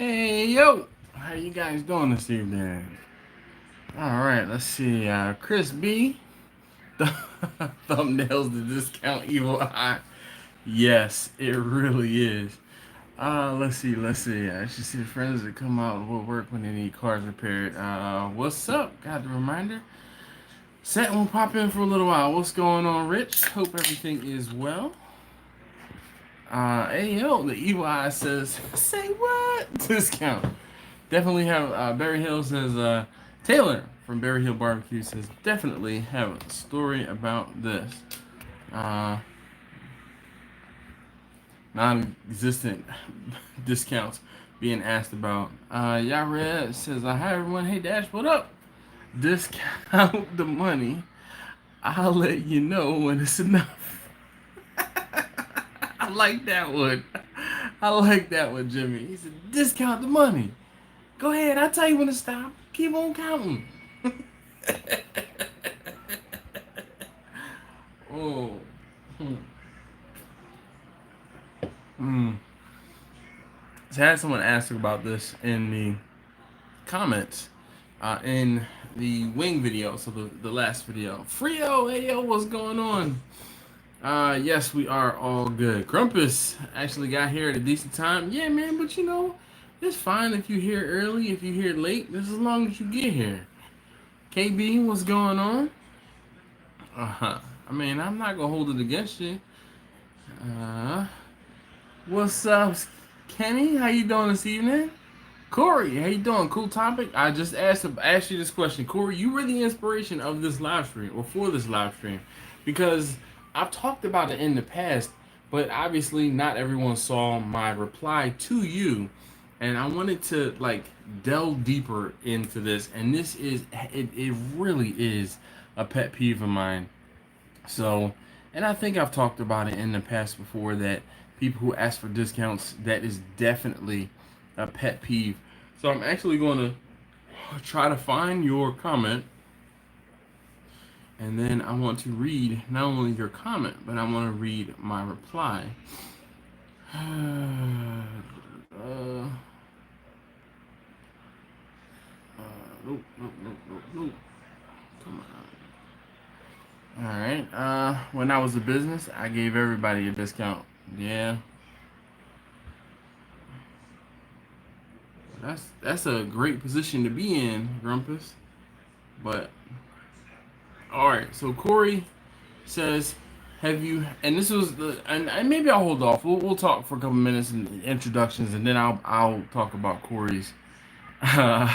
Hey yo, how you guys doing this evening? All right, let's see. Chris B, thumbnails the discount evil eye. Yes, it really is. Let's see. I should see the friends that come out will work when they need cars repaired. What's up? Got the reminder. Set won't pop in for a little while. What's going on, Rich? Hope everything is well. Hey yo, the evil eye says, say what? Discount. Definitely have Berry Hill says Taylor from Berry Hill Barbecue says definitely have a story about this. Uh, Non-existent discounts being asked about. Yared says, "Hi everyone, hey Dash, what up? Discount the money. I'll let you know when it's enough." I like that one. I like that one, Jimmy. He said, "Discount the money. Go ahead, I'll tell you when to stop. Keep on counting." Oh. Hmm. Mm. So I had someone ask about this in the comments in the wing video, so the last video. Frio, hey yo, what's going on? Yes, we are all good. Grumpus actually got here at a decent time. Yeah, man, but you know, it's fine if you're here early, if you're here late, just as long as you get here. KB, what's going on? Uh-huh. I mean, I'm not gonna hold it against you. Uh, what's up, Kenny? How you doing this evening? Corey, how you doing? Cool topic. I just asked you this question, Corey. You were the inspiration of this live stream, or for this live stream, because I've talked about it in the past, but obviously not everyone saw my reply to you, and I wanted to like delve deeper into this, and this is it really is a pet peeve of mine. So, and I think I've talked about it in the past before that people who ask for discounts, that is definitely a pet peeve. So I'm actually going to try to find your comment, and then I want to read not only your comment, but I want to read my reply. Nope. Come on. All right. When I was a business, I gave everybody a discount. Yeah. That's a great position to be in, Grumpus. But all right. So Corey says, "Have you?" And this was the and maybe I'll hold off. We'll talk for a couple minutes in introductions, and then I'll talk about Corey's. Uh,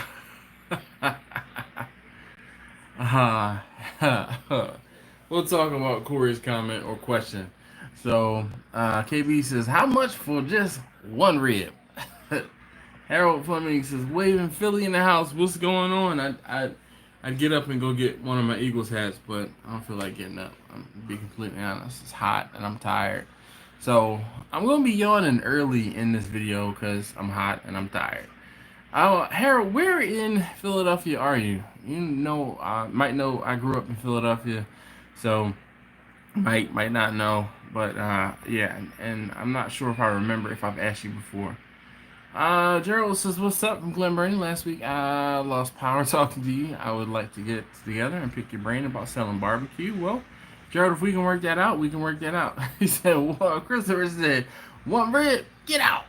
we'll talk about Corey's comment or question. So KB says, "How much for just one rib?" Harold Fleming says, "Waving Philly in the house. What's going on?" I'd get up and go get one of my Eagles hats, but I don't feel like getting up. I'm to be completely honest. It's hot and I'm tired. So I'm gonna be yawning early in this video because I'm hot and I'm tired. Harold, where in Philadelphia are you? You know, might know I grew up in Philadelphia, so might not know, but yeah, and I'm not sure if I remember if I've asked you before. Gerald says, "What's up from Glen Burnie? Last week I lost power talking to you. I would like to get together and pick your brain about selling barbecue." Well, Gerald, if we can work that out, we can work that out. He said, well, Christopher said, "One rib, get out."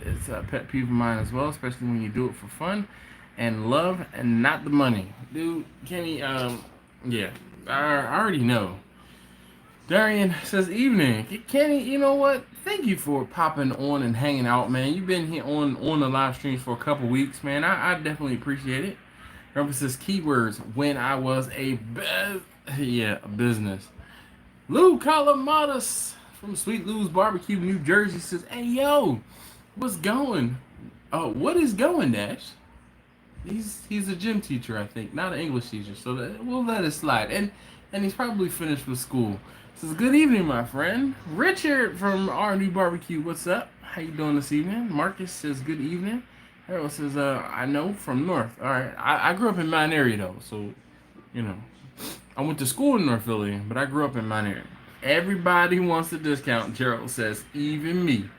It's a pet peeve of mine as well, especially when you do it for fun and love and not the money. Dude, Kenny, yeah, I already know. Darian says, "Evening, Kenny. You know what? Thank you for popping on and hanging out, man. You've been here on the live streams for a couple weeks, man. I definitely appreciate it." Remember says keywords when I was a business. Lou Calamadas from Sweet Lou's Barbecue, New Jersey says, "Hey yo, what's going? What is going, Dash?" He's a gym teacher, I think, not an English teacher, so we'll let it slide. And he's probably finished with school. Says, "Good evening, my friend." Richard from our new barbecue, what's up? How you doing this evening? Marcus says, "Good evening." Harold says, "I know from North." All right, I grew up in Mount Airy though, so you know, I went to school in North Philly, but I grew up in Mount Airy. Everybody wants a discount. Gerald says, "Even me."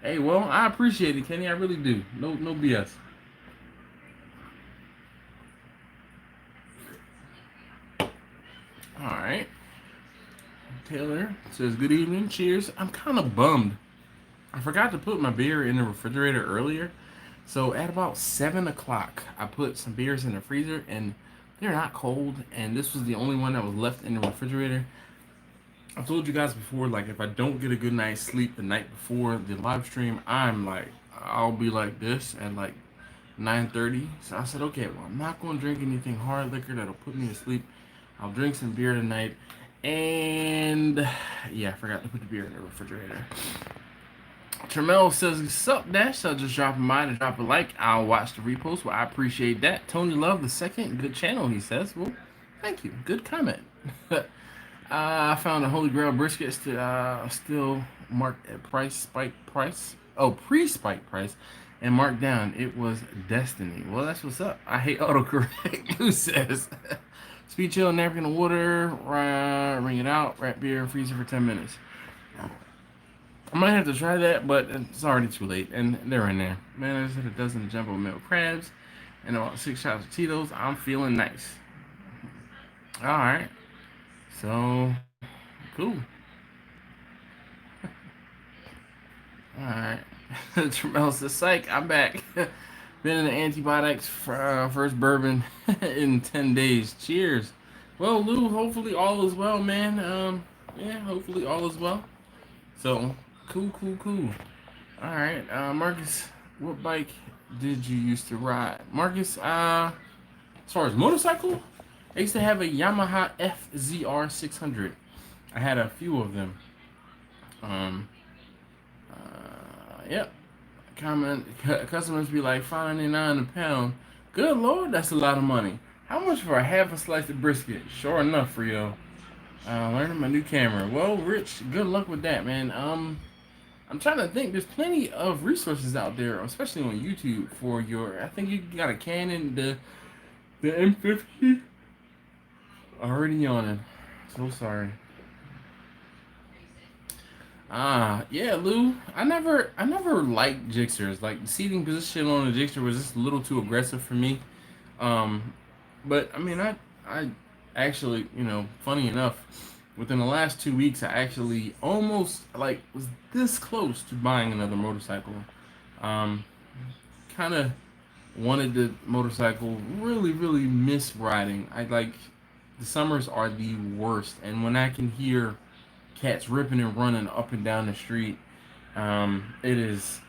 Hey, well, I appreciate it, Kenny. I really do. No BS. All right. Taylor says, good evening. Cheers. I'm kind of bummed. I forgot to put my beer in the refrigerator earlier. So at about 7 o'clock, I put some beers in the freezer and they're not cold. And this was the only one that was left in the refrigerator. I've told you guys before, like if I don't get a good night's sleep the night before the live stream, I'll be like this at like 9:30. So I said, okay, well, I'm not going to drink anything hard liquor that'll put me to sleep. I'll drink some beer tonight. And yeah, I forgot to put the beer in the refrigerator. Tremel says, sup, Dash? So just dropping by to drop a like. I'll watch the repost. Well, I appreciate that. Tony Love the second, good channel, he says. Well, thank you. Good comment. I found a Holy Grail brisket still marked at spike price. Oh, pre-spike price. And marked down. It was Destiny. Well, that's what's up. I hate autocorrect. Who says? Speed chill, napkin of water, wring it out, wrap beer, and freeze it for 10 minutes. I might have to try that, but it's already too late, and they're in there. Man, I just had a dozen jumbo milk crabs and about 6 shots of Tito's. I'm feeling nice. All right, so cool. All right, Tremel says, "Psych, I'm back. Been in the antibiotics for first bourbon in 10 days. Cheers." Well, Lou, hopefully all is well, man. Yeah, hopefully all is well. So. Cool. All right, Marcus, what bike did you used to ride? Marcus, as far as motorcycle, I used to have a Yamaha FZR 600. I had a few of them. Yep. Customers be like $5.99 a pound. Good Lord, that's a lot of money. How much for a half a slice of brisket? Sure enough for you. Learning my new camera. Well, Rich, good luck with that, man. I'm trying to think. There's plenty of resources out there, especially on YouTube for your. I think you got a Canon, the M50. Already yawning. So sorry. Yeah, Lou. I never liked jigsters. Like the seating position on a jigster was just a little too aggressive for me. But I mean, I actually, funny enough, within the last 2 weeks, I actually almost was this close to buying another motorcycle. Kind of wanted the motorcycle. Really miss riding. The summers are the worst, and when I can hear cats ripping and running up and down the street, it's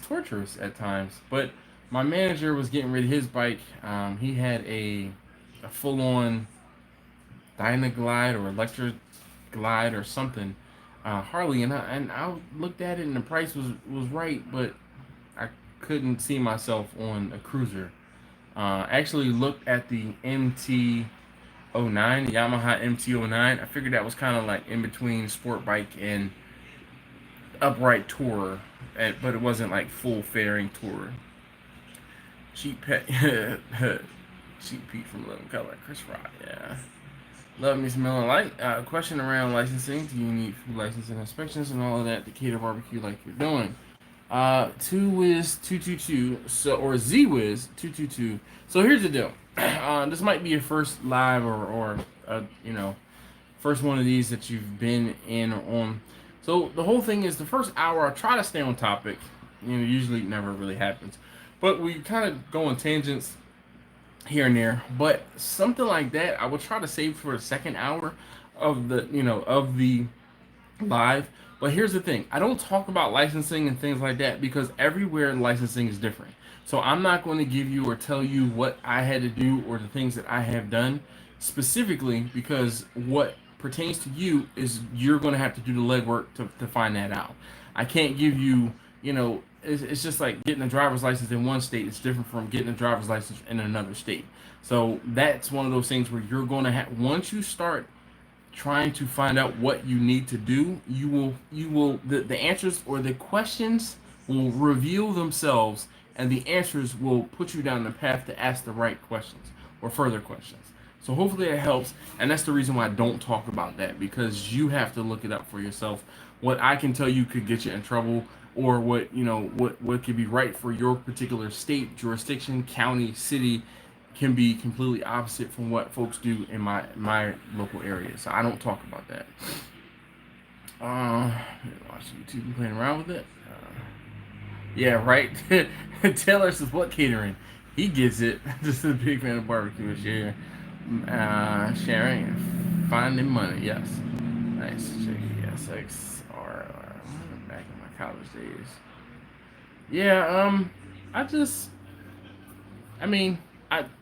torturous at times. But my manager was getting rid of his bike. He had a full-on Dynaglide or Electric Glide or something, Harley, and I looked at it and the price was right, but I couldn't see myself on a cruiser. Actually looked at the MT-09, the Yamaha MT-09. I figured that was kind of like in between sport bike and upright tourer, but it wasn't like full fairing tourer. Cheap Pete from Living Color, Chris Rock, yeah. Love me smelling light. Question around licensing. Do you need food licensing inspections and all of that to cater barbecue like you're doing? 2Wiz222 or ZWiz 222. So here's the deal. This might be your first live or first one of these that you've been in or on. So the whole thing is the first hour I try to stay on topic. Usually it never really happens, but we kind of go on tangents here and there, but something like that I will try to save for the second hour of the live. But here's the thing, I don't talk about licensing and things like that because everywhere licensing is different. So I'm not going to give you or tell you what I had to do or the things that I have done specifically, because what pertains to you is you're going to have to do the legwork to find that out. I can't give you, it's just like getting a driver's license in one state. It's different from getting a driver's license in another state. So that's one of those things where you're going to have, once you start trying to find out what you need to do, the answers or the questions will reveal themselves, and the answers will put you down the path to ask the right questions or further questions. So hopefully that helps, and that's the reason why I don't talk about that, because you have to look it up for yourself. What I can tell you could get you in trouble. or what what could be right for your particular state, jurisdiction, county, city can be completely opposite from what folks do in my local area. So I don't talk about that. Watch YouTube and playing around with it. Yeah, right. Taylor says what catering? He gets it. Just a big fan of barbecue. Sharing and finding money. Yes. Nice. SXR. Back in my college days. Yeah. I just. I mean,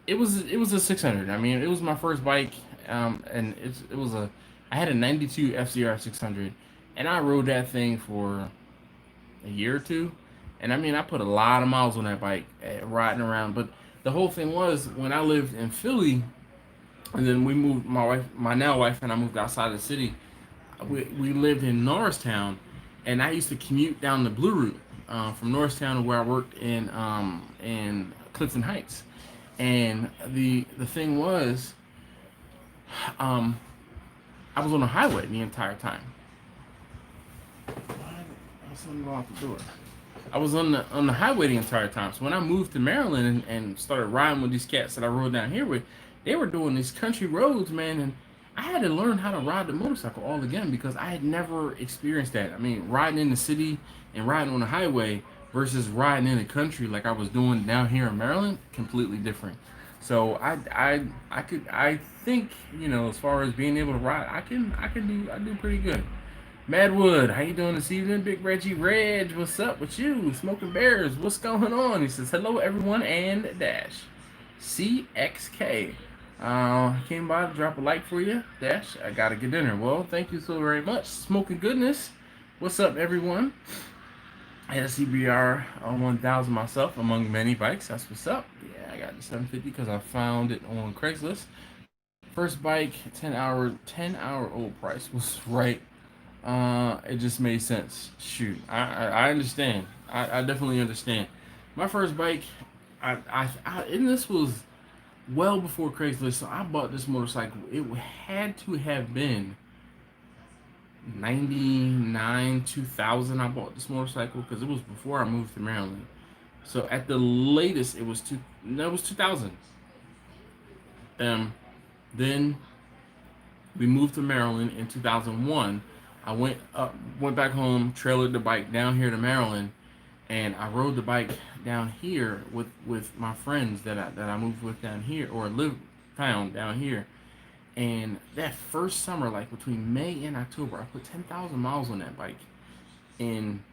it was a 600. I mean, it was my first bike. And it was a. I had a '92 FCR 600, and I rode that thing for a year or two. And I mean, I put a lot of miles on that bike, riding around. But the whole thing was when I lived in Philly, and then we moved. My now wife, and I moved outside of the city. We lived in Norristown, and I used to commute down the Blue Route from Norristown to where I worked in Clifton Heights. And the thing was, um, I was on the highway the entire time. Something going out the door. I was on the highway the entire time. So when I moved to Maryland and started riding with these cats that I rode down here with, they were doing these country roads, man, and I had to learn how to ride the motorcycle all again because I had never experienced that. I mean, riding in the city and riding on the highway versus riding in the country like I was doing down here in Maryland, completely different. So I think as far as being able to ride, I do pretty good. Madwood, how you doing this evening? Big Reggie Reg, what's up with you? Smoking Bears, what's going on? He says, hello everyone and Dash. CXK. Came by to drop a like for you. Dash, I gotta get dinner. Well, thank you so very much. Smoking Goodness, what's up everyone? I had a CBR 1000 myself among many bikes. That's what's up. Yeah, I got the 750 because I found it on Craigslist. First bike, 10 hour old price was right. It just made sense. Shoot, I understand. I definitely understand. My first bike, and this was well before Craigslist. So I bought this motorcycle. It had to have been 99, 2000. I bought this motorcycle because it was before I moved to Maryland. So at the latest, it was 2000. Then we moved to Maryland in 2001. I went back home, trailered the bike down here to Maryland, and I rode the bike down here with my friends that I moved with down here or found down here. And that first summer, like between May and October, I put 10,000 miles on that bike in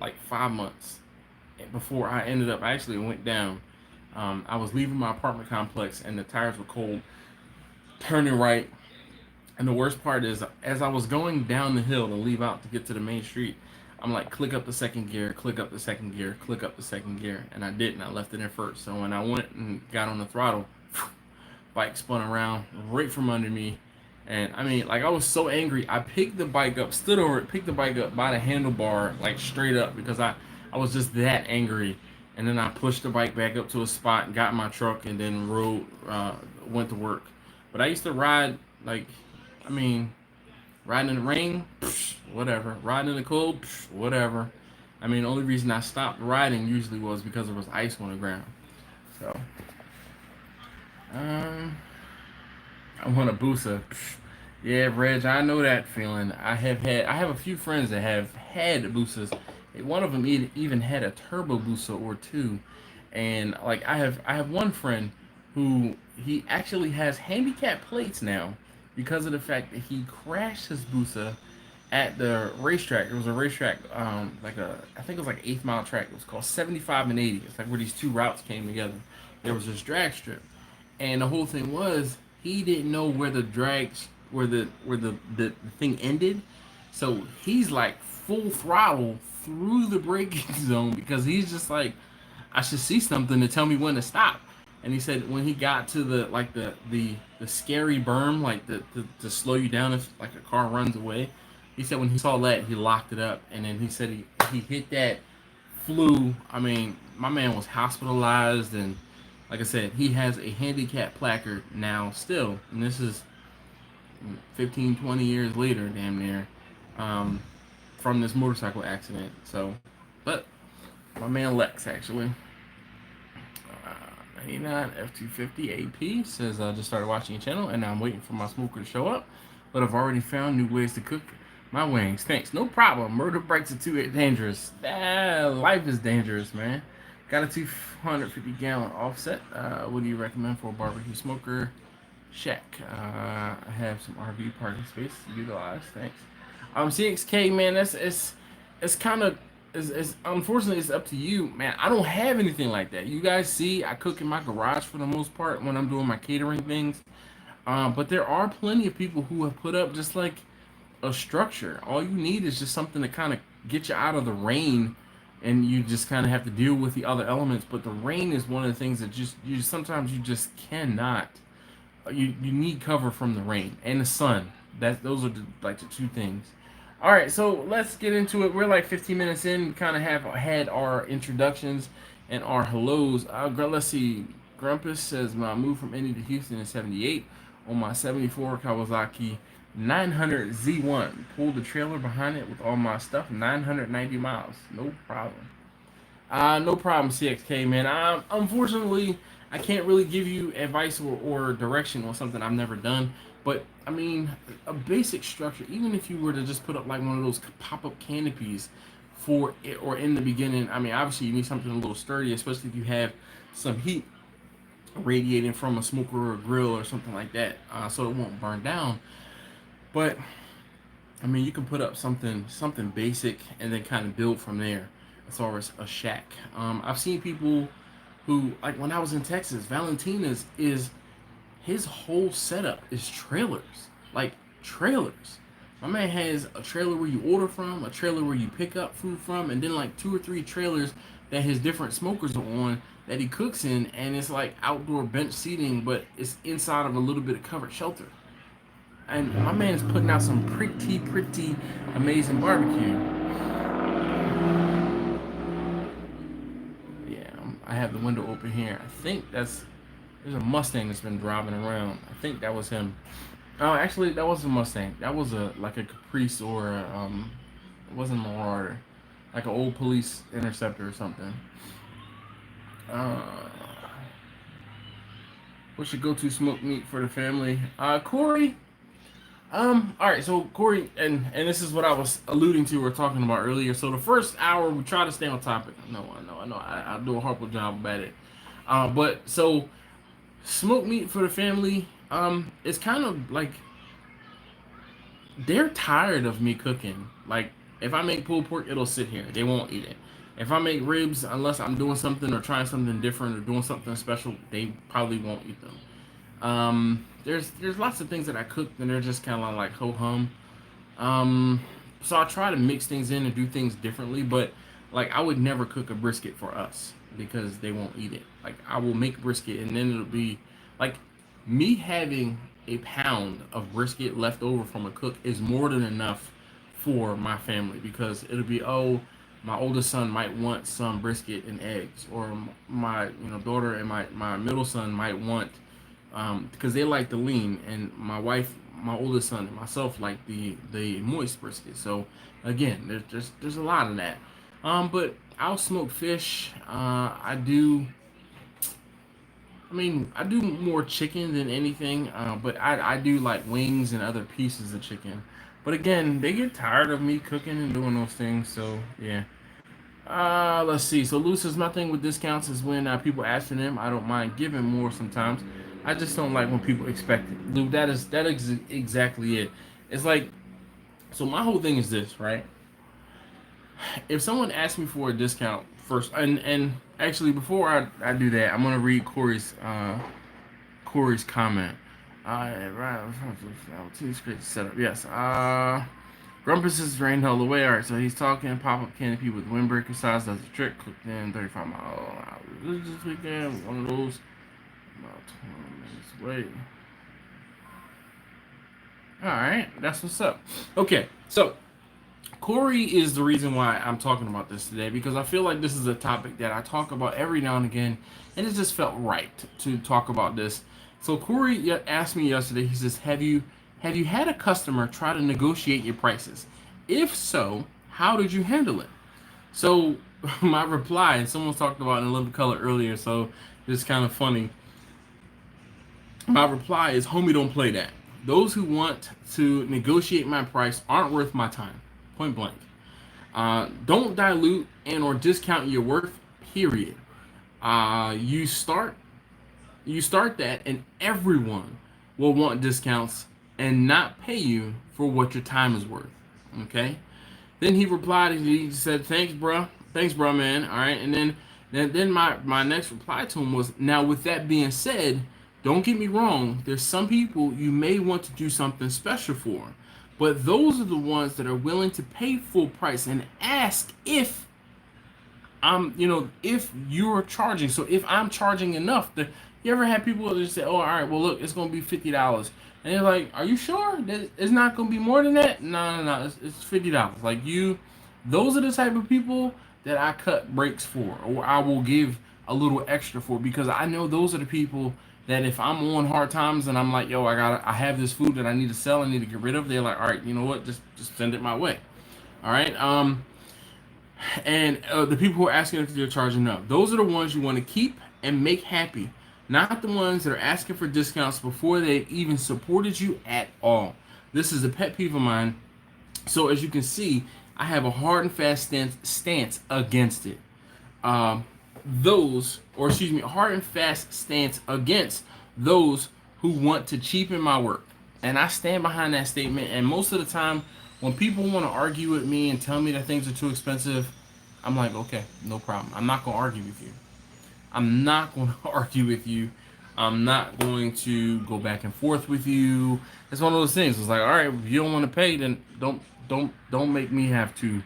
like 5 months. Before I actually went down. I was leaving my apartment complex and the tires were cold, turning right. And the worst part is, as I was going down the hill to leave out to get to the main street, I'm like, click up the second gear, click up the second gear, click up the second gear. And I didn't. I left it in first. So when I went and got on the throttle, bike spun around right from under me. And I mean, like, I was so angry. I picked the bike up, stood over it, picked the bike up by the handlebar, like straight up, because I was just that angry. And then I pushed the bike back up to a spot and got in my truck and then went to work. But I used to ride, like, I mean, riding in the rain, whatever. Riding in the cold, whatever. I mean, the only reason I stopped riding usually was because there was ice on the ground. So, I want a Busa. Yeah, Reg, I know that feeling. I have a few friends that have had Busas. One of them even had a turbo Busa or two, and like I have one friend who he actually has handicap plates now because of the fact that he crashed his Busa at the racetrack. It was a racetrack, I think it was like 8th Mile track. It was called 75 and 80. It's like where these two routes came together. There was this drag strip, and the whole thing was he didn't know where the thing ended, so he's like full throttle through the braking zone because he's just like, I should see something to tell me when to stop. And he said when he got to the scary berm, like to slow you down if like a car runs away, he said when he saw that he locked it up, and then he said he hit that, flew. I mean, my man was hospitalized, and like I said, he has a handicap placard now still, and this is 15, 20 years later, damn near, from this motorcycle accident. So But my man Lex actually. 99 F250 AP says I just started watching your channel and I'm waiting for my smoker to show up, but I've already found new ways to cook my wings. Thanks. No problem. Murder breaks are too dangerous. Life is dangerous, man. Got a 250-gallon offset. What do you recommend for a barbecue smoker? Check. I have some RV parking space to utilize. Thanks. CXK, man, it's kind of it's unfortunately it's up to you, man. I don't have anything like that. You guys see, I cook in my garage for the most part when I'm doing my catering things. But there are plenty of people who have put up just like a structure. All you need is just something to kind of get you out of the rain, and you just kind of have to deal with the other elements. But the rain is one of the things that you sometimes you just cannot. You need cover from the rain and the sun. Those are like the two things. All right, so let's get into it. We're like 15 minutes in. Kind of have had our introductions and our hellos. Let's see. Grumpus says my move from Indy to Houston in '78 on my '74 Kawasaki 900 Z1. Pulled the trailer behind it with all my stuff. 990 miles. No problem. No problem, CXK, man. Unfortunately, I can't really give you advice or direction on something I've never done. But, I mean, a basic structure, even if you were to just put up like one of those pop-up canopies for it, or in the beginning, I mean, obviously you need something a little sturdy, especially if you have some heat radiating from a smoker or a grill or something like that, so it won't burn down. But, I mean, you can put up something basic and then kind of build from there as far as a shack. I've seen people who, like when I was in Texas, Valentina's is his whole setup is trailers, like trailers. My man has a trailer where you order from, a trailer where you pick up food from, and then like 2 or 3 trailers that his different smokers are on that he cooks in, and it's like outdoor bench seating, but it's inside of a little bit of covered shelter. And my man is putting out some pretty amazing barbecue. Yeah, I have the window open here. I think there's a Mustang that's been driving around. I think that was him. Oh, actually, that wasn't a Mustang. That was like a Caprice or it wasn't a Marauder, like an old police interceptor or something. What's your go-to smoked meat for the family? Corey. All right, so Corey, and this is what I was alluding to or talking about earlier. So the first hour we try to stay on topic. I know. I do a horrible job at it. But so smoked meat for the family. It's kind of like they're tired of me cooking. Like if I make pulled pork, it'll sit here. They won't eat it. If I make ribs, unless I'm doing something or trying something different or doing something special, they probably won't eat them. There's lots of things that I cook and they're just kind of like ho hum. So I try to mix things in and do things differently, but like I would never cook a brisket for us because they won't eat it. Like I will make brisket and then it'll be like me having a pound of brisket left over from a cook is more than enough for my family because it'll be, oh, my oldest son might want some brisket and eggs, or my daughter and my middle son might want because they like the lean, and my wife, my oldest son, and myself like the moist brisket. So again, there's a lot of that. But I'll smoke fish. I do more chicken than anything. But I do like wings and other pieces of chicken. But again, they get tired of me cooking and doing those things. So yeah. Let's see. So Lou says my thing with discounts is when people ask for them. I don't mind giving more sometimes. I just don't like when people expect it. Lou, that is exactly it. It's like, so my whole thing is this, right? If someone asks me for a discount first, and actually before I do that, I'm gonna read Corey's comment. Right, it's great setup. Yes. Grumpus is drained all the way. Alright, so he's talking pop-up canopy with windbreaker size does the trick. Cooked in 35 miles this weekend. One of those about 20 minutes away. Alright, that's what's up. Okay, so Corey is the reason why I'm talking about this today, because I feel like this is a topic that I talk about every now and again, and it just felt right to talk about this. So Corey asked me yesterday, he says, have you had a customer try to negotiate your prices? If so, how did you handle it? So my reply, and someone talked about in Living Color earlier, so it's kind of funny. My reply is, homie, don't play that. Those who want to negotiate my price aren't worth my time. Point blank. Don't dilute and or discount your worth. Period. You start that, and everyone will want discounts and not pay you for what your time is worth. Okay. Then he replied and he said, thanks, bro, man. All right. And then my next reply to him was, now with that being said, don't get me wrong. There's some people you may want to do something special for, but those are the ones that are willing to pay full price and ask if if you're charging. So if I'm charging enough, you ever had people that just say, oh, all right, well, look, it's going to be $50. And they're like, are you sure? It's not going to be more than that? No. It's $50. Like those are the type of people that I cut breaks for, or I will give a little extra for, because I know those are the people that if I'm on hard times and I'm like, yo, I have this food that I need to sell, I need to get rid of. They're like, all right, you know what? Just send it my way. All right. And the people who are asking if they're charging up, those are the ones you want to keep and make happy, not the ones that are asking for discounts before they even supported you at all. This is a pet peeve of mine. So as you can see, I have a hard and fast stance against it. A hard and fast stance against those who want to cheapen my work. And I stand behind that statement. And most of the time, when people want to argue with me and tell me that things are too expensive, I'm like, okay, no problem. I'm not going to argue with you. I'm not going to argue with you. I'm not going to go back and forth with you. It's one of those things. It's like, all right, if you don't want to pay, then don't make me have to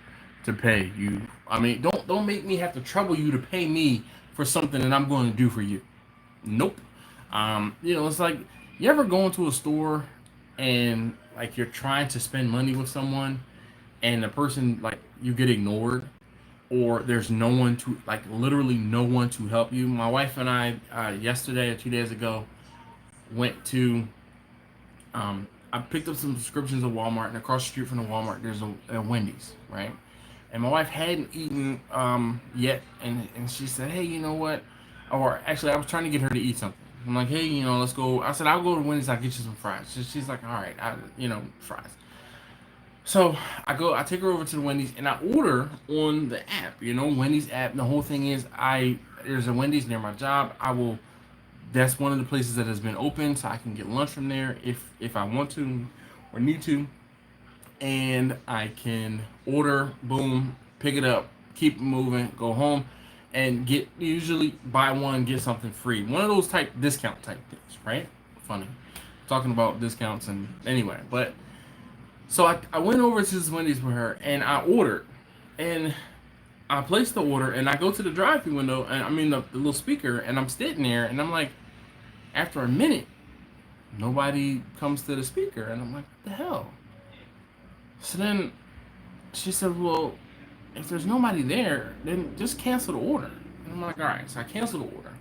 pay you. I mean, don't make me have to trouble you to pay me for something that I'm going to do for you. Nope. It's like, you ever go into a store and like you're trying to spend money with someone and the person, like, you get ignored, or there's no one to, like, literally no one to help you. My wife and I yesterday or 2 days ago went to I picked up some subscriptions at Walmart, and across the street from the Walmart there's a Wendy's, right? And my wife hadn't eaten yet, and she said, hey, you know what, or actually I was trying to get her to eat something. I'm like, hey, let's go. I said, I'll go to Wendy's, I'll get you some fries. She's like, all right, fries. So I take her over to the Wendy's and I order on the app, Wendy's app. The whole thing is, there's a Wendy's near my job. That's one of the places that has been open, so I can get lunch from there if I want to or need to. And I can order, boom, pick it up, keep it moving, go home, and usually buy one, get something free. One of those type discount type things, right? Funny. Talking about discounts, and anyway, but so I went over to this Wendy's with her and I ordered, and I placed the order, and I go to the drive-thru window, and I mean the little speaker, and I'm sitting there, and I'm like, after a minute, nobody comes to the speaker, and I'm like, what the hell? So then she said, well, if there's nobody there, then just cancel the order. And I'm like, all right. So I cancel the order,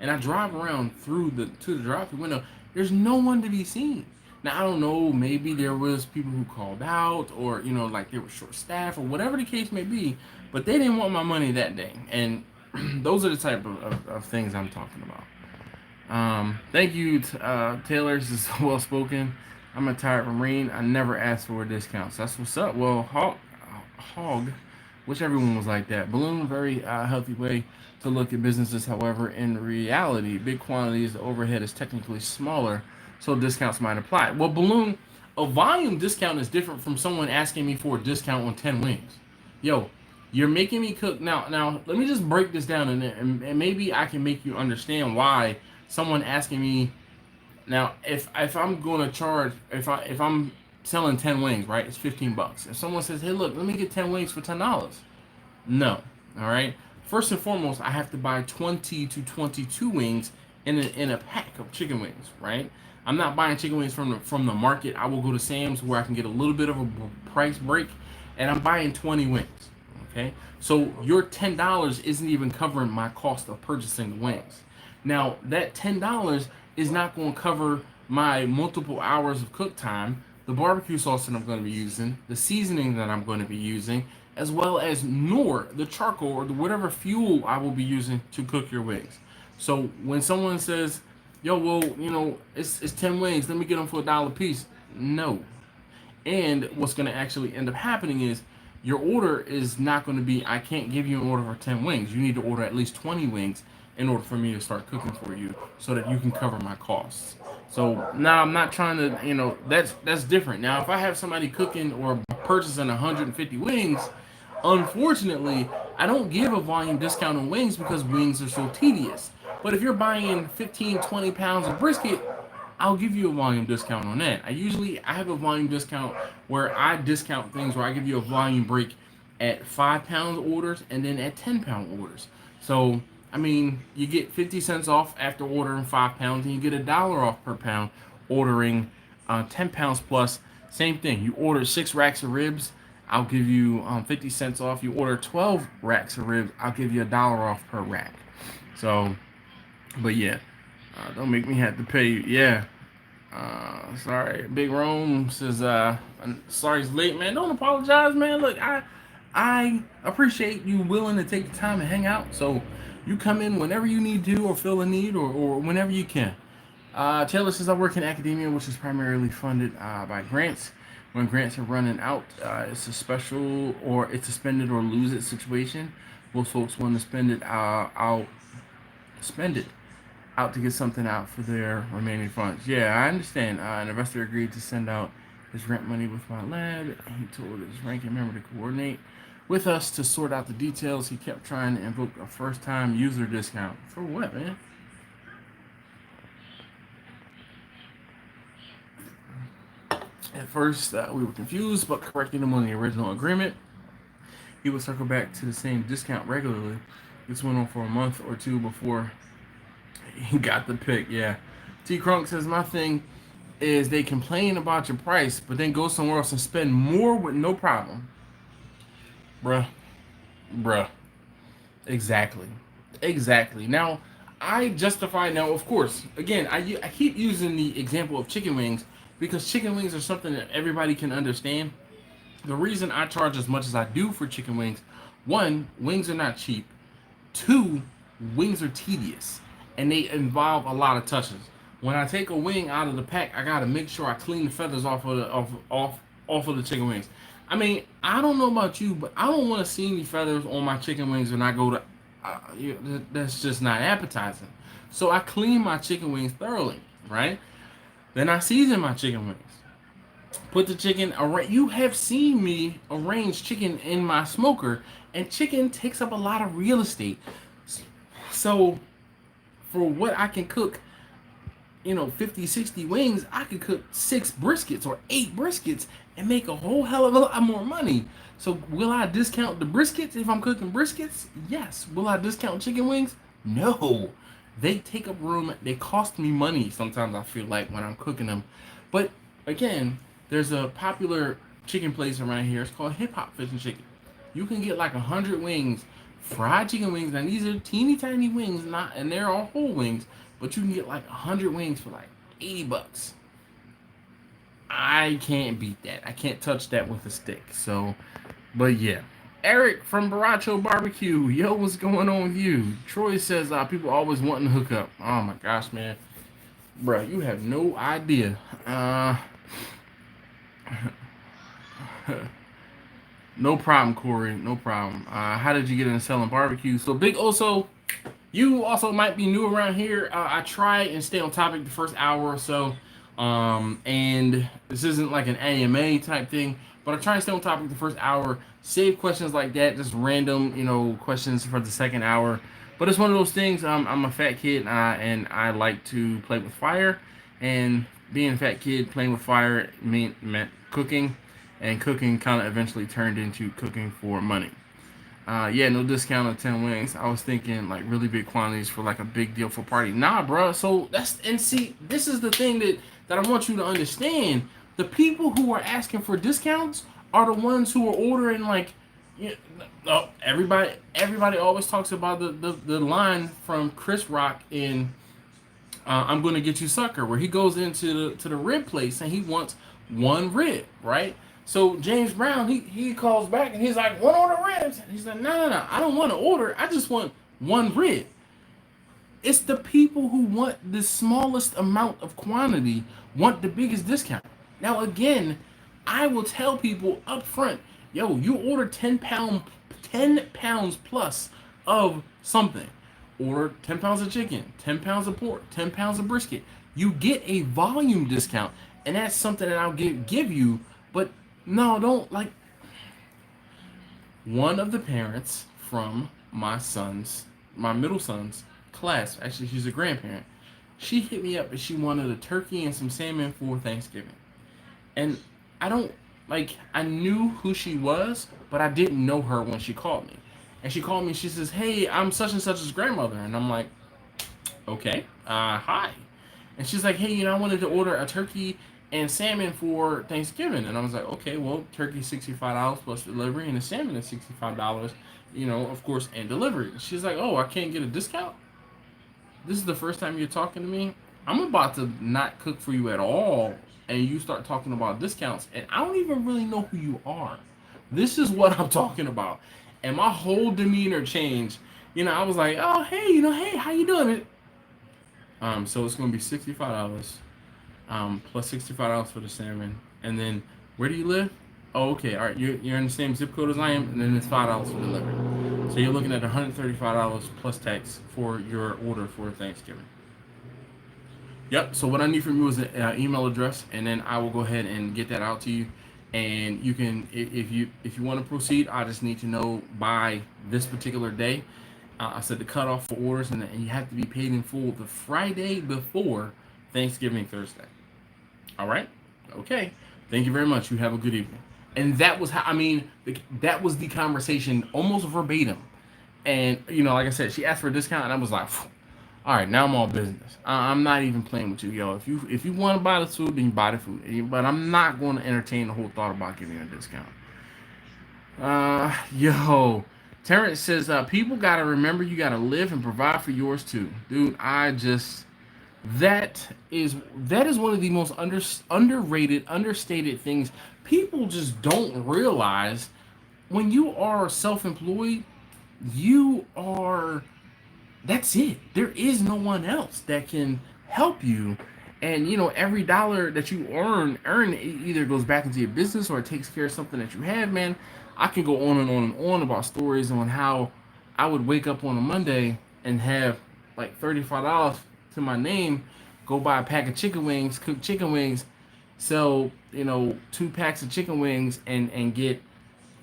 and I drive around to the drive-thru window. There's no one to be seen. Now, I don't know, maybe there was people who called out, or, like they were short-staffed, or whatever the case may be, but they didn't want my money that day. And those are the type of things I'm talking about. Thank you, Taylor. This is well-spoken. I'm a tired Marine. I never asked for a discount. So that's what's up. Well, Hog, wish everyone was like that. Balloon, very healthy way to look at businesses. However, in reality, big quantities, the overhead is technically smaller, so discounts might apply. Well, Balloon, a volume discount is different from someone asking me for a discount on 10 wings. Yo, you're making me cook. Now, let me just break this down, and maybe I can make you understand why someone asking me. Now, if I'm going to charge, if I'm selling 10 wings, right, it's $15. If someone says, hey, look, let me get 10 wings for $10. No, all right? First and foremost, I have to buy 20 to 22 wings in a pack of chicken wings, right? I'm not buying chicken wings from the market. I will go to Sam's where I can get a little bit of a price break, and I'm buying 20 wings, okay? So your $10 isn't even covering my cost of purchasing the wings. Now, that $10 is not going to cover my multiple hours of cook time, the barbecue sauce that I'm going to be using, the seasoning that I'm going to be using, as well as nor the charcoal or the whatever fuel I will be using to cook your wings. So when someone says, "Yo, well, it's 10 wings. Let me get them for $1 a piece," no. And what's going to actually end up happening is your order is not going to be, I can't give you an order for 10 wings. You need to order at least 20 wings in order for me to start cooking for you so that you can cover my costs. So now I'm not trying to, that's different. Now, if I have somebody cooking or purchasing 150 wings, unfortunately, I don't give a volume discount on wings because wings are so tedious. But if you're buying 15, 20 pounds of brisket, I'll give you a volume discount on that. I have a volume discount where I discount things where I give you a volume break at 5 pound orders and then at 10 pound orders. So I mean, you get 50 cents off after ordering 5 pounds, and you get $1 off per pound ordering 10 pounds plus. Same thing. You order 6 racks of ribs, I'll give you 50 cents off. You order 12 racks of ribs, I'll give you $1 off per rack. So, but yeah, don't make me have to pay you. Yeah. Sorry. Big Rome says, sorry it's late, man. Don't apologize, man. Look, I appreciate you willing to take the time to hang out. So you come in whenever you need to or feel a need or whenever you can. Taylor says, I work in academia, which is primarily funded by grants. When grants are running out, it's a special or it's a spend it or lose it situation. Most folks want to spend it out to get something out for their remaining funds. Yeah, I understand. An investor agreed to send out his rent money with my lab. He told his ranking member to coordinate with us to sort out the details. He kept trying to invoke a first-time user discount. For what, man? At first, we were confused, but correcting him on the original agreement. He would circle back to the same discount regularly. This went on for a month or two before he got the pick. Yeah. T. Crunk says, my thing is they complain about your price, but then go somewhere else and spend more with no problem. Bruh. Exactly. Now, I justify now, of course, again, I keep using the example of chicken wings because chicken wings are something that everybody can understand. The reason I charge as much as I do for chicken wings, one, wings are not cheap. Two, wings are tedious and they involve a lot of touches. When I take a wing out of the pack, I gotta make sure I clean the feathers off of the chicken wings. I mean, I don't know about you, but I don't want to see any feathers on my chicken wings when I go to. That's just not appetizing. So I clean my chicken wings thoroughly, right? Then I season my chicken wings. Put the chicken. You have seen me arrange chicken in my smoker, and chicken takes up a lot of real estate. So for what I can cook, 50, 60 wings, I could cook 6 briskets or 8 briskets and make a whole hell of a lot more money. So will I discount the briskets if I'm cooking briskets? Yes. Will I discount chicken wings? No. They take up room. They cost me money sometimes, I feel like, when I'm cooking them. But again, there's a popular chicken place around here. It's called Hip Hop Fish and Chicken. You can get like 100 wings, fried chicken wings. Now these are teeny tiny wings, and they're all whole wings. But you can get like 100 wings for like $80. I can't beat that. I can't touch that with a stick. So, but yeah. Eric from Baracho Barbecue. Yo, what's going on with you? Troy says people always wanting to hook up. Oh my gosh, man. Bruh, you have no idea. No problem, Corey. No problem. How did you get into selling barbecue? So, Big Oso, you also might be new around here. I try and stay on topic the first hour or so. And this isn't like an AMA type thing, but I try and stay on topic the first hour. Save questions like that, just random, questions for the second hour. But it's one of those things. I'm a fat kid, and I like to play with fire. And being a fat kid, playing with fire meant cooking. And cooking kind of eventually turned into cooking for money. Yeah, no discount on 10 wings. I was thinking like really big quantities for like a big deal for party. Nah, bro. So see, this is the thing that I want you to understand. The people who are asking for discounts are the ones who are ordering like, everybody always talks about the line from Chris Rock in I'm Gonna Get You Sucker, where he goes into the rib place and he wants one rib, right? So James Brown, he calls back and he's like, one order ribs. And he's like, no, I don't want to order. I just want one rib. It's the people who want the smallest amount of quantity want the biggest discount. Now again, I will tell people up front, yo, you order 10 pounds plus of something. Order 10 pounds of chicken, 10 pounds of pork, 10 pounds of brisket. You get a volume discount, and that's something that I'll give you. But no, don't like. One of the parents from my middle son's class, actually she's a grandparent, she hit me up and she wanted a turkey and some salmon for Thanksgiving. And I don't, like, I knew who she was, but I didn't know her when she called me. And she called me, she says, hey, I'm such and such's grandmother. And I'm like, okay, hi. And she's like, hey, I wanted to order a turkey and salmon for Thanksgiving. And I was like, okay, well, turkey $65 plus delivery, and the salmon is $65, of course, and delivery. She's like, oh, I can't get a discount? This is the first time you're talking to me? I'm about to not cook for you at all, and you start talking about discounts, and I don't even really know who you are. This is what I'm talking about. And my whole demeanor changed. I was like, oh, hey, hey, how you doing? So it's going to be $65, plus $65 for the salmon. And then, where do you live? Oh, okay, all right, you're in the same zip code as I am, and then it's $5 for delivery. So you're looking at $135 plus tax for your order for Thanksgiving. Yep. So what I need from you is an email address, and then I will go ahead and get that out to you. And you can, if you want to proceed, I just need to know by this particular day. I said the cutoff for orders, and you have to be paid in full the Friday before Thanksgiving Thursday. All right. Okay. Thank you very much. You have a good evening. And that was that was the conversation almost verbatim. And like I said, she asked for a discount, and I was like, all right, now I'm all business. I'm not even playing with you, yo. If you want to buy the food, then you buy the food. But I'm not going to entertain the whole thought about giving you a discount. Yo, Terrence says people gotta remember you gotta live and provide for yours too, dude. That is one of the most underrated, understated things. People just don't realize when you are self-employed, you are that's it. There is no one else that can help you. And every dollar that you earn it either goes back into your business or it takes care of something that you have, man. I can go on and on and on about stories on how I would wake up on a Monday and have like $35 to my name, go buy a pack of chicken wings, cook chicken wings, sell, 2 packs of chicken wings and get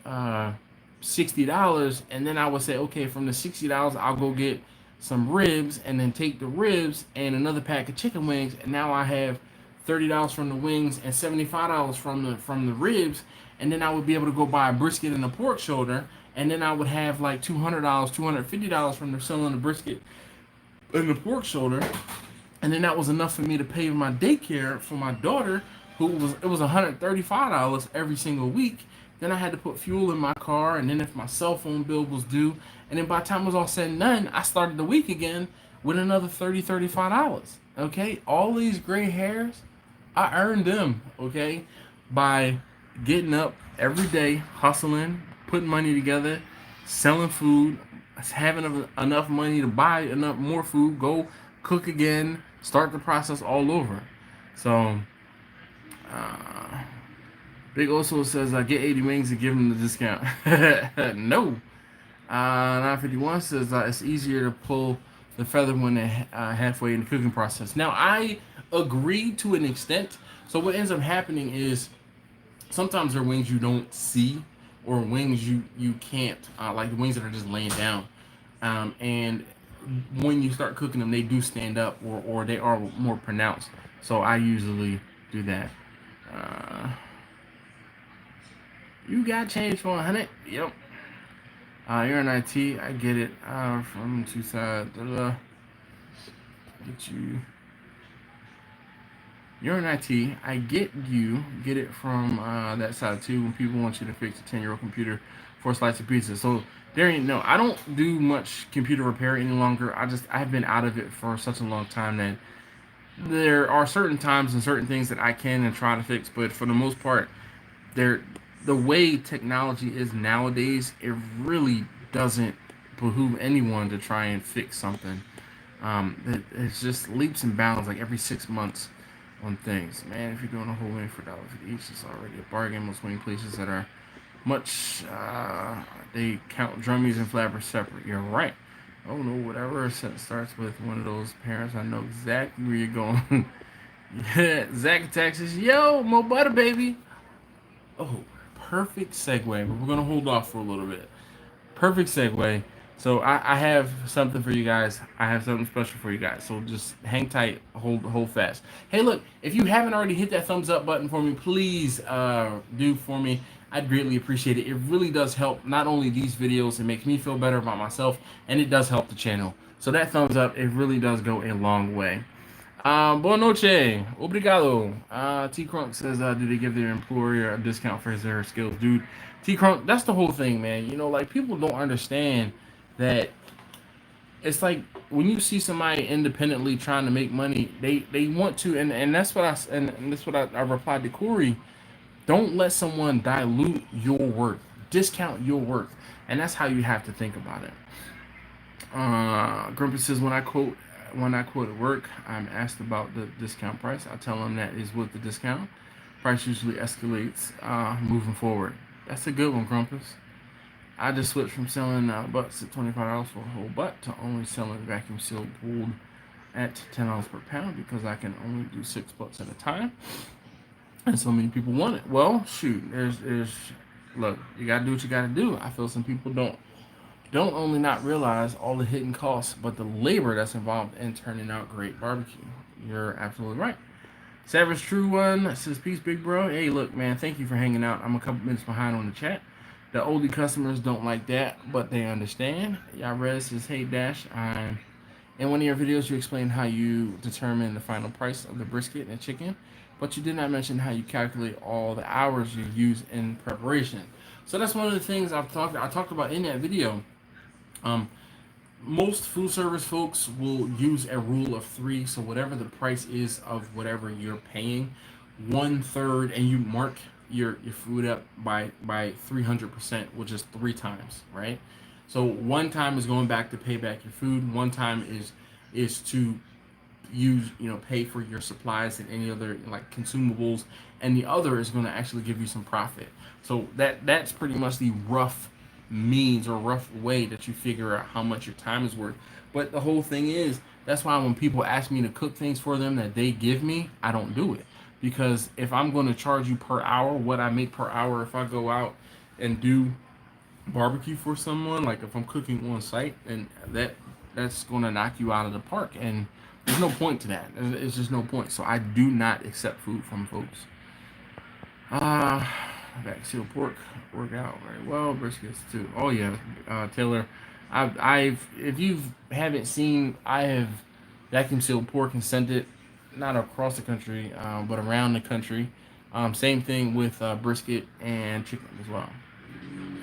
$60, and then I would say, okay, from the $60 I'll go get some ribs, and then take the ribs and another pack of chicken wings, and now I have $30 from the wings and $75 from the ribs, and then I would be able to go buy a brisket and a pork shoulder, and then I would have like $200, $250 from the selling the brisket and the pork shoulder, and then that was enough for me to pay my daycare for my daughter, it was $135 every single week. Then I had to put fuel in my car, and then if my cell phone bill was due, and then by the time it was all said and done, I started the week again with another $35. Okay, all these gray hairs, I earned them. Okay, by getting up every day, hustling, putting money together, selling food, having enough money to buy enough more food, go cook again, start the process all over. So. Big also says, get 80 wings and give him the discount. No. 951 says, it's easier to pull the feather when they're halfway in the cooking process. Now, I agree to an extent. So what ends up happening is sometimes there are wings you don't see, or wings you can't, like the wings that are just laying down. And when you start cooking them, they do stand up, or they are more pronounced. So I usually do that. You got change for 100? Yep. You're in IT. I get it. From two sides. Get you. You're in IT. I get you. Get it from that side too. When people want you to fix a 10-year-old computer for a slice of pizza. So Darian, no, I don't do much computer repair any longer. I've been out of it for such a long time that there are certain times and certain things that I can and try to fix, but for the most part, the way technology is nowadays, it really doesn't behoove anyone to try and fix something. It's just leaps and bounds like every 6 months on things. Man, if you're doing a whole wing for $1.50 each, it's already a bargain. Most wing places that are much, they count drummies and flappers separate. You're right. Oh no, whatever sentence starts with one of those parents, I know exactly where you're going. Yeah, Zach Texas, yo, Mo Butter baby. Oh, perfect segue, but we're gonna hold off for a little bit. Perfect segue. So I have something for you guys. I have something special for you guys. So just hang tight, hold fast. Hey, look, if you haven't already hit that thumbs up button for me, please do for me. I'd greatly appreciate it. It really does help not only these videos, it makes me feel better about myself, and it does help the channel. So that thumbs up, it really does go a long way. Boa noche. Obrigado. T Crunk says, do they give their employer a discount for his or her skills? Dude, T Crunk, that's the whole thing, man. You know, like, people don't understand that it's like when you see somebody independently trying to make money, they want to, and that's what and that's what I replied to Corey. Don't let someone dilute your worth, discount your worth, and that's how you have to think about it. Grumpy says, when I quote at work, I'm asked about the discount price. I tell them that is with the discount. Price usually escalates moving forward. That's a good one, Grumpus. I just switched from selling butts at $25 for a whole butt to only selling vacuum sealed pulled at $10 per pound because I can only do 6 butts at a time. And so many people want it. Well, shoot, look, you gotta do what you gotta do. I feel some people don't only not realize all the hidden costs, but the labor that's involved in turning out great barbecue. You're absolutely right. Savage True One says, peace, big bro. Hey, look, man, thank you for hanging out. I'm a couple minutes behind on the chat. The oldie customers don't like that, but they understand. Yarez says, hey, Dash, in one of your videos, you explained how you determine the final price of the brisket and chicken, but you did not mention how you calculate all the hours you use in preparation. So that's one of the things I talked about in that video. Most food service folks will use a rule of 3. So whatever the price is of whatever you're paying, 1/3, and you mark your food up by 300%, which is 3 times, right? So one time is going back to pay back your food. One time is to use, pay for your supplies and any other like consumables, and the other is going to actually give you some profit. So that's pretty much the rough means or rough way that you figure out how much your time is worth. But the whole thing is, that's why when people ask me to cook things for them that they give me, I don't do it. Because if I'm going to charge you per hour what I make per hour, if I go out and do barbecue for someone, like if I'm cooking on site, and that's going to knock you out of the park, and there's no point to that. It's just no point. So I do not accept food from folks. Back seal pork work out very well. Briskets too. Oh yeah, Taylor. I've if you haven't seen, I have vacuum sealed pork and sent it not across the country, but around the country. Same thing with brisket and chicken as well.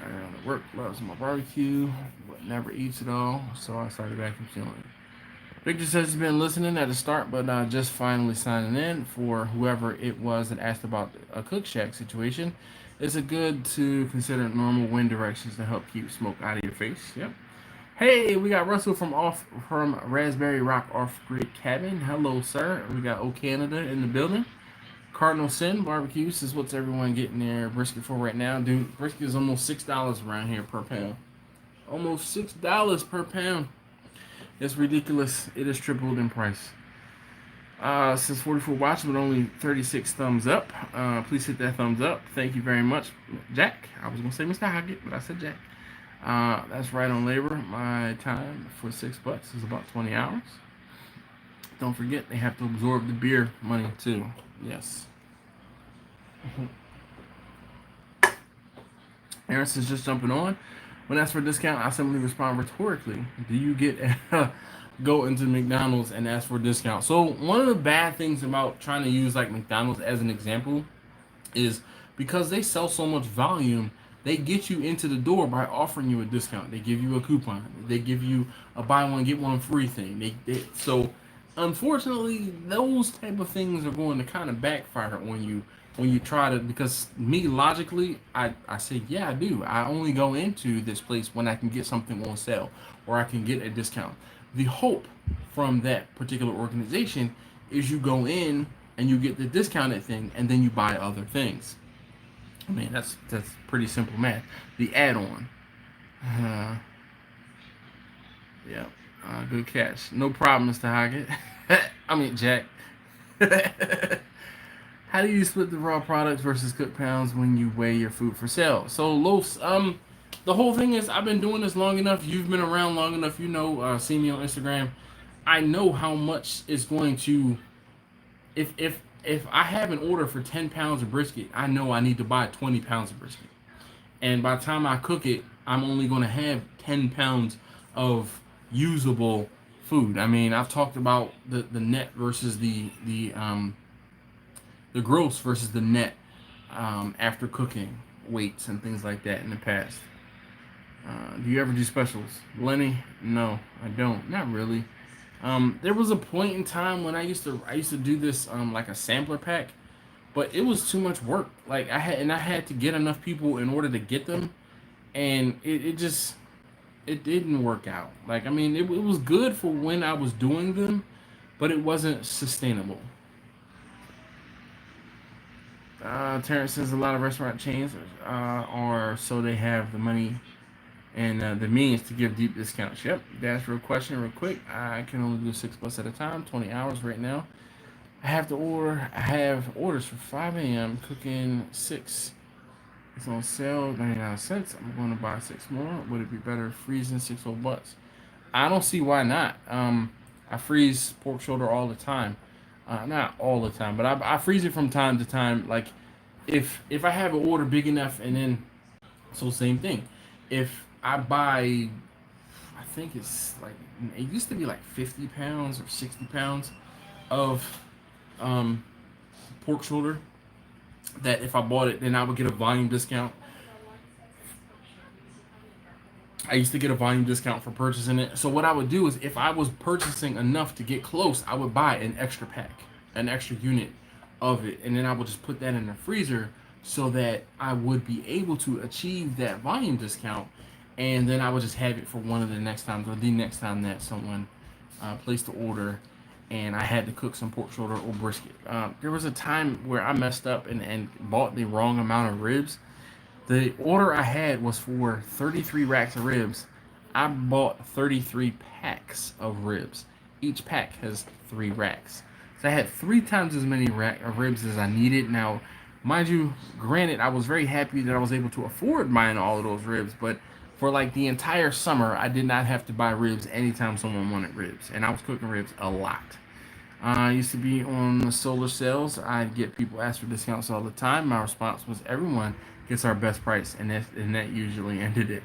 Everyone at work loves my barbecue, but never eats it all, so I started vacuum sealing. Victor says he's been listening at the start, but just finally signing in for whoever it was that asked about a cook shack situation. Is it good to consider normal wind directions to help keep smoke out of your face? Yep. Hey, we got Russell from Raspberry Rock Off Grid Cabin. Hello, sir. We got O Canada in the building. Cardinal Sin Barbecue says, what's everyone getting their brisket for right now? Dude, brisket is almost $6 around here per pound. Almost $6 per pound. It's ridiculous. It has tripled in price. Since 44 watches with only 36 thumbs up. Please hit that thumbs up. Thank you very much, Jack. I was going to say Mr. Hoggett, but I said Jack. That's right on labor. My time for $6 is about 20 hours. Don't forget, they have to absorb the beer money too. Yes. Aaron says, just jumping on. When asked for a discount, I simply respond rhetorically. Do you get go into McDonald's and ask for a discount? So one of the bad things about trying to use like McDonald's as an example is because they sell so much volume, they get you into the door by offering you a discount. They give you a coupon. They give you a buy one get one free thing. So unfortunately, those type of things are going to kind of backfire on you when you try to, because me logically, I say, yeah, I do. I only go into this place when I can get something on sale or I can get a discount. The hope from that particular organization is you go in and you get the discounted thing and then you buy other things. I mean, that's pretty simple math. The add-on. Uh, yeah. Good catch. No problem, Mr. Hoggett. I mean, Jack. How do you split the raw products versus cooked pounds when you weigh your food for sale? So, Los, the whole thing is I've been doing this long enough. You've been around long enough. You know, see me on Instagram. I know how much is going to, if I have an order for 10 pounds of brisket, I know I need to buy 20 pounds of brisket. And by the time I cook it, I'm only going to have 10 pounds of usable food. I mean, I've talked about the net versus the gross versus the net after cooking weights and things like that in the past. Do you ever do specials, Lenny? No, I don't. Not really. There was a point in time when I used to do this like a sampler pack, but it was too much work. Like I had to get enough people in order to get them, and it just it didn't work out. Like I mean, it was good for when I was doing them, but it wasn't sustainable. Terrence says a lot of restaurant chains are so they have the money and the means to give deep discounts. Yep, that's real question, real quick. I can only do 6 plus at a time, 20 hours right now. I have to order. I have orders for 5 a.m. Cooking 6. It's on sale, 99 cents. I'm going to buy 6 more. Would it be better freezing 6 whole butts? I don't see why not. I freeze pork shoulder all the time. Not all the time, but I freeze it from time to time. Like if I have an order big enough, and then so same thing. If I buy, I think it's like it used to be like 50 pounds or 60 pounds of pork shoulder. That if I bought it, then I would get a volume discount. I used to get a volume discount for purchasing it. So what I would do is if I was purchasing enough to get close, I would buy an extra pack, an extra unit of it, and then I would just put that in the freezer so that I would be able to achieve that volume discount, and then I would just have it for one of the next times or the next time that someone placed the order and I had to cook some pork shoulder or brisket. There was a time where I messed up and bought the wrong amount of ribs. The order I had was for 33 racks of ribs. I bought 33 packs of ribs. Each pack has 3 racks. So I had 3 times as many of ribs as I needed. Now, mind you, granted, I was very happy that I was able to afford buying all of those ribs, but for like the entire summer, I did not have to buy ribs anytime someone wanted ribs. And I was cooking ribs a lot. I used to be on the solar sales. I'd get people ask for discounts all the time. My response was everyone gets our best price, and that usually ended it.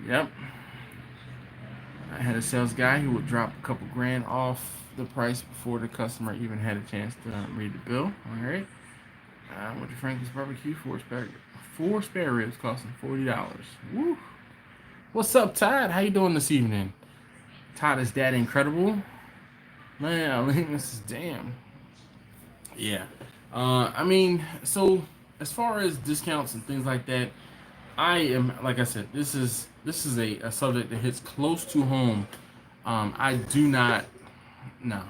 Yep. I had a sales guy who would drop a couple grand off the price before the customer even had a chance to read the bill. All right. Went to Franklin's Barbecue, four spare ribs costing $40. Woo. What's up, Todd? How you doing this evening? Todd, is that incredible? Man, I mean, this is damn. Yeah. I mean, so as far as discounts and things like that, I am, like I said, this is a subject that hits close to home. I do not, no.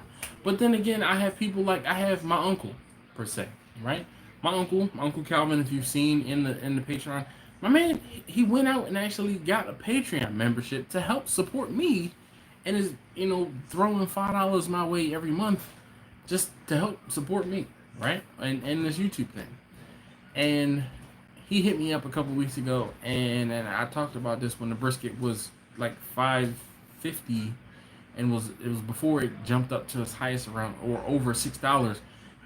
But then again, I have people like, I have my uncle, per se, right? My Uncle Calvin, if you've seen in the Patreon, my man, he went out and actually got a Patreon membership to help support me, and is throwing $5 my way every month just to help support me, right? And this YouTube thing. And he hit me up a couple weeks ago, and I talked about this when the brisket was like $5.50, and it was before it jumped up to its highest around or over $6.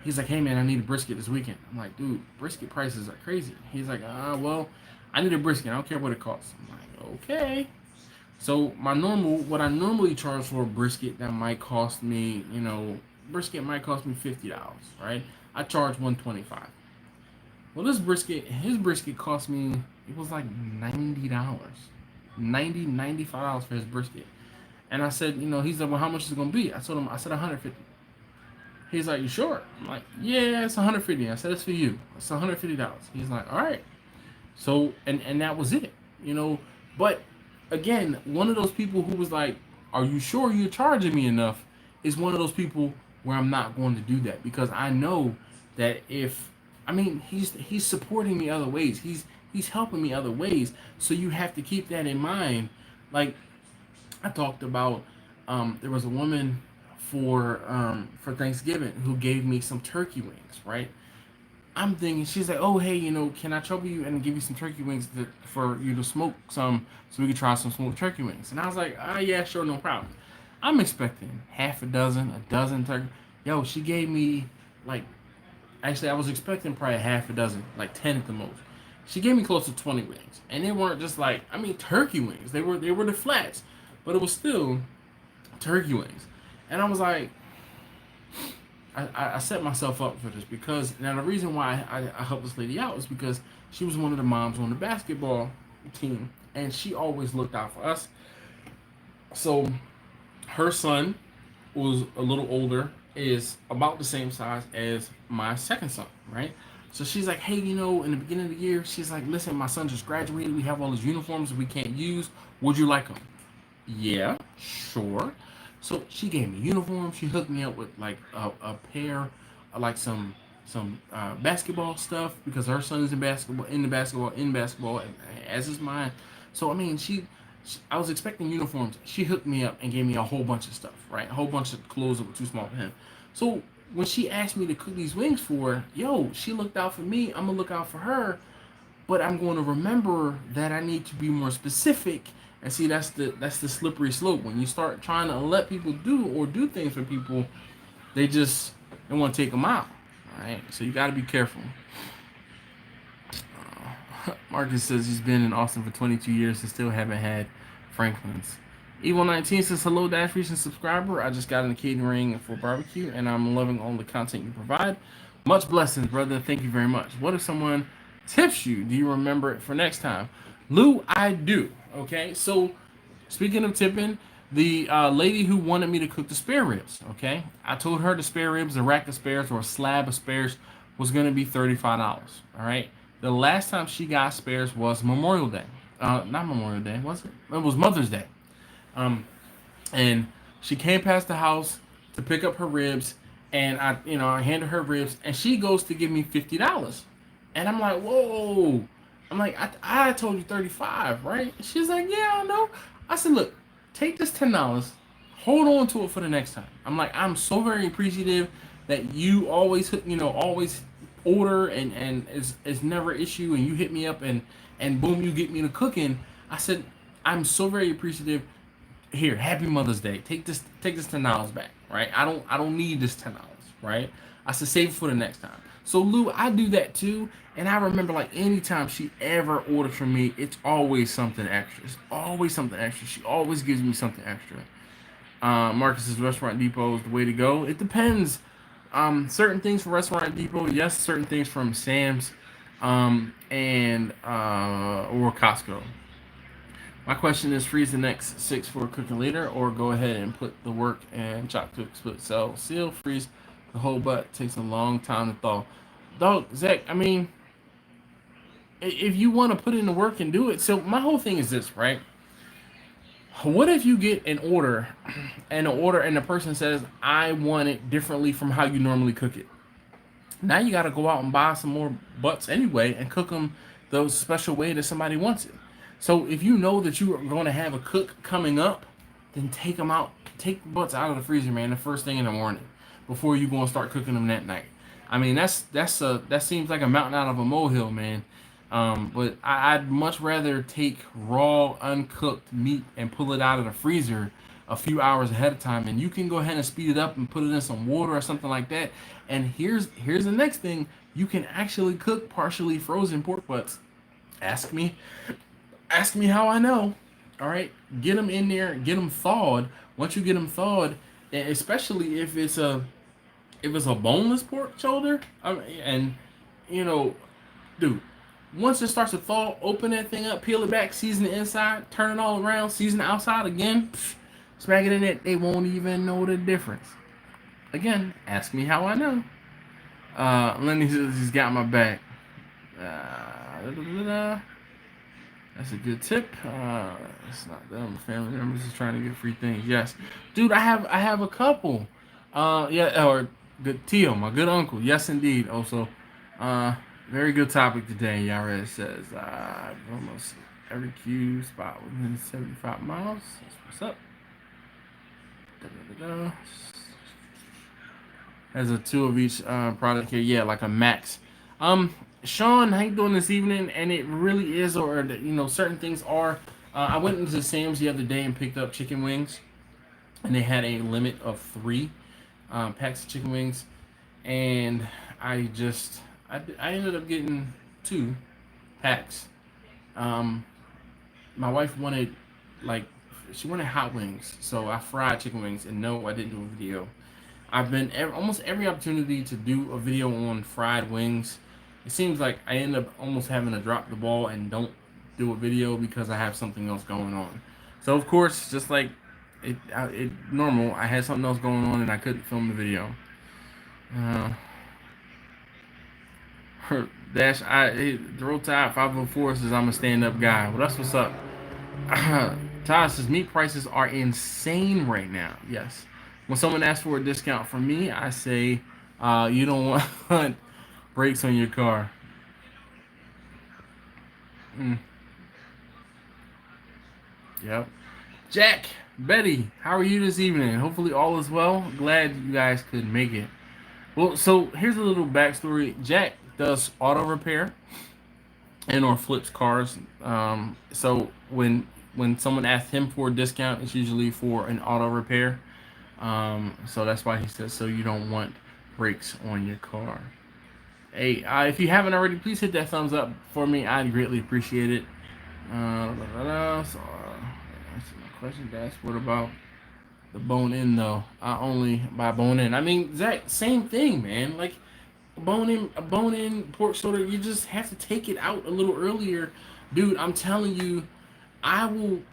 He's like, hey man, I need a brisket this weekend. I'm like, dude, brisket prices are crazy. He's like, well, I need a brisket. I don't care what it costs. I'm like, okay. So what I normally charge for a brisket that might cost me, brisket might cost me $50, right? I charge $125. Well, his brisket cost me, it was like $90. $95 for his brisket. And I said, he's like, well, how much is it going to be? I said $150. He's like, you sure? I'm like, yeah, it's 150. I said, it's for you. It's $150. He's like, all right. So, and that was it, you know. But again, one of those people who was like, are you sure you're charging me enough? Is one of those people where I'm not going to do that, because I know that if, I mean, he's supporting me other ways. He's helping me other ways. So you have to keep that in mind. Like I talked about, there was a woman for Thanksgiving who gave me some turkey wings, right? I'm thinking, she's like, oh hey, you know, can I trouble you and give you some turkey wings for you to smoke some, so we can try some smoked turkey wings? And I was like, oh yeah, sure, no problem. I'm expecting half a dozen turkey. Yo, she gave me like, actually I was expecting probably half a dozen, like 10 at the most. She gave me close to 20 wings, and they weren't just like, I mean, turkey wings. They were the flats, but it was still turkey wings. And I was like, I set myself up for this, because now the reason why I helped this lady out is because she was one of the moms on the basketball team, and she always looked out for us. So her son was a little older, is about the same size as my second son, right? So she's like, hey, you know, in the beginning of the year, she's like, listen, my son just graduated. We have all his uniforms that we can't use. Would you like them? Yeah, sure. So she gave me uniforms. She hooked me up with like a pair, like some basketball stuff, because her son is in basketball, as is mine. So I mean, I was expecting uniforms. She hooked me up and gave me a whole bunch of stuff, right? A whole bunch of clothes that were too small for him. So when she asked me to cook these wings for her, yo, she looked out for me. I'm gonna look out for her, but I'm going to remember that I need to be more specific. And see, that's the slippery slope. When you start trying to let people do things for people, they want to take them out. All right, so you got to be careful. Marcus says he's been in Austin for 22 years and still haven't had Franklin's. Evil 19 says, hello, Dash recent subscriber. I just got in the catering for barbecue, and I'm loving all the content you provide. Much blessings, brother. Thank you very much. What if someone tips you? Do you remember it for next time? Lou, I do. Okay, so speaking of tipping, the lady who wanted me to cook the spare ribs, okay, I told her the spare ribs, a rack of spares or a slab of spares, was going to be $35. All right. The last time she got spares was Memorial Day. Not Memorial Day, was it? It was Mother's Day. Um, and she came past the house to pick up her ribs, and I handed her ribs, and she goes to give me $50, and I'm like, whoa. I'm like, I told you 35, right? She's like, yeah, I know. I said, look, take this $10, hold on to it for the next time. I'm like, I'm so very appreciative that you always always order, and it's never an issue, and you hit me up, and boom, you get me to cooking. I said, I'm so very appreciative. Here, happy Mother's Day. Take this $10 back, right? I don't need this $10, right? I said, save it for the next time. So Lou, I do that too, and I remember, like, anytime she ever orders from me, it's always something extra. It's always something extra. She always gives me something extra. Marcus's Restaurant Depot is the way to go. It depends. Certain things from Restaurant Depot, yes. Certain things from Sam's, and or Costco. My question is, freeze the next 6 for cooking later, or go ahead and put the work and chop, cook, split, sell, seal, freeze the whole butt. Takes a long time to thaw. Dog, Zach, I mean, if you want to put in the work and do it. So my whole thing is this, right? What if you get an order, and the person says, I want it differently from how you normally cook it? Now you got to go out and buy some more butts anyway and cook them the special way that somebody wants it. So if you know that you are going to have a cook coming up, then take them out. Take the butts out of the freezer, man, the first thing in the morning before you go and start cooking them that night. I mean, that seems like a mountain out of a molehill, man. But I'd much rather take raw, uncooked meat and pull it out of the freezer a few hours ahead of time, and you can go ahead and speed it up and put it in some water or something like that. And here's the next thing: you can actually cook partially frozen pork butts. Ask me how I know. All right, get them in there, get them thawed. Once you get them thawed, especially if it's a boneless pork shoulder, and dude, once it starts to thaw, open that thing up, peel it back, season the inside, turn it all around, season the outside again, smack it in it. They won't even know the difference. Again, ask me how I know. Lenny says he's got my back. That's a good tip. It's not them. Family members is trying to get free things. Yes, dude, I have a couple. Yeah, or good Tio, my good uncle. Yes, indeed. Also, uh, very good topic today. Yared says almost every Q spot within 75 miles. That's what's up. Da-da-da-da. Has a two of each product here. Yeah, like a max. Sean, how you doing this evening? And it really is, or certain things are. I went into Sam's the other day and picked up chicken wings, and they had a limit of 3 packs of chicken wings, and I ended up getting 2 packs. Um, my wife wanted like she wanted hot wings, so I fried chicken wings, and no, I didn't do a video. I've been almost every opportunity to do a video on fried wings. It seems like I end up almost having to drop the ball and don't do a video because I have something else going on. So of course, just like it normal, I had something else going on and I couldn't film the video. Uh, Dash the road tide 504 says I'm a stand up guy. Well, that's what's up. Todd says meat prices are insane right now. Yes. When someone asks for a discount from me, I say you don't want brakes on your car. Mm, yep. Jack, Betty, how are you this evening? Hopefully all is well. Glad you guys could make it. Well, so here's a little backstory. Jack does auto repair and or flips cars. So when someone asks him for a discount, it's usually for an auto repair. So that's why he says so you don't want brakes on your car. Hey, if you haven't already, please hit that thumbs up for me. I'd greatly appreciate it. So, answer my question. That's what about the bone in though? I only buy bone in. I mean, Zach, same thing, man. Like a bone in pork shoulder. You just have to take it out a little earlier, dude. I'm telling you, I will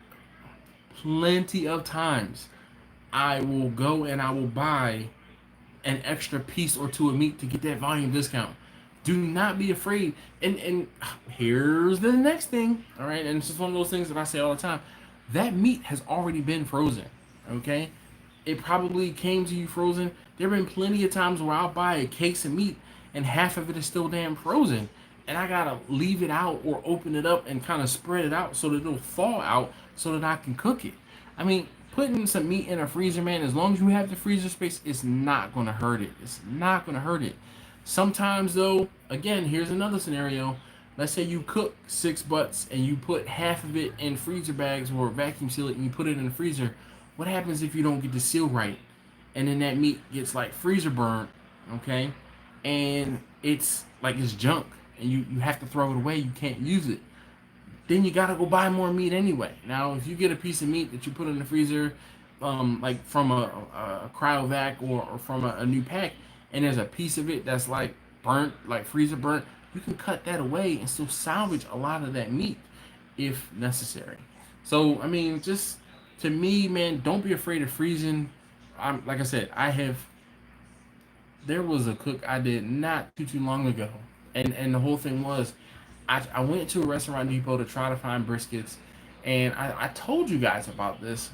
plenty of times. I will go and I will buy an extra piece or two of meat to get that volume discount. Do not be afraid. And here's the next thing. All right, and it's just one of those things that I say all the time. That meat has already been frozen. Okay, it probably came to you frozen. There have been plenty of times where I'll buy a case of meat and half of it is still damn frozen, and I gotta leave it out or open it up and kind of spread it out so that it'll thaw out so that I can cook it. I mean, putting some meat in a freezer, man, as long as you have the freezer space, it's not gonna hurt it. It's not gonna hurt it. Sometimes though, again, here's another scenario. Let's say you cook 6 butts and you put half of it in freezer bags or vacuum seal it and you put it in the freezer. What happens if you don't get the seal right? And then that meat gets like freezer burnt, okay? And it's like it's junk and you have to throw it away. You can't use it. Then you gotta go buy more meat anyway. Now, if you get a piece of meat that you put in the freezer, like from a cryovac or from a new pack, and there's a piece of it that's like burnt, like freezer burnt, you can cut that away and still salvage a lot of that meat if necessary. So, I mean, just to me, man, don't be afraid of freezing. Like I said, there was a cook I did not too long ago, and the whole thing was, I went to a restaurant depot to try to find briskets, and I told you guys about this,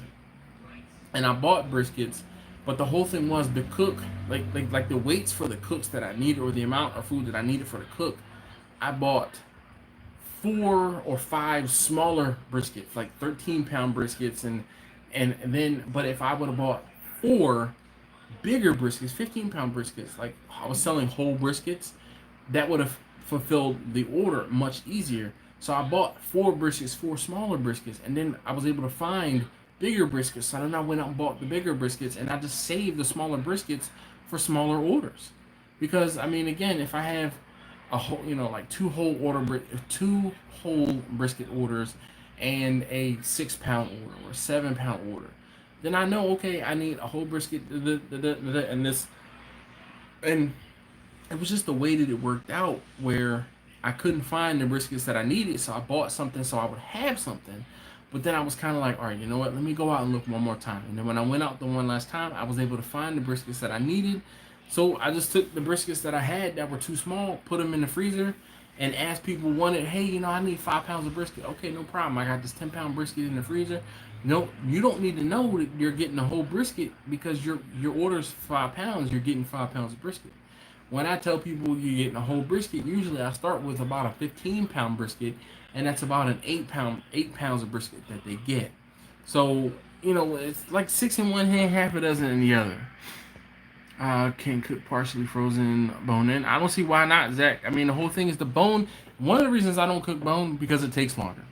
and I bought briskets, but the whole thing was the cook, like the weights for the cooks that I needed or the amount of food that I needed for the cook. I bought 4 or 5 smaller briskets, like 13-pound briskets, and then but if I would have bought 4 bigger briskets, 15-pound briskets, like I was selling whole briskets, that would have fulfilled the order much easier. So I bought 4 briskets, 4 smaller briskets, and then I was able to find bigger briskets. So then I went out and bought the bigger briskets, and I just saved the smaller briskets for smaller orders. Because I mean, again, if I have a whole, like 2 whole brisket orders and a 6-pound order or 7-pound order, then I know, okay, I need a whole brisket and this, and it was just the way that it worked out where I couldn't find the briskets that I needed, so I bought something so I would have something. But then I was kind of like, all right, you know what? Let me go out and look one more time. And then when I went out the one last time, I was able to find the briskets that I needed. So I just took the briskets that I had that were too small, put them in the freezer, and asked people wanted, hey, you know, I need 5 pounds of brisket. Okay, no problem. I got this 10-pound brisket in the freezer. No, you don't need to know that you're getting a whole brisket because your order's 5 pounds. You're getting 5 pounds of brisket. When I tell people you're getting a whole brisket, usually I start with about a 15-pound brisket, and that's about an 8 pounds of brisket that they get. So, you know, it's like 6 in one hand, half a dozen in the other. Can cook partially frozen bone in. I don't see why not, Zach. I mean, the whole thing is the bone. One of the reasons I don't cook bone because it takes longer.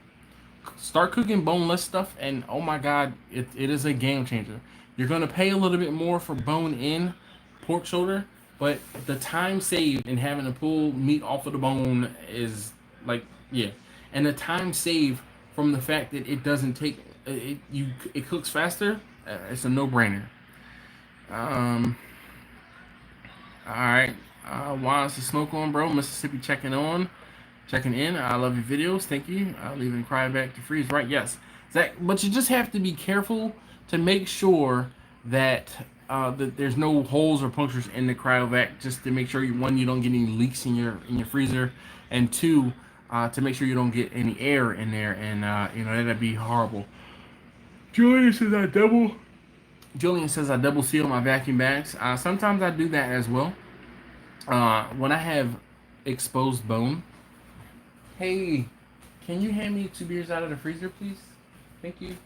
Start cooking boneless stuff, and oh my god, it is a game changer. You're gonna pay a little bit more for bone in pork shoulder, but the time saved in having to pull meat off of the bone is like, yeah, and the time saved from the fact that it doesn't take it cooks faster. It's a no brainer. Um, all right, Wants the smoke on, bro? Mississippi checking in. I love your videos. Thank you. I'll even cry back to freeze. Right? Yes, Zach. But you just have to be careful to make sure that that there's no holes or punctures in the cryovac, just to make sure you don't get any leaks in your freezer, and two, to make sure you don't get any air in there, and you know, that'd be horrible. Julian says I double. Julian says I double seal my vacuum bags. Sometimes I do that as well. When I have exposed bone. Hey, can you hand me 2 beers out of the freezer, please? Thank you.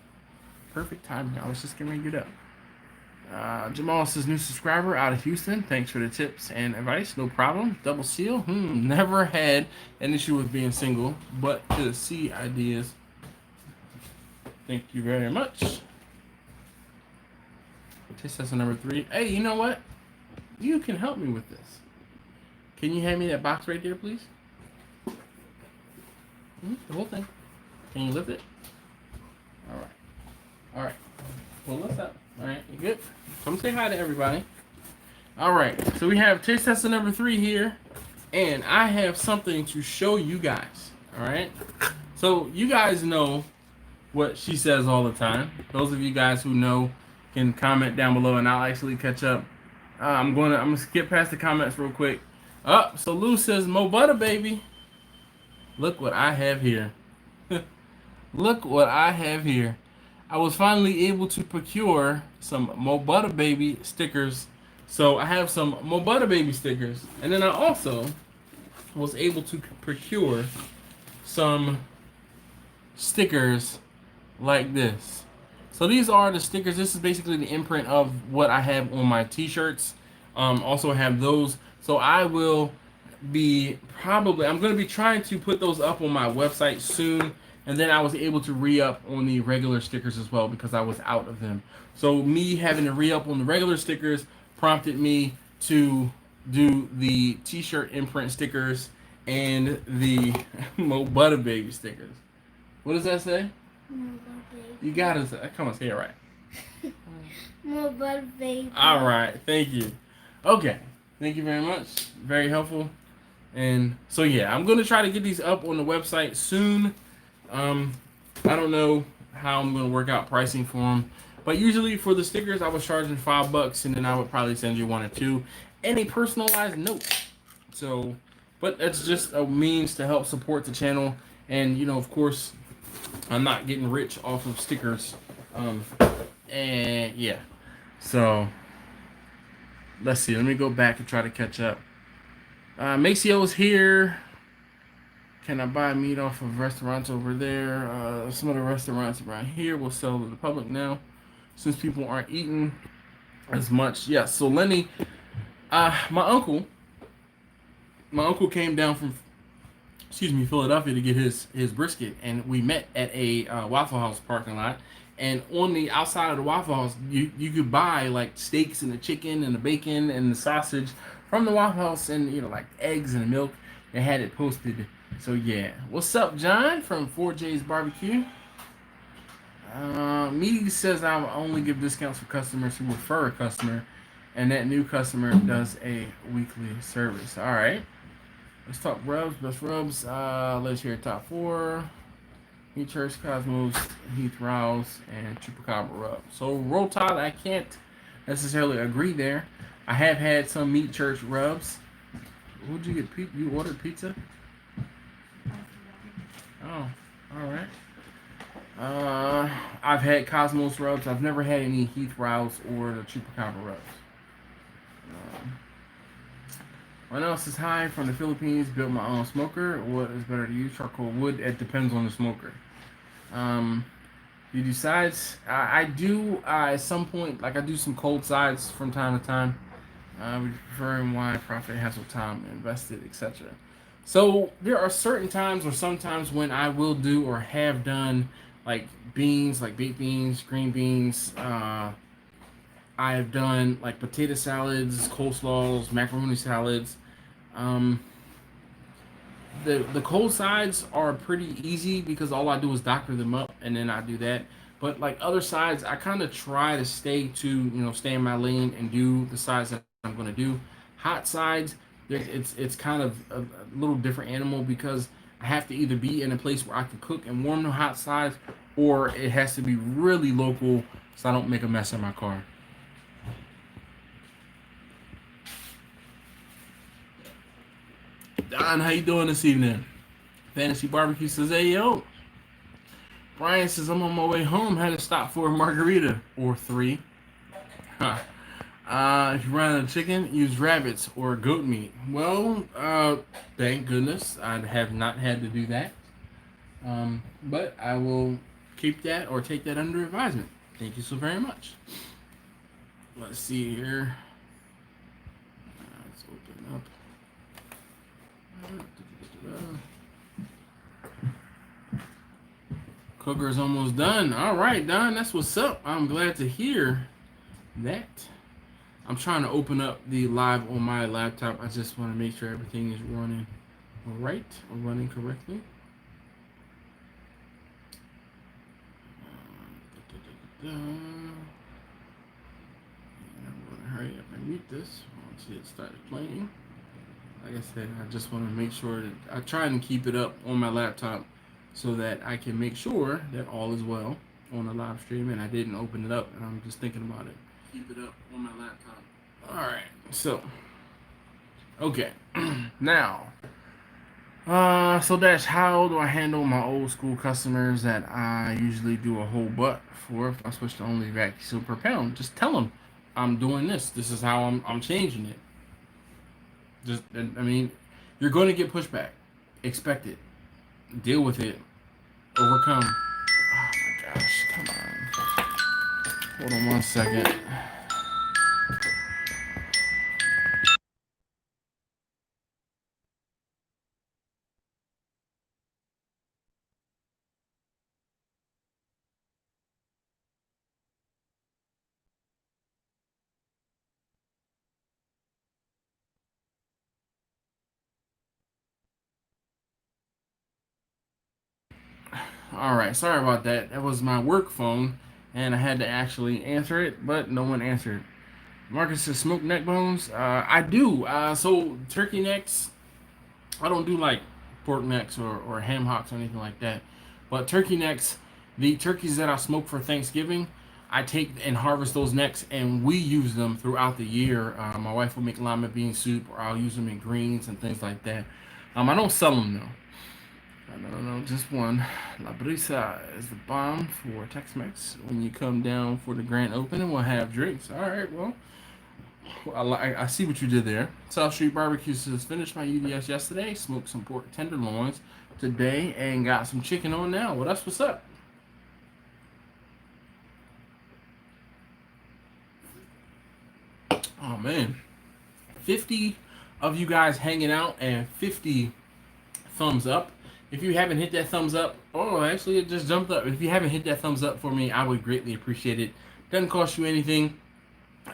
Perfect timing. I was just getting ready to get up. Jamal says new subscriber out of Houston. Thanks for the tips and advice. No problem. Double seal. Never had an issue with being single, but to see ideas. Thank you very much. Taste test number 3. Hey, you know what? You can help me with this. Can you hand me that box right there, please? The whole thing. Can you lift it? Alright. Pull this up. Alright, you good? Come say hi to everybody. Alright, so we have taste tester number 3 here. And I have something to show you guys. Alright? So you guys know what she says all the time. Those of you guys who know can comment down below and I'll actually catch up. I'm gonna skip past the comments real quick. So Lou says, Mo butter, baby. Look what I have here. Look what I have here. I was finally able to procure some Mo Butter Baby stickers. So I have some Mo Butter Baby stickers. And then I also was able to procure some stickers like this. So these are the stickers. This is basically the imprint of what I have on my t-shirts. Also have those. So I will be I'm going to be trying to put those up on my website soon, and then I was able to re-up on the regular stickers as well because I was out of them. So me having to re-up on the regular stickers prompted me to do the t-shirt imprint stickers and the Mo Butter Baby stickers. What does that say? Mo Butter Baby. You gotta say, come on, say it right. Mo Butter Baby. All right, thank you. Okay, thank you very much. Very helpful. And so yeah, I'm gonna try to get these up on the website soon. I don't know how I'm gonna work out pricing for them, but usually for the stickers I was charging $5, and then I would probably send you 1 or 2 and a personalized note. So, but that's just a means to help support the channel, and you know, of course, I'm not getting rich off of stickers. And yeah, so let's see. Let me go back and try to catch up. Maceo is here. Can I buy meat off of restaurants over there? Some of the restaurants around here will sell to the public now, since people aren't eating as much. Yeah, so Lenny, my uncle came down from, Philadelphia to get his brisket, and we met at a Waffle House parking lot. And on the outside of the Waffle House, you could buy like steaks and the chicken and the bacon and the sausage from the Waffle House, and you know, like eggs and milk. They had it posted. So yeah, what's up, John from 4J's Barbecue? Meaty says I'll only give discounts for customers who refer a customer, and that new customer does a weekly service. All right, let's talk rubs. Best rubs. Let's hear top 4. Heat Church, Cosmos, Heath Rouse, and Chupacabra Rub. So Roll Tide, I can't necessarily agree there. I have had some Meat Church rubs. What'd you get? You ordered pizza? Oh, all right. I've had Cosmos rubs. I've never had any Heath Rouse or the Chupacabra rubs. Um, One else is high from the Philippines. Built my own smoker. What is better to use? Charcoal, wood? It depends on the smoker. Um, you do sides. I do at some point, like I do some cold sides from time to time. We prefer and why profit has no time invested, etc. So there are certain times or sometimes when I will do or have done like beans, like baked beans, green beans. I have done like potato salads, coleslaws, macaroni salads. Um, the cold sides are pretty easy because all I do is doctor them up and then I do that. But like other sides, I kind of try to stay in my lane and do the sides that I'm going to do. Hot sides, it's kind of a little different animal because I have to either be in a place where I can cook and warm the hot sides, or it has to be really local so I don't make a mess in my car. Don, how you doing this evening? Fantasy Barbecue says, "Hey yo." Brian says, "I'm on my way home. Had to stop for a margarita or three." Huh. If you run out of chicken, use rabbits or goat meat. Well, thank goodness I have not had to do that. But I will keep that or take that under advisement. Thank you so very much. Let's see here. Let's open up. Cooker is almost done. All right, Don, that's what's up. I'm glad to hear that. I'm trying to open up the live on my laptop. I just want to make sure everything is running right or running correctly. And I'm going to hurry up and mute this once it started playing. Like I said, I just want to make sure that I try and keep it up on my laptop so that I can make sure that all is well on the live stream and I didn't open it up and I'm just thinking about it. Keep it up on my laptop. Alright, so okay. Now so that's how do I handle my old school customers that I usually do a whole butt for if I switch to only vacuum per pound. Just tell them I'm doing this. This is how I'm changing it. Just I mean, you're going to get pushback. Expect it. Deal with it. Overcome. Oh my gosh, come on. Hold on 1 second. All right, sorry about that. That was my work phone, and I had to actually answer it, but no one answered. Marcus says smoked neck bones. I do. So turkey necks. I don't do like pork necks or ham hocks or anything like that. But turkey necks, the turkeys that I smoke for Thanksgiving, I take and harvest those necks, and we use them throughout the year. My wife will make lima bean soup, or I'll use them in greens and things like that. I don't sell them though. No, just one. La Brisa is the bomb for Tex-Mex. When you come down for the grand opening, we'll have drinks. All right, well, I see what you did there. South Street Barbecue says, finished my UDS yesterday, smoked some pork tenderloins today, and got some chicken on now. Well, that's what's up. Oh, man. 50 of you guys hanging out and 50 thumbs up. If you haven't hit that thumbs up, oh, actually, it just jumped up. If you haven't hit that thumbs up for me, I would greatly appreciate it. Doesn't cost you anything,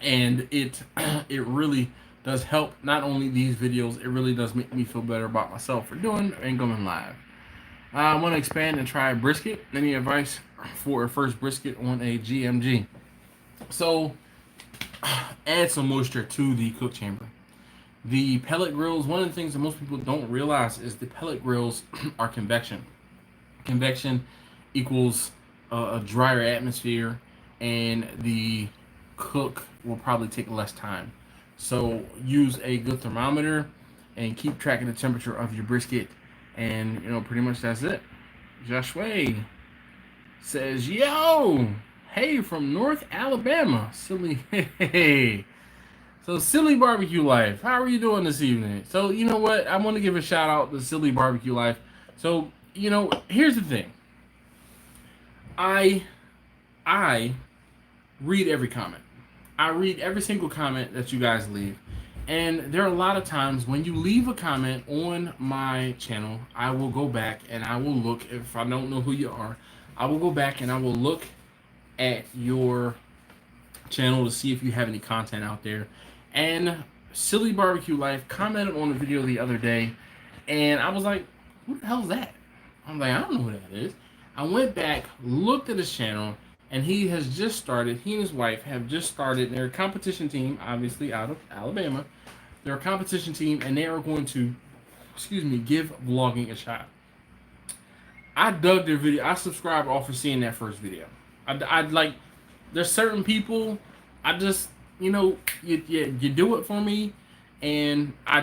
and it really does help. Not only these videos, it really does make me feel better about myself for doing and going live. I want to expand and try brisket. Any advice for a first brisket on a GMG? So, add some moisture to the cook chamber. The pellet grills, one of the things that most people don't realize is the pellet grills are convection. Convection equals a drier atmosphere, and the cook will probably take less time. So use a good thermometer and keep track of the temperature of your brisket, and pretty much that's it. Joshua says, "Yo, hey from North Alabama, silly hey." So Silly Barbecue Life, how are you doing this evening? So you know what? I want to give a shout out to Silly Barbecue Life. So here's the thing. I read every comment. I read every single comment that you guys leave. And there are a lot of times when you leave a comment on my channel, I will go back and I will look. If I don't know who you are, I will go back and I will look at your channel to see if you have any content out there. And Silly Barbecue Life commented on a video the other day, and I was like, who the hell is that? I'm like, I don't know who that is. I went back, looked at his channel, and he has just started, he and his wife have just started, they're a competition team, obviously out of Alabama. They're a competition team, and they are going to, give vlogging a shot. I dug their video. I subscribed off of seeing that first video. I'd like, there's certain people, I just, you do it for me, and I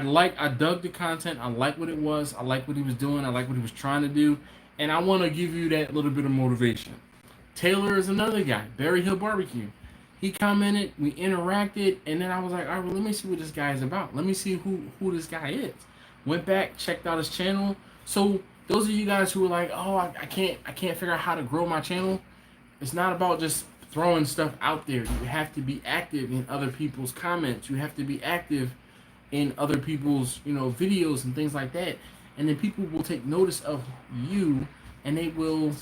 dug the content. I like what it was. I like what he was doing. I like what he was trying to do, and I want to give you that little bit of motivation. Taylor is another guy, Berry Hill Barbecue. He commented, we interacted, and then I was like, all right, well, let me see what this guy is about. Let me see who this guy is. Went back, checked out his channel. So those of you guys who are like, oh, I can't figure out how to grow my channel. It's not about just throwing stuff out there. You have to be active in other people's comments. You have to be active in other people's, videos and things like that. And then people will take notice of you, and they will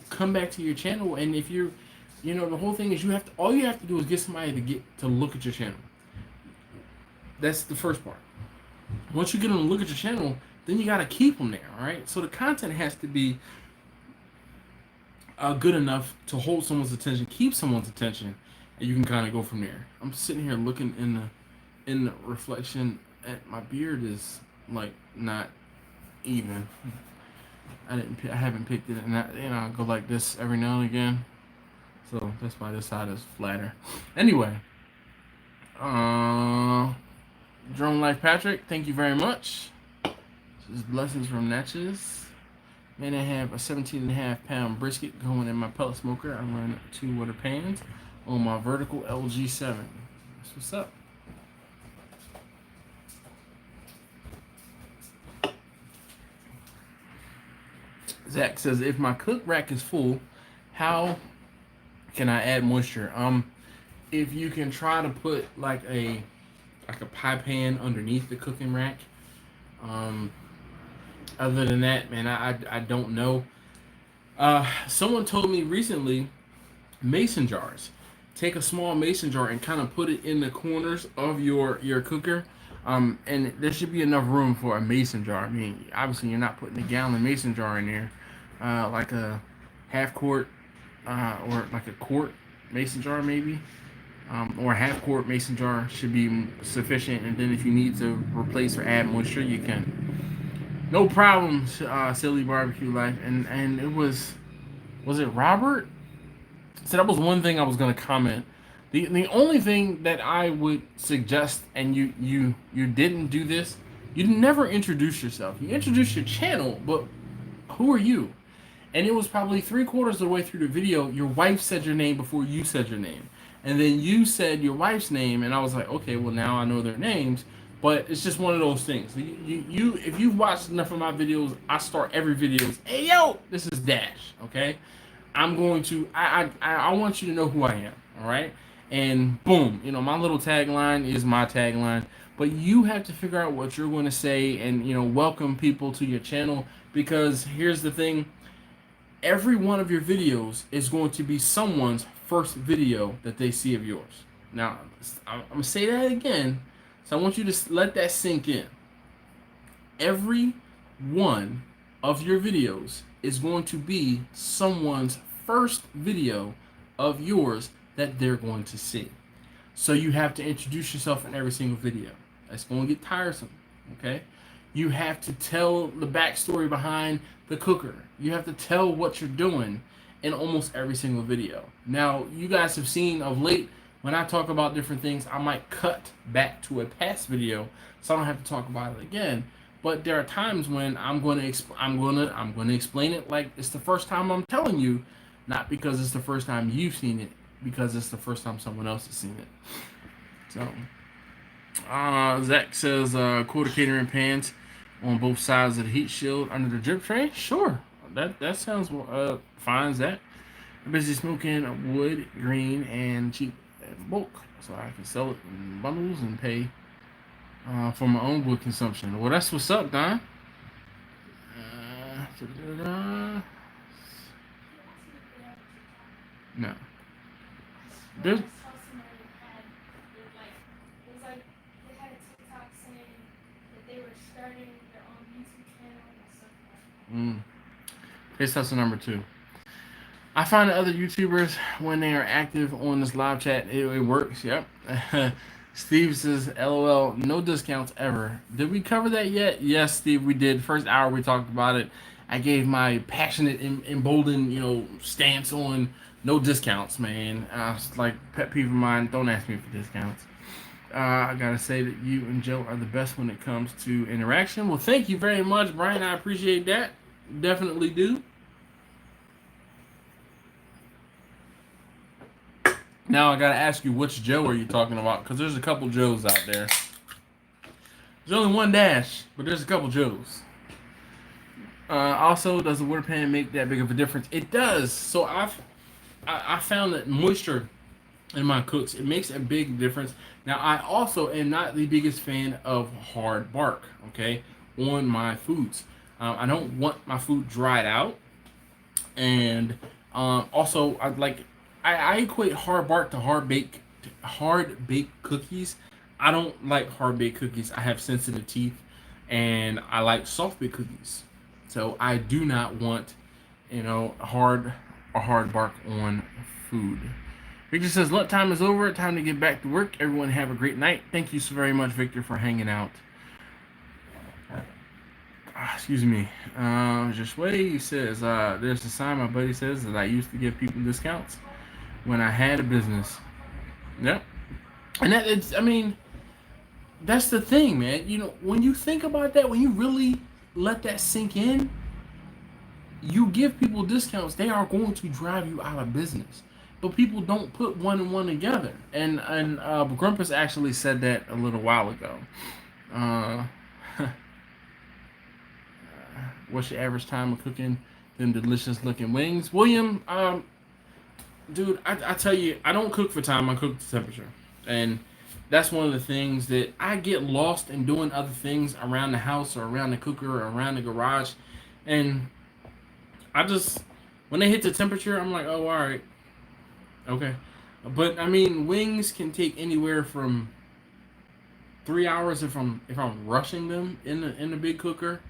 come back to your channel. And if you're, the whole thing is all you have to do is get somebody to look at your channel. That's the first part. Once you get them to look at your channel, then you got to keep them there, all right? So the content has to be good enough to hold someone's attention, keep someone's attention, and you can kind of go from there. I'm sitting here looking in the reflection at my beard is like not even. I haven't picked it, and I go like this every now and again. So that's why this side is flatter. Anyway, Drone Life Patrick, thank you very much. This is blessings from Natchez. Man, I have a 17.5-pound brisket going in my pellet smoker. I run 2 water pans on my vertical LG7. That's what's up. Zach says, if my cook rack is full, how can I add moisture? If you can try to put like a pie pan underneath the cooking rack. Other than that, man, I don't know. Someone told me recently, mason jars. Take a small mason jar and kind of put it in the corners of your cooker. And there should be enough room for a mason jar. I mean, obviously you're not putting a gallon mason jar in there. Like a half quart or like a quart mason jar maybe. Or a half quart mason jar should be sufficient. And then if you need to replace or add moisture, you can. No problem, Silly Barbecue Life. And it was it Robert? So that was one thing I was going to comment. The only thing that I would suggest, and you didn't do this, you never introduce yourself. You introduce your channel, but who are you? And it was probably 3/4 of the way through the video, your wife said your name before you said your name. And then you said your wife's name, and I was like, okay, well now I know their names. But it's just one of those things. If you've watched enough of my videos, I start every video with, hey yo, this is Dash, okay? I'm going to, I want you to know who I am, all right? And boom, my little tagline is my tagline. But you have to figure out what you're going to say and, welcome people to your channel. Because here's the thing. Every one of your videos is going to be someone's first video that they see of yours. Now, I'm going to say that again. So I want you to let that sink in. Every one of your videos is going to be someone's first video of yours that they're going to see. So you have to introduce yourself in every single video. That's going to get tiresome, okay? You have to tell the backstory behind the cooker. You have to tell what you're doing in almost every single video. Now, you guys have seen of late when I talk about different things, I might cut back to a past video so I don't have to talk about it again. But there are times when I'm going to explain it like it's the first time I'm telling you, not because it's the first time you've seen it, because it's the first time someone else has seen it. So, Zach says quarter catering pans on both sides of the heat shield under the drip tray. Sure, that sounds fine, Zach. I'm busy smoking wood, green, and cheap in bulk, so I can sell it in bundles and pay for my own wood consumption. Well, that's what's up, Don. No. There's, It's hustle number 2. I find that other YouTubers, when they are active on this live chat, it works. Yep. Steve says, LOL, no discounts ever. Did we cover that yet? Yes, Steve, we did. First hour we talked about it. I gave my passionate, emboldened, stance on no discounts, man. It's like pet peeve of mine. Don't ask me for discounts. I gotta say that you and Joe are the best when it comes to interaction. Well, thank you very much, Brian. I appreciate that. Definitely do. Now I gotta ask you, which Joe are you talking about? Because there's a couple Joes out there. There's only one Dash, but there's a couple Joes. Also, does the water pan make that big of a difference? It does. So I found that moisture in my cooks, it makes a big difference. Now I also am not the biggest fan of hard bark, okay, on my foods. I don't want my food dried out, and also I equate hard bark to hard baked cookies. I don't like hard baked cookies. I have sensitive teeth, and I like soft baked cookies. So I do not want, hard bark on food. Victor says, lunch time is over. Time to get back to work. Everyone have a great night. Thank you so very much, Victor, for hanging out. Excuse me. Just wait. He says, there's a sign my buddy says that I used to give people discounts when I had a business. Yep. And that's the thing, man. When you think about that, when you really let that sink in, you give people discounts, they are going to drive you out of business. But people don't put one and one together. And Grumpus actually said that a little while ago. What's your average time of cooking them delicious looking wings? William, dude, I tell you, I don't cook for time, I cook to temperature. And that's one of the things that I get lost in doing other things around the house or around the cooker or around the garage. And when they hit the temperature, I'm like, oh, all right. Okay. But wings can take anywhere from 3 hours if I'm rushing them in the big cooker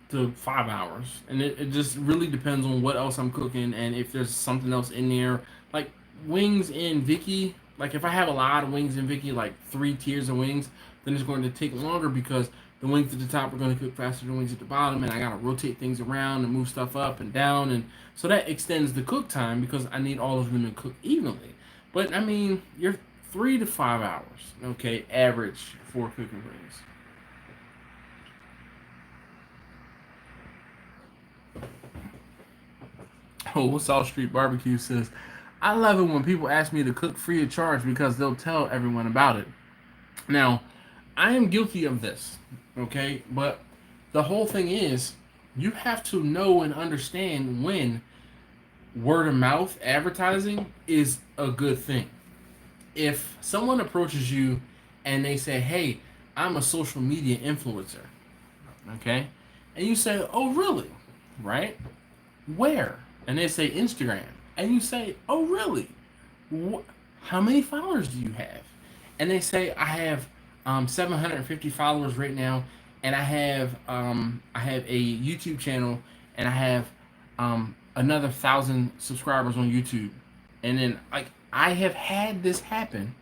to 5 hours. And it just really depends on what else I'm cooking and if there's something else in there. Like wings in Vicky, like if I have a lot of wings in Vicky, like 3 tiers of wings, then it's going to take longer because the wings at the top are going to cook faster than the wings at the bottom, and I got to rotate things around and move stuff up and down, and so that extends the cook time because I need all of them to cook evenly. But you're 3 to 5 hours, okay, average for cooking wings. Oh, South Street Barbecue says, I love it when people ask me to cook free of charge because they'll tell everyone about it. Now, I am guilty of this, okay? But the whole thing is, you have to know and understand when word of mouth advertising is a good thing. If someone approaches you and they say, hey, I'm a social media influencer, okay? And you say, oh, really? Right? Where? And they say Instagram. And you say, oh, really? How many followers do you have? And they say, I have 750 followers right now, and I have a YouTube channel, and I have another 1,000 subscribers on YouTube. And then I have had this happen,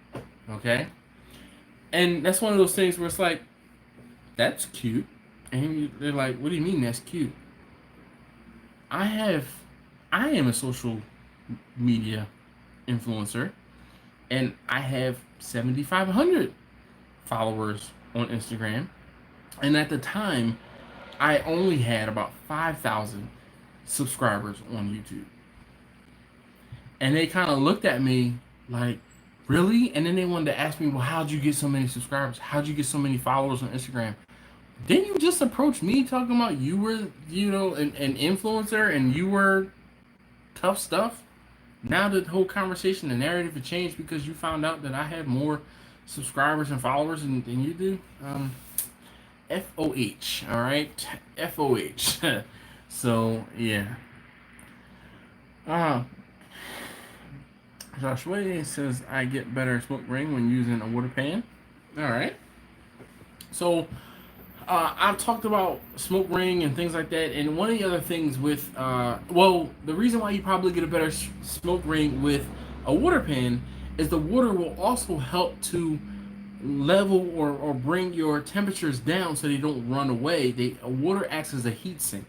okay? And that's one of those things where it's like, that's cute. And they're like, what do you mean that's cute? I am a social media influencer, and I have 7,500 followers on Instagram. And at the time, I only had about 5,000 subscribers on YouTube. And they kind of looked at me like, really? And then they wanted to ask me, well, how'd you get so many subscribers? How'd you get so many followers on Instagram? Didn't you just approach me talking about you were, an influencer and you were tough stuff? Now the whole conversation, the narrative had changed because you found out that I have more subscribers and followers than you do. FOH, all right? FOH. So, yeah. Joshua says, I get better smoke ring when using a water pan. All right. So, I've talked about smoke ring and things like that, and one of the other things with, the reason why you probably get a better smoke ring with a water pan is the water will also help to level or bring your temperatures down so they don't run away. Water acts as a heat sink,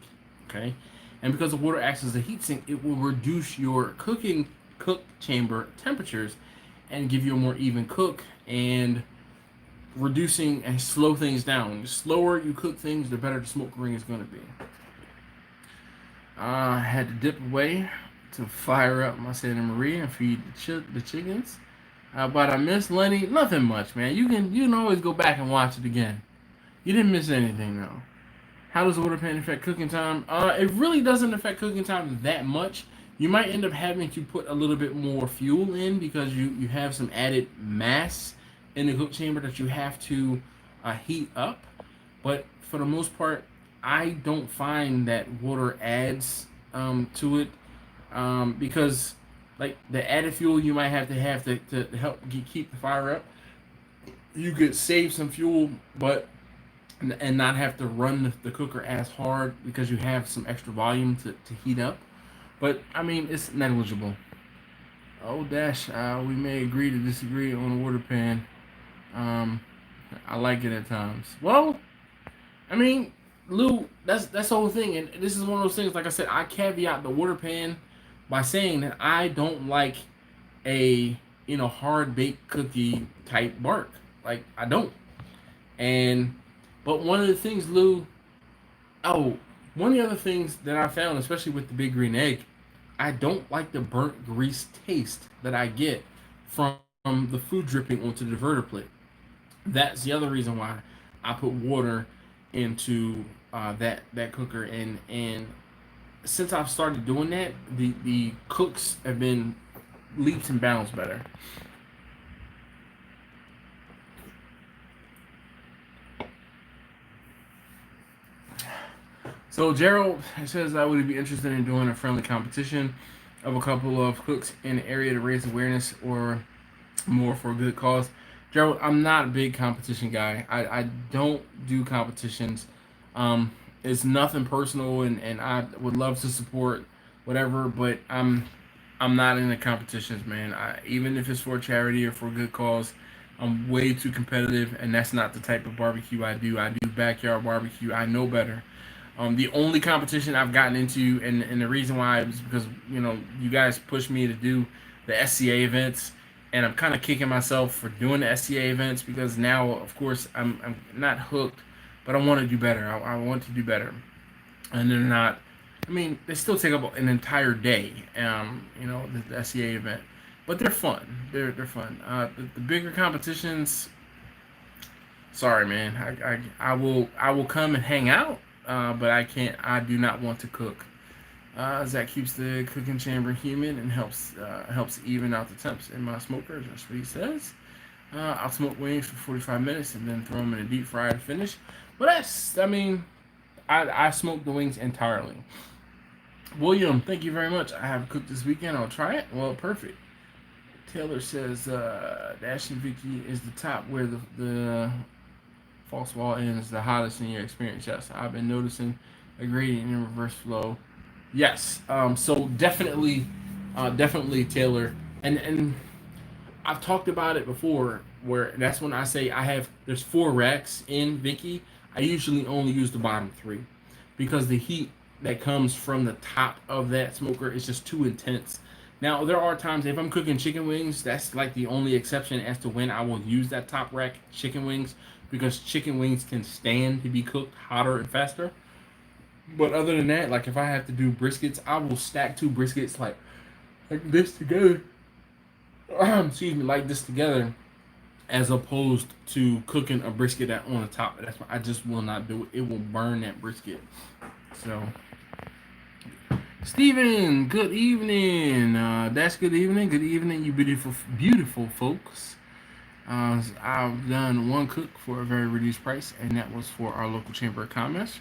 okay? And because the water acts as a heat sink, it will reduce your cook chamber temperatures and give you a more even cook and reducing and slow things down. The slower you cook things, the better the smoke ring is going to be. I had to dip away to fire up my Santa Maria and feed the chickens. But I miss Lenny. Nothing much, man. You can always go back and watch it again. You didn't miss anything though. How does the water pan affect cooking time? It really doesn't affect cooking time that much. You might end up having to put a little bit more fuel in because you have some added mass in the cook chamber that you have to heat up. But for the most part, I don't find that water adds to it because like the added fuel you might have to help keep the fire up. You could save some fuel, but and not have to run the cooker as hard because you have some extra volume to heat up. But I mean, it's negligible. Oh, Dash, we may agree to disagree on the water pan. I like it at times. Well, I mean, Lou, that's the whole thing, and this is one of those things. Like I said, I caveat the water pan by saying that I don't like a hard baked cookie type bark. Like I don't. But one of the things, Lou. One of the other things that I found, especially with the big green egg, I don't like the burnt grease taste that I get from the food dripping onto the diverter plate. That's the other reason why I put water into that cooker, and since I've started doing that, the cooks have been leaps and bounds better. So Gerald says I would be interested in doing a friendly competition of a couple of cooks in the area to raise awareness or more for a good cause. Gerald, I'm not a big competition guy. I don't do competitions. It's nothing personal, and I would love to support whatever, but I'm not in the competitions, man. Even if it's for charity or for a good cause, I'm way too competitive, and that's not the type of barbecue I do. I do backyard barbecue. I know better. The only competition I've gotten into, and the reason why is because you guys pushed me to do the SCA events, and I'm kind of kicking myself for doing the SCA events because now, of course, I'm not hooked, but I want to do better. I want to do better, and they're not. I mean, they still take up an entire day, the SCA event, but they're fun. They're fun. The bigger competitions. Sorry, man. I will come and hang out. But I can't. I do not want to cook. That keeps the cooking chamber humid and helps even out the temps in my smoker. That's what he says. I'll smoke wings for 45 minutes and then throw them in a deep fryer to finish. But I smoke the wings entirely. William, thank you very much. I have cooked this weekend. I'll try it. Well, perfect. Taylor says Dash and Vicky is the top where the false wall ends the hottest in your experience. Yes, I've been noticing a gradient in reverse flow. Yes, so definitely Taylor, and I've talked about it before. Where that's when I say there's 4 racks in Vicky. I usually only use the bottom 3 because the heat that comes from the top of that smoker is just too intense. Now, there are times if I'm cooking chicken wings, that's like the only exception as to when I will use that top rack chicken wings, because chicken wings can stand to be cooked hotter and faster. But other than that, like if I have to do briskets, I will stack 2 briskets like this together. Excuse me, like this together, as opposed to cooking a brisket on the top. That's why I just will not do it. It will burn that brisket. So, Steven, good evening. That's good evening. Good evening, you beautiful, beautiful folks. I've done one cook for a very reduced price, and that was for our local chamber of commerce,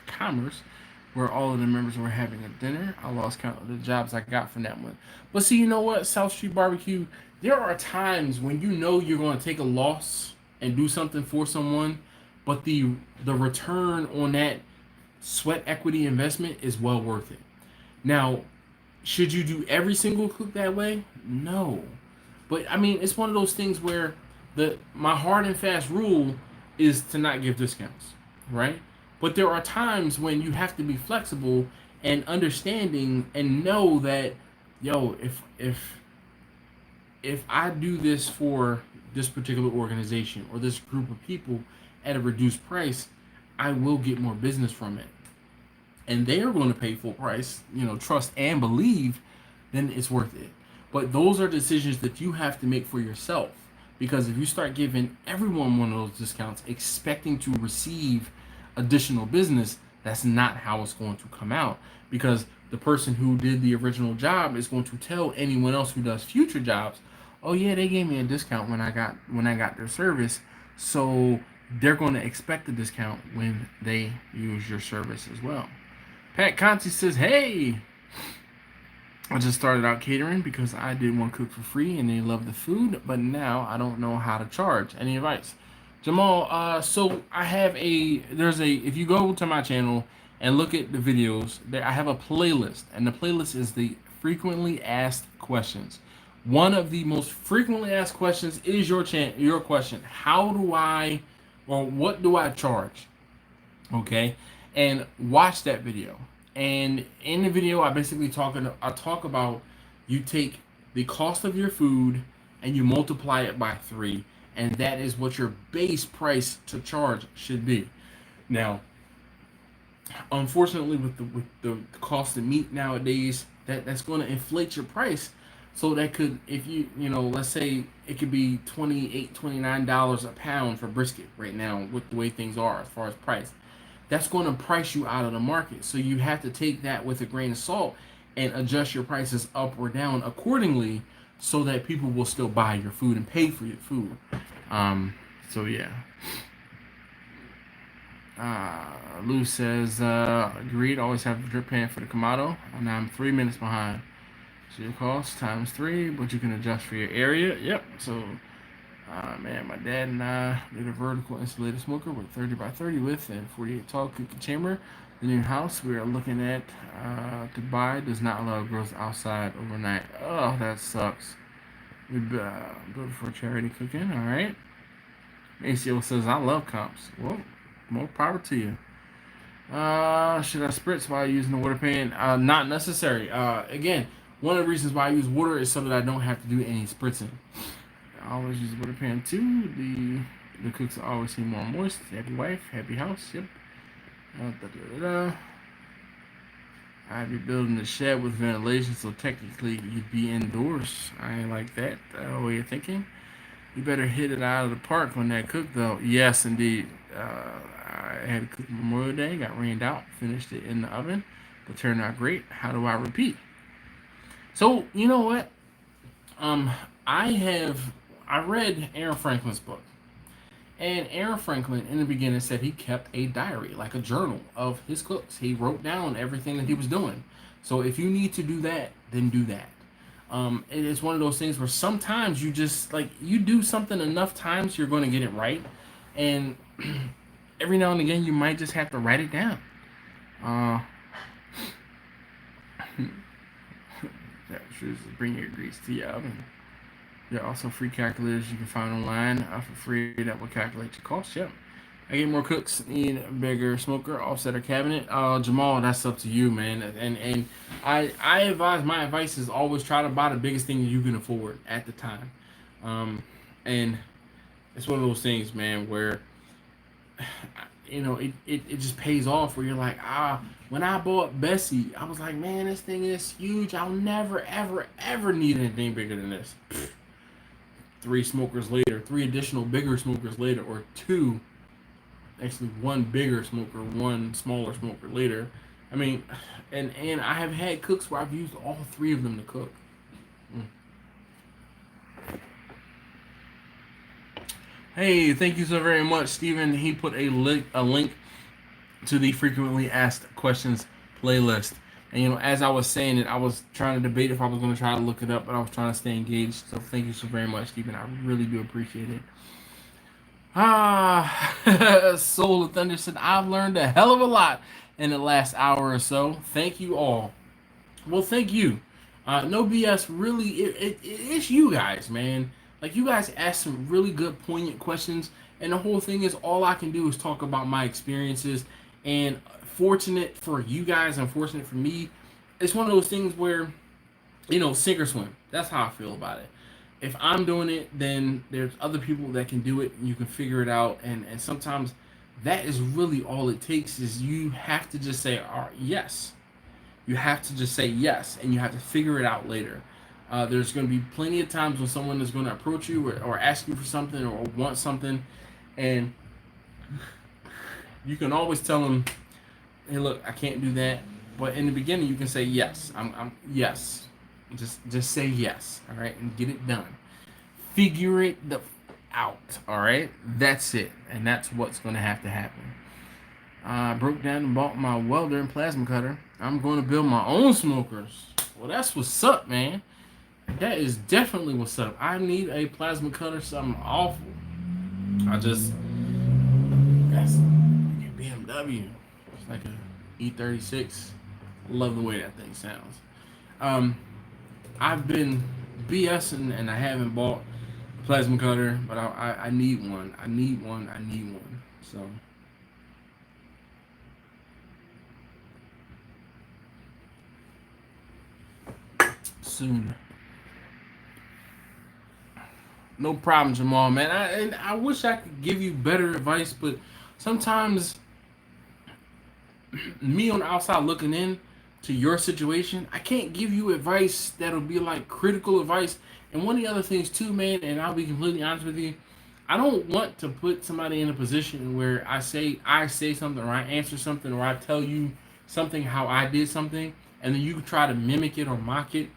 where all of the members were having a dinner. I lost count of the jobs I got from that one. But see, you know what, South Street Barbecue, there are times when you know you're going to take a loss and do something for someone, but the return on that sweat equity investment is well worth it. Now, should you do every single cook that way? No. But I mean, it's one of those things where my hard and fast rule is to not give discounts, right? But there are times when you have to be flexible and understanding and know that, yo, if I do this for this particular organization or this group of people at a reduced price, I will get more business from it. And they are going to pay full price, trust and believe, then it's worth it. But those are decisions that you have to make for yourself. Because if you start giving everyone one of those discounts, expecting to receive additional business, that's not how it's going to come out. Because the person who did the original job is going to tell anyone else who does future jobs, oh yeah, they gave me a discount when I got their service, so they're going to expect a discount when they use your service as well. Pat Conti says, hey, I just started out catering because I did one cook for free and they love the food, but now I don't know how to charge. Any advice? Jamal, so I have if you go to my channel and look at the videos, I have a playlist, and the playlist is the frequently asked questions. One of the most frequently asked questions is your question. What do I charge? Okay, and watch that video. And in the video, I talk about, you take the cost of your food and you multiply it by 3, and that is what your base price to charge should be. Now, unfortunately, with the cost of meat nowadays, that's going to inflate your price. So that could, if let's say it could be $28, $29 a pound for brisket right now with the way things are as far as price. That's going to price you out of the market. So you have to take that with a grain of salt and adjust your prices up or down accordingly, so that people will still buy your food and pay for your food. So yeah. Lou says, agreed, always have a drip pan for the Kamado. And I'm 3 minutes behind. So your cost times 3, but you can adjust for your area. Yep. So, man, my dad and I did a vertical insulated smoker with 30 by 30 width and 48 tall cooking chamber. The new house we are looking at to buy does not allow girls outside overnight. Oh, that sucks. We built for charity cooking. All right. ACO says, I love comps. Well, more power to you. Should I spritz while using the water pan? Not necessary. Again, one of the reasons why I use water is so that I don't have to do any spritzing. I always use the water pan too. The cooks always seem more moist. Happy wife, happy house. Yep. I'd be building a shed with ventilation, so technically you'd be indoors. I ain't like that way of thinking. You better hit it out of the park on that cook, though. Yes, indeed. I had a cook Memorial Day, got rained out, finished it in the oven, but turned out great. How do I repeat? So, you know what? I read Aaron Franklin's book. And Aaron Franklin, in the beginning, said he kept a diary, like a journal of his cooks. He wrote down everything that he was doing. So if you need to do that, then do that. It is one of those things where sometimes you just, you do something enough times, you're going to get it right. And every now and again, you might just have to write it down. That should bring your grease to your oven. There are also free calculators you can find online for free that will calculate your costs. Yep. I get more cooks, need a bigger smoker, offsetter cabinet. Jamal, that's up to you, man. And I advise, my advice is always try to buy the biggest thing you can afford at the time. And it's one of those things, man, where it just pays off. Where you're like, when I bought Bessie, I was like, man, this thing is huge. I'll never, ever, ever need anything bigger than this. Three smokers later, three additional bigger smokers later, or two. Actually, one bigger smoker, one smaller smoker later. I mean, and I have had cooks where I've used all three of them to cook. Hey, thank you so very much, Steven. He put a link to the frequently asked questions playlist. And as I was saying it, I was trying to debate if I was going to try to look it up, but I was trying to stay engaged. So thank you so very much, Steven. I really do appreciate it. Soul of Thunder said, I've learned a hell of a lot in the last hour or so. Thank you all. Well, thank you. No BS, really, it's you guys, man. Like, you guys asked some really good, poignant questions, and the whole thing is all I can do is talk about my experiences. And fortunate for you guys, unfortunate for me, it's one of those things where, sink or swim. That's how I feel about it. If I'm doing it, then there's other people that can do it, and you can figure it out. And sometimes that is really all it takes. Is you have to just say, all right, yes. You have to just say yes, and you have to figure it out later. There's going to be plenty of times when someone is going to approach you or ask you for something or want something, and you can always tell them, hey, look, I can't do that. But in the beginning, you can say yes. I'm yes. Just say yes, all right, and get it done. Figure it out, all right. That's it, and that's what's going to happen. I broke down and bought my welder and plasma cutter. I'm going to build my own smokers. Well, that's what's up, man. That is definitely what's up. I need a plasma cutter, something awful. That's a BMW. It's like a E36. Love the way that thing sounds. I've been BSing and I haven't bought a plasma cutter, but I need one. I need one. So soon. No problem, Jamal, man. I wish I could give you better advice, but sometimes me on the outside looking in to your situation, I can't give you advice that'll be like critical advice. And one of the other things too, man, and I'll be completely honest with you, I don't want to put somebody in a position where I say something or I answer something or I tell you something how I did something, and then you try to mimic it or mock it,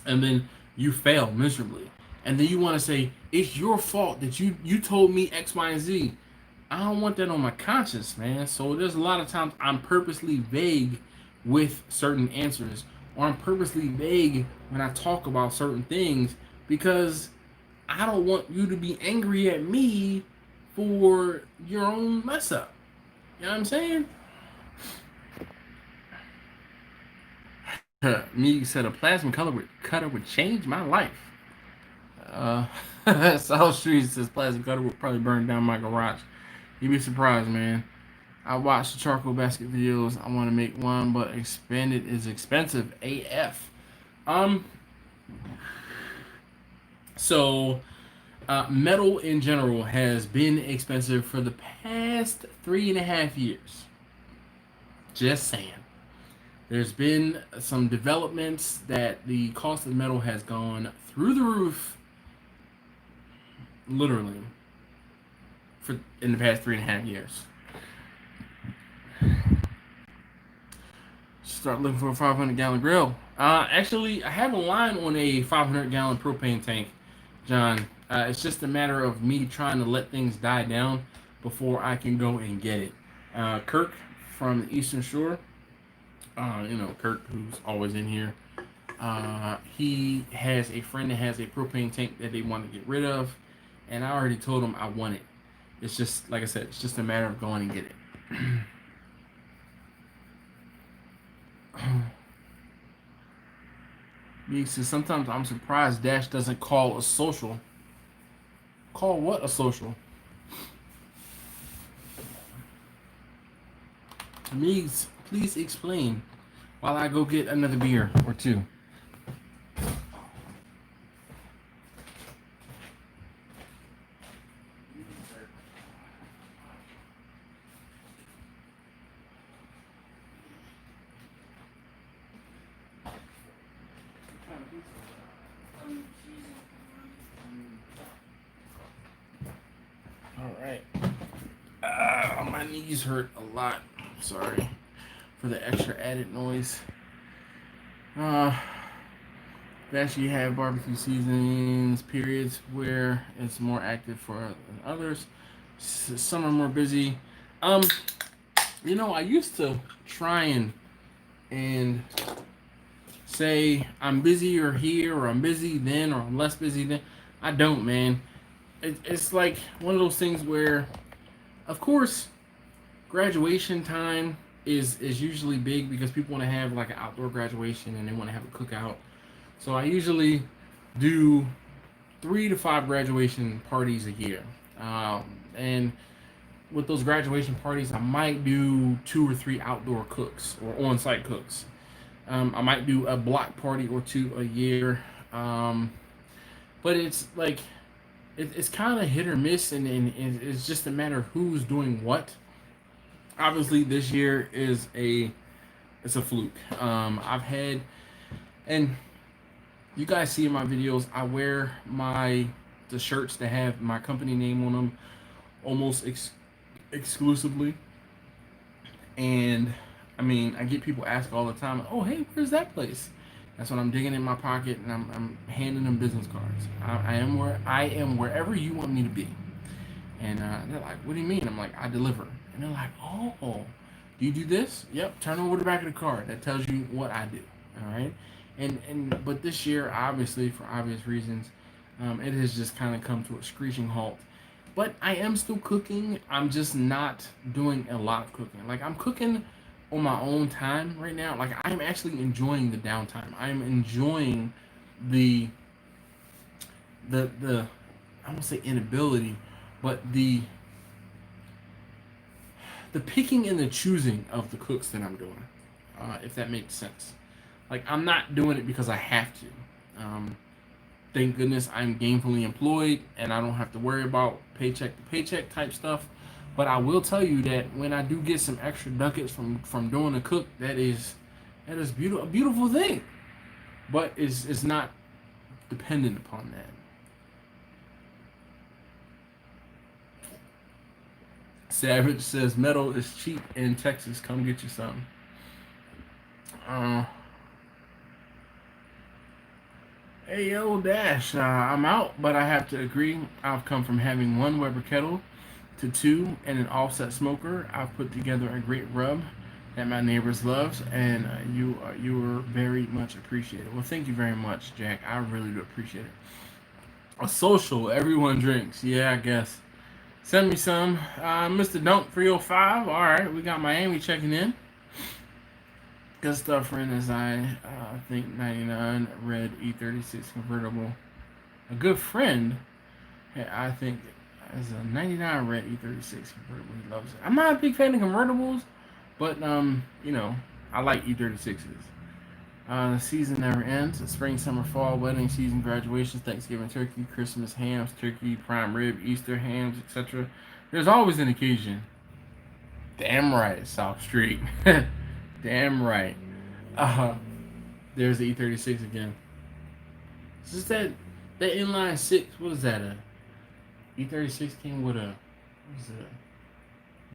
and then you fail miserably. And then you want to say, it's your fault that you told me X, Y, and Z. I don't want that on my conscience, man. So there's a lot of times I'm purposely vague with certain answers, or I'm purposely vague when I talk about certain things, because I don't want you to be angry at me for your own mess up. You know what I'm saying? Me said a plasma cutter would change my life. South Street says plasma cutter would probably burn down my garage. You'd be surprised, man. I watched the charcoal basket videos. I want to make one, but expanded is expensive AF. So metal in general has been expensive for the past 3.5 years. Just saying. There's been some developments that the cost of metal has gone through the roof, literally, in the past 3.5 years. Start looking for a 500-gallon grill. Actually, I have a line on a 500-gallon propane tank, John. It's just a matter of me trying to let things die down before I can go and get it. Kirk from the Eastern Shore, Kirk, who's always in here, he has a friend that has a propane tank that they want to get rid of, and I already told him I want it. It's just, like I said, it's just a matter of going and get it. He says, sometimes I'm surprised Dash doesn't call a social. Call what a social? Please explain while I go get another beer or two. All right. My knees hurt a lot. Sorry for the extra added noise. We actually have barbecue seasons periods where it's more active for others. Some are more busy. I used to try and say I'm busy or here or I'm busy then or I'm less busy then. I don't, man. It's like one of those things where, of course, graduation time is usually big because people want to have like an outdoor graduation and they want to have a cookout. So I usually do 3 to 5 graduation parties a year, and with those graduation parties, I might do 2 or 3 outdoor cooks or on-site cooks. I might do a block party or two a year, but it's like it's kind of hit or miss, and it's just a matter of who's doing what. Obviously, this year it's a fluke. I've had, and you guys see in my videos, I wear the shirts that have my company name on them almost exclusively. And I mean, I get people ask all the time, "Oh, hey, where's that place?" That's when I'm digging in my pocket and I'm handing them business cards. I am wherever you want me to be. And they're like, "What do you mean?" I'm like, "I deliver." And they're like, "Oh, do you do this?" Yep. Turn over the back of the card. That tells you what I do. All right. But this year, obviously, for obvious reasons, it has just kind of come to a screeching halt. But I am still cooking. I'm just not doing a lot of cooking. Like I'm cooking on my own time right now. Like I'm actually enjoying the downtime. I'm enjoying the the I won't say inability, but the picking and the choosing of the cooks that I'm doing, if that makes sense. Like I'm not doing it because I have to. Thank goodness I'm gainfully employed and I don't have to worry about paycheck to paycheck type stuff. But I will tell you that when I do get some extra ducats from doing a cook, that is beautiful, a beautiful thing. But it's not dependent upon that. Savage says metal is cheap in Texas. Come get you some. Hey yo, Dash. I'm out, but I have to agree. I've come from having one Weber kettle to 2 and an offset smoker. I've put together a great rub that my neighbors loves, and you were very much appreciated. Well, thank you very much, Jack. I really do appreciate it. A social, everyone drinks. Yeah, I guess. Send me some. Mr. Dunk 305. All right, we got Miami checking in. Good stuff, friend. As I think 99 red E36 convertible. A good friend. I think as a 99 red E36 convertible, he loves it. I'm not a big fan of convertibles, but I like E36s. The season never ends. The spring, summer, fall, wedding season, graduations, Thanksgiving turkey, Christmas hams, turkey, prime rib, Easter hams, etc. There's always an occasion. Damn right, South Street. Damn right. There's the E36 again. This is that inline 6. What is that? E36 came with what is it?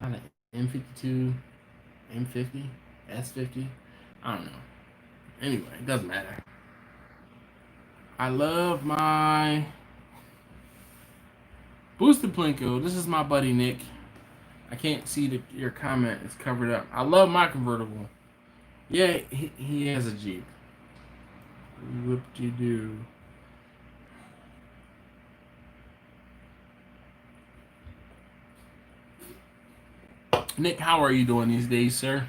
Not an M52, M50, S50. I don't know. Anyway, it doesn't matter. I love my boosted Plinko. This is my buddy Nick. I can't see your comment. It's covered up. I love my convertible. Yeah, he has a Jeep. Whoop-de-doo. Nick, how are you doing these days, sir?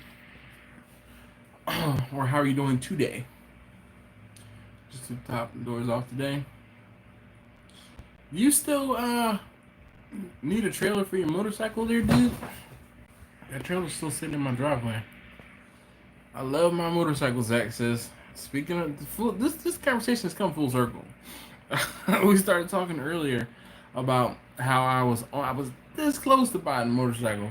Or how are you doing today? Just to top the doors off today. You still need a trailer for your motorcycle there, dude? That trailer's still sitting in my driveway. I love my motorcycle, Zach says. Speaking of this conversation has come full circle. We started talking earlier about how I was this close to buying a motorcycle.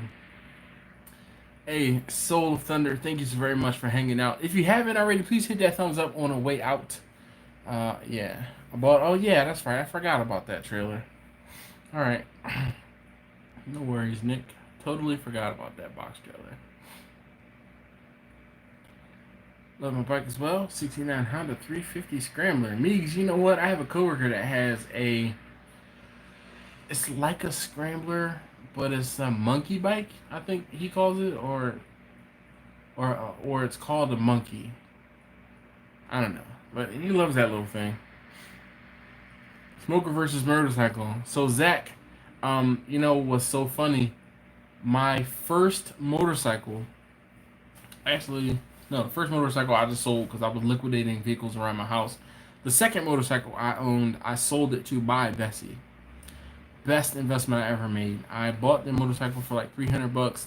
Hey, Soul of Thunder, thank you so very much for hanging out. If you haven't already, please hit that thumbs up on the way out. Yeah. Oh yeah, that's right. I forgot about that trailer. All right. No worries, Nick. Totally forgot about that box trailer. Love my bike as well. 69 Honda 350 Scrambler. Meeks, you know what? I have a coworker that has it's like a Scrambler, but it's a monkey bike, I think he calls it, or it's called a monkey. I don't know, but he loves that little thing. Smoker versus motorcycle. So Zach, what's so funny? My first motorcycle, actually, no, the first motorcycle I just sold because I was liquidating vehicles around my house. The second motorcycle I owned, I sold it to buy Bessie. Best investment I ever made. I bought the motorcycle for like $300.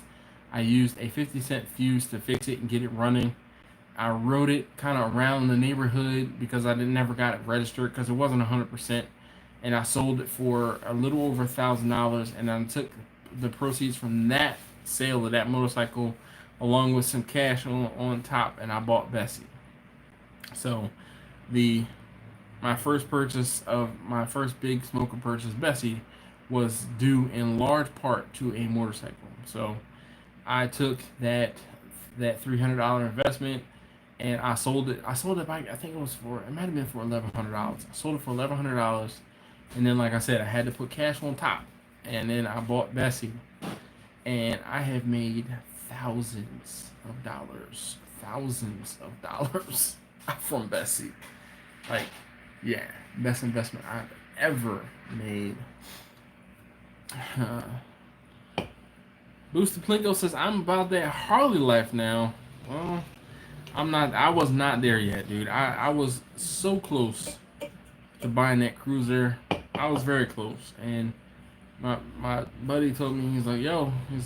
I used a 50-cent fuse to fix it and get it running. I rode it kind of around the neighborhood because I never got it registered because it wasn't 100%. And I sold it for a little over $1,000. And I took the proceeds from that sale of that motorcycle along with some cash on top, and I bought Bessie. So my first big smoker purchase, Bessie, was due in large part to a motorcycle. So I took that $300 investment and I sold it. I sold it back. I think it might have been for $1,100. I sold it for $1,100, and then like I said, I had to put cash on top, and then I bought Bessie, and I have made thousands of dollars from Bessie. Like, yeah, best investment I've ever made. Booster Plinko says, I'm about that Harley life now. Well, I was not there yet, dude. I was so close to buying that cruiser. I was very close. And my buddy told me, he's like,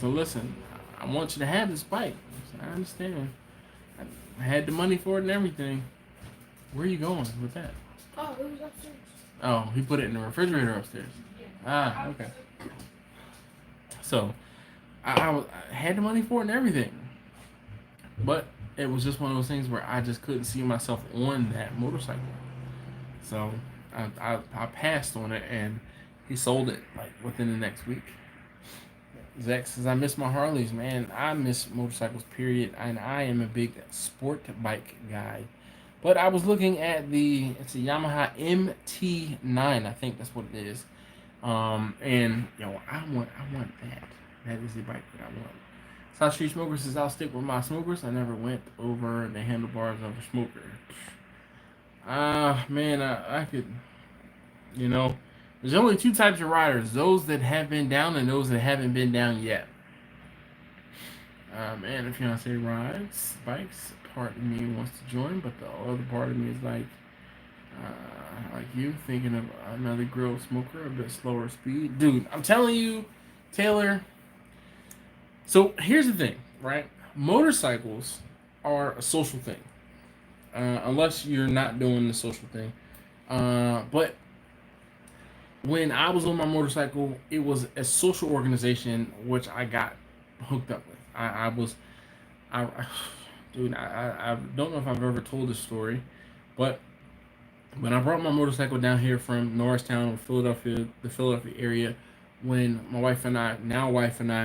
listen, I want you to have this bike. I said, I understand. I had the money for it and everything. Where are you going with that? Oh, it was upstairs. Oh, he put it in the refrigerator upstairs. Ah, okay. So, I had the money for it and everything. But it was just one of those things where I just couldn't see myself on that motorcycle. So, I passed on it, and he sold it like within the next week. Zach says, I miss my Harleys, man. I miss motorcycles, period. And I am a big sport bike guy. But I was looking at it's a Yamaha MT9, I think that's what it is. And I want that. That is the bike that I want. South Street Smoker says, I'll stick with my smokers. I never went over the handlebars of a smoker. Man, I could, there's only two types of riders: those that have been down and those that haven't been down yet. Man, if fiance rides bikes, part of me wants to join, but the other part of me is like you, thinking of another grill smoker, a bit slower speed. Dude, I'm telling you, Taylor. So here's the thing, right? Motorcycles are a social thing, unless you're not doing the social thing. But when I was on my motorcycle, it was a social organization which I got hooked up with. I don't know if I've ever told this story, but when I brought my motorcycle down here from Norristown, Philadelphia, the Philadelphia area, when my wife and I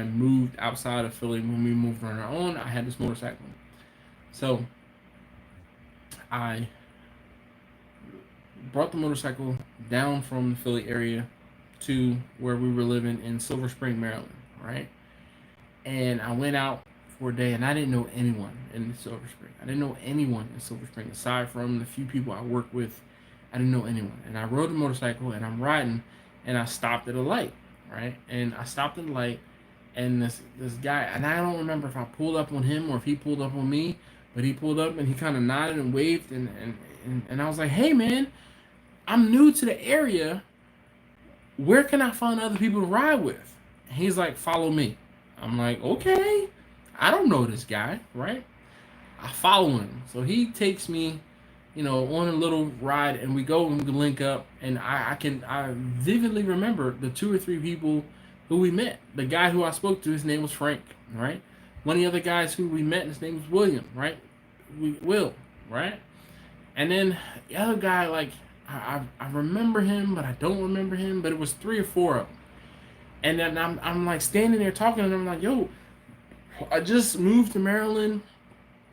moved outside of Philly, when we moved on our own, I had this motorcycle. So I brought the motorcycle down from the Philly area to where we were living in Silver Spring, Maryland, right? And I went out for a day, and I didn't know anyone in Silver Spring. I didn't know anyone in Silver Spring aside from the few people I work with. I didn't know anyone. And I rode a motorcycle, and I'm riding, and I stopped at a light, right? And I stopped at a light, and this guy, and I don't remember if I pulled up on him or if he pulled up on me, but he pulled up and he kind of nodded and waved, and I was like, hey man, I'm new to the area. Where can I find other people to ride with? And he's like, follow me. I'm like, okay. I don't know this guy, right? I follow him. So he takes me, on a little ride, and we go and we link up, and I vividly remember the two or three people who we met. The guy who I spoke to, his name was Frank, right? One of the other guys who we met, his name was William, right? Will, right? And then the other guy, like, I remember him, but I don't remember him. But it was three or four of them. And then I'm like standing there talking, and I'm like, yo, I just moved to Maryland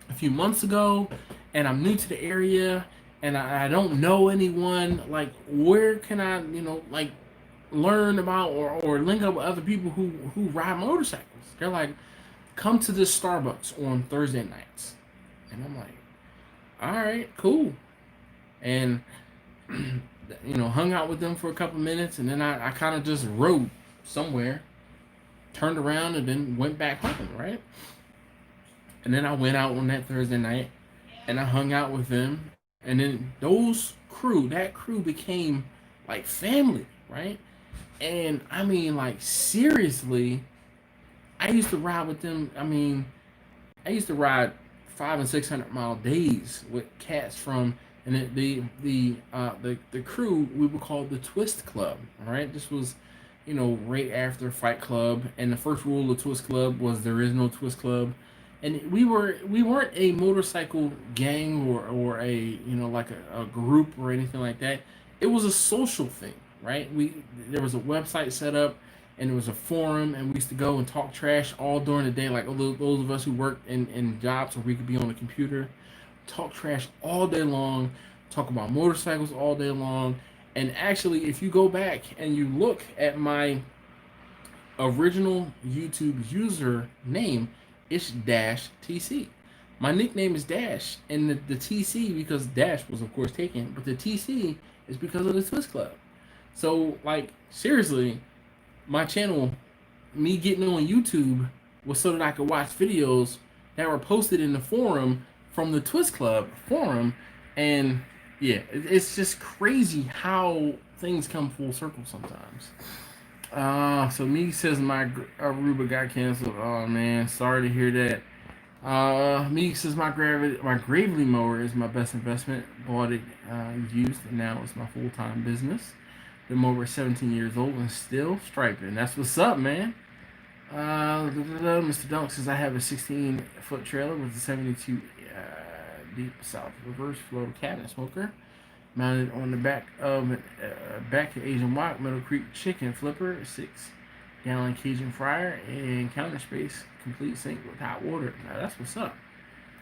a few months ago, and I'm new to the area, and I don't know anyone. Like, where can I, like, learn about or link up with other people who ride motorcycles? They're like, come to this Starbucks on Thursday nights, and I'm like, all right, cool, and hung out with them for a couple minutes, and then I kind of just rode somewhere, turned around, and then went back home, right? And then I went out on that Thursday night, and I hung out with them, and then that crew became like family, right? And I mean, like, seriously, I used to ride with them. I mean, I used to ride 500 and 600 mile days with cats from, and the crew we would call the Twist Club. All right, this was, right after Fight Club, and the first rule of Twist Club was there is no Twist Club, and we weren't a motorcycle gang or a, like a group or anything like that. It was a social thing, right? There was a website set up, and there was a forum, and we used to go and talk trash all during the day, like those of us who worked in jobs where we could be on the computer, talk trash all day long, talk about motorcycles all day long. And actually, if you go back and you look at my original YouTube user name, it's Dash TC. My nickname is Dash, and the TC, because Dash was of course taken, but the TC is because of the Twist Club. So, like, seriously, my channel, me getting on YouTube, was so that I could watch videos that were posted in the forum from the Twist Club forum. And yeah, it's just crazy how things come full circle sometimes. So me says my Aruba got canceled. Oh man, sorry to hear that. Me says my Gravely mower is my best investment. Bought it used, and now it's my full time business. The mower is 17 years old and still striping. That's what's up, man. Mr. Dunk says I have a 16-foot trailer with a 72 deep south reverse flow cabinet smoker mounted on the back of back Asian wok Middle Creek chicken flipper, 6-gallon Cajun fryer, and counter space, complete sink with hot water. Now that's what's up.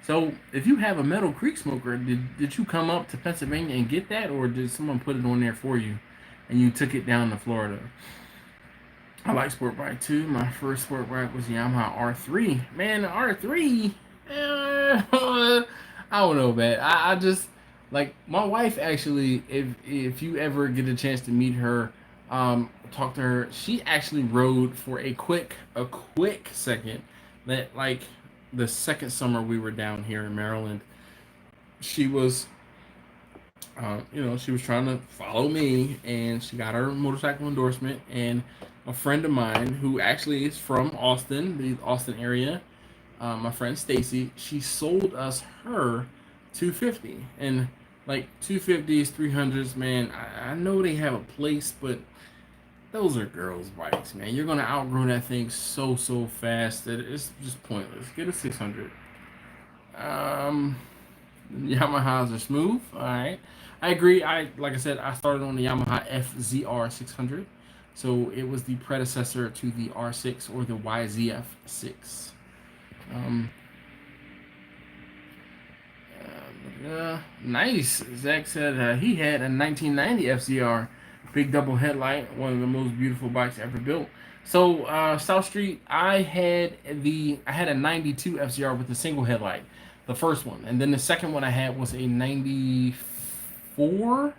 So if you have a Meadow Creek smoker, did you come up to Pennsylvania and get that, or did someone put it on there for you and you took it down to Florida? I like sport bike too. My first sport bike was the Yamaha R3. Man, the R3, I don't know, man. I just, like, my wife actually. If you ever get a chance to meet her, talk to her. She actually rode for a quick second. That, like, the second summer we were down here in Maryland, she was she was trying to follow me, and she got her motorcycle endorsement. And a friend of mine who actually is from Austin, the Austin area, my friend Stacy, she sold us her 250. And, like, 250s, 300s, man, I know they have a place, but those are girls' bikes, man. You're gonna outgrow that thing so fast that it's just pointless. Get a 600. Yamahas are smooth. All right, I agree. Like I said, I started on the Yamaha FZR 600, so it was the predecessor to the R6 or the YZF6. Nice. Zach said he had a 1990 FZR, big double headlight, one of the most beautiful bikes ever built. So South Street, I had a 92 FZR with a single headlight, the first one, and then the second one I had was a 94.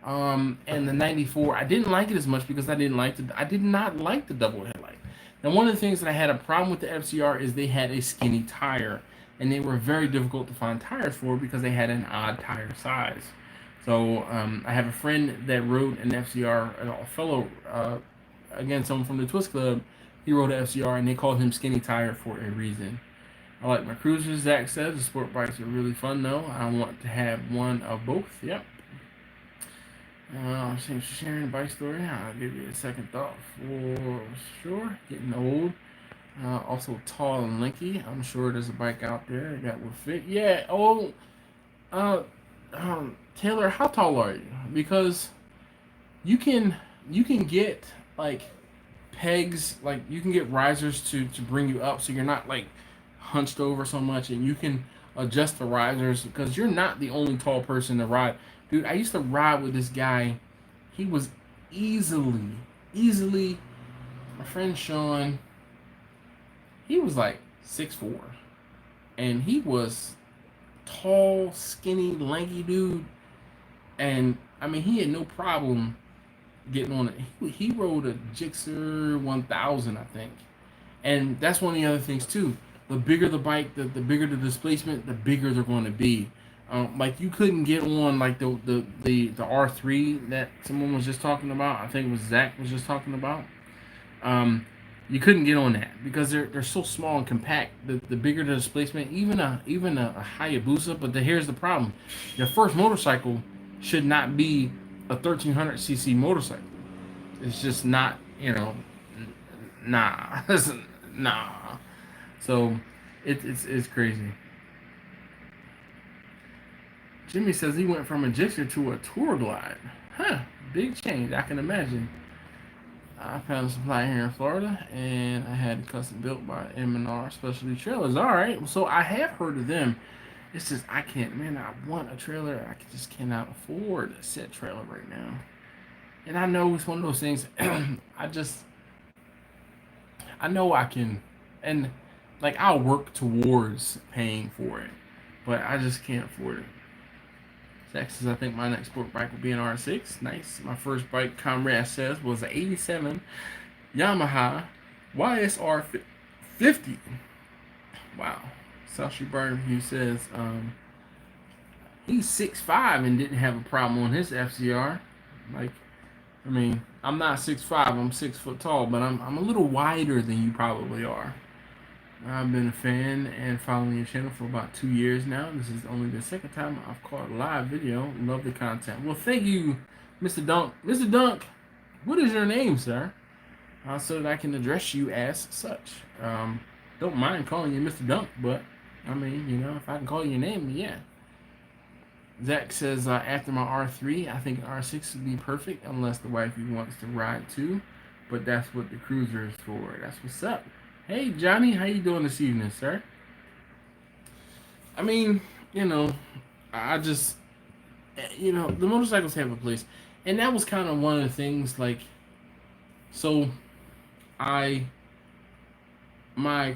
And the 94, I didn't like it as much because I did not like the double headlight. Now, one of the things that I had a problem with the FZR is they had a skinny tire, and they were very difficult to find tires for because they had an odd tire size. So I have a friend that rode an FZR, a fellow, again, someone from the Twist Club. He rode an FZR, and they called him Skinny Tire for a reason. I like my cruisers. Zach says the sport bikes are really fun though. I want to have one of both. Yep. Thanks for sharing the bike story. I'll give you a second thought for sure. Getting old. Also tall and lanky. I'm sure there's a bike out there that will fit. Yeah. Oh, uh, Taylor, how tall are you? Because you can you can get like pegs, like you can get risers to bring you up, so you're not like hunched over so much, and you can adjust the risers because you're not the only tall person to ride. Dude, I used to ride with this guy. He was easily my friend Sean. He was like 6'4", and he was tall, skinny, lanky dude. And I mean, he had no problem getting on it. He rode a Gixxer 1000, I think. And that's one of the other things too. The bigger the bike, the bigger the displacement, the bigger they're going to be. Like you couldn't get on like the R3 that someone was just talking about. I think it was Zach was just talking about. You couldn't get on that because they're so small and compact. The bigger the displacement, even a Hayabusa. But here's the problem: your first motorcycle should not be a 1300cc motorcycle. It's just not, nah, nah. So it's crazy. Jimmy says he went from a Gixxer to a Tour Glide. Huh, big change. I can imagine. I found a supply here in Florida, and I had it custom built by M&R Specialty Trailers. All right, so I have heard of them. It's just I can't, man. I want a trailer. I just cannot afford a set trailer right now. And I know it's one of those things. I know I can, and like I'll work towards paying for it, but I just can't afford it. Zach says I think my next sport bike will be an R6. Nice. My first bike, Camwear says, was an '87 Yamaha YSR 50. Wow. South Street Barbecue says he's 6'5" and didn't have a problem on his FCR. Like, I mean, I'm not 6'5", I'm 6 foot tall, but I'm a little wider than you probably are. I've been a fan and following your channel for about 2 years now. This is only the second time I've caught a live video. Love the content. Well, thank you, Mr. Dunk. Mr. Dunk, what is your name, sir? So that I can address you as such. Don't mind calling you Mr. Dunk, but I mean, if I can call you your name, yeah. Zach says, after my R3, I think an R6 would be perfect unless the wifey wants to ride too. But that's what the cruiser is for. That's what's up. Hey, Johnny, how you doing this evening, sir? I mean, I just, the motorcycles have a place. And that was kind of one of the things, like, so my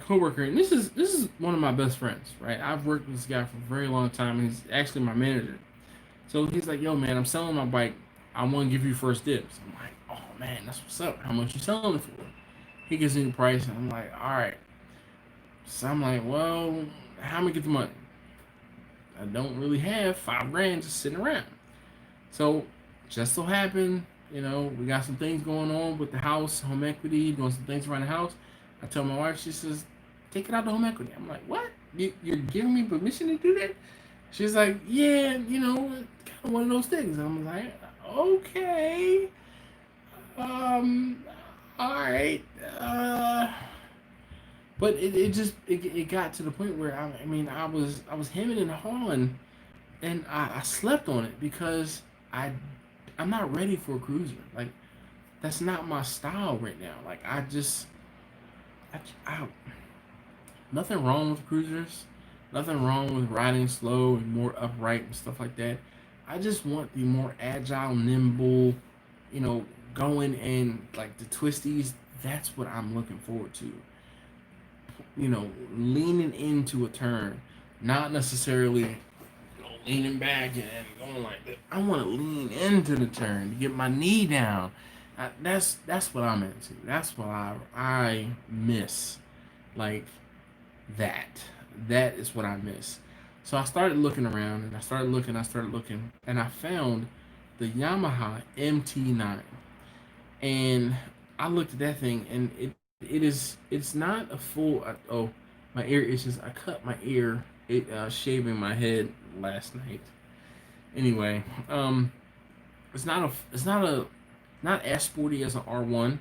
coworker, and this is one of my best friends, right? I've worked with this guy for a very long time, and he's actually my manager. So he's like, yo, man, I'm selling my bike. I want to give you first dibs. I'm like, oh, man, that's what's up. How much you selling it for? He gives me the price, and I'm like, all right. So I'm like, well, how am I get the money? I don't really have $5,000 just sitting around. So just so happened, we got some things going on with the house, home equity, doing some things around the house. I tell my wife, she says, take it out to home equity. I'm like, what? You're giving me permission to do that? She's like, yeah, kind of one of those things. I'm like, okay. All right. But it got to the point where I was hemming and hawing, and I slept on it because I'm not ready for a cruiser. Like, that's not my style right now. Like, nothing wrong with cruisers, nothing wrong with riding slow and more upright and stuff like that. I just want the more agile, nimble, going in like the twisties. That's what I'm looking forward to. Leaning into a turn, not necessarily leaning back and going like that. I want to lean into the turn to get my knee down. That's what I'm into. That's what I miss. Like that. That is what I miss. So I started looking around, and I started looking, and I found the Yamaha MT9. And I looked at that thing, and it's not a full. My ear itches. I cut my ear shaving my head last night. Anyway, not as sporty as an R1,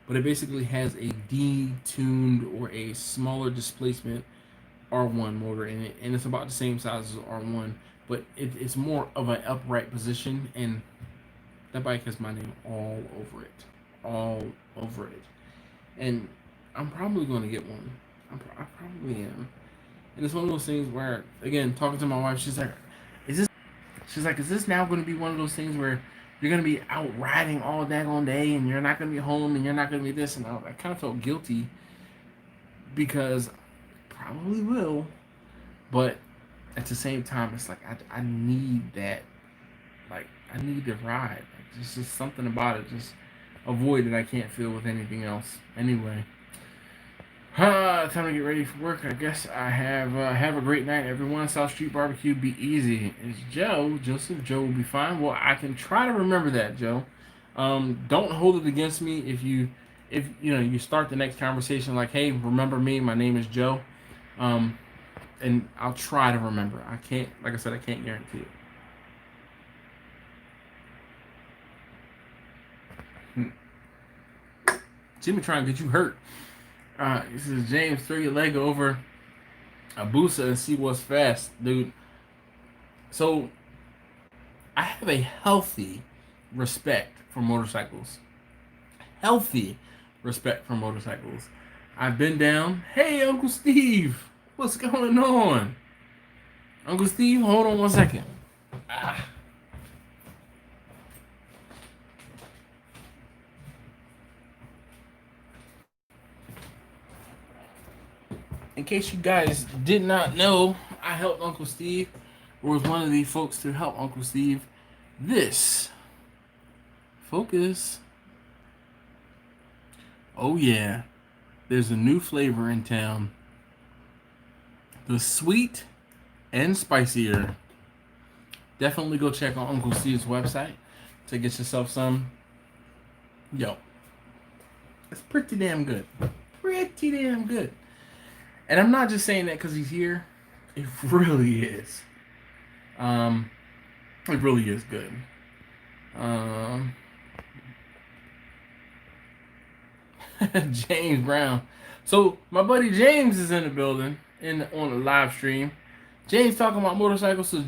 but it basically has a detuned or a smaller displacement R1 motor in it, and it's about the same size as R1, but it's more of an upright position, and that bike has my name all over it, and I'm probably going to get one. I probably am, and it's one of those things where, again, talking to my wife, she's like, is this now going to be one of those things where you're going to be out riding all daggone day, and you're not going to be home, and you're not going to be this, and I kind of felt guilty because probably will, but at the same time, it's like I need that, like I need to ride. Like, there's just something about it, just a void that I can't fill with anything else. Anyway, time to get ready for work. I guess I have a great night, everyone. South Street Barbecue, be easy. It's Joseph. Joe will be fine. Well, I can try to remember that, Joe. Don't hold it against me if you start the next conversation like, hey, remember me? My name is Joe. And I'll try to remember. I can't, like I said, I can't guarantee it. Jimmy trying to get you hurt. This is James. Throw your leg over a Busa and see what's fast, dude. So I have a healthy respect for motorcycles. Healthy respect for motorcycles. I've been down. Hey, Uncle Steve. What's going on? Uncle Steve, hold on 1 second. In case you guys did not know, I helped Uncle Steve, or was one of the folks to help Uncle Steve. This. Focus. Oh yeah. There's a new flavor in town. The sweet and spicier. Definitely go check on Uncle Steve's website to get yourself some. Yo, it's pretty damn good. Pretty damn good. And I'm not just saying that because he's here. It really is. It really is good. James Brown. So my buddy James is in the building on the live stream. James talking about motorcycles. So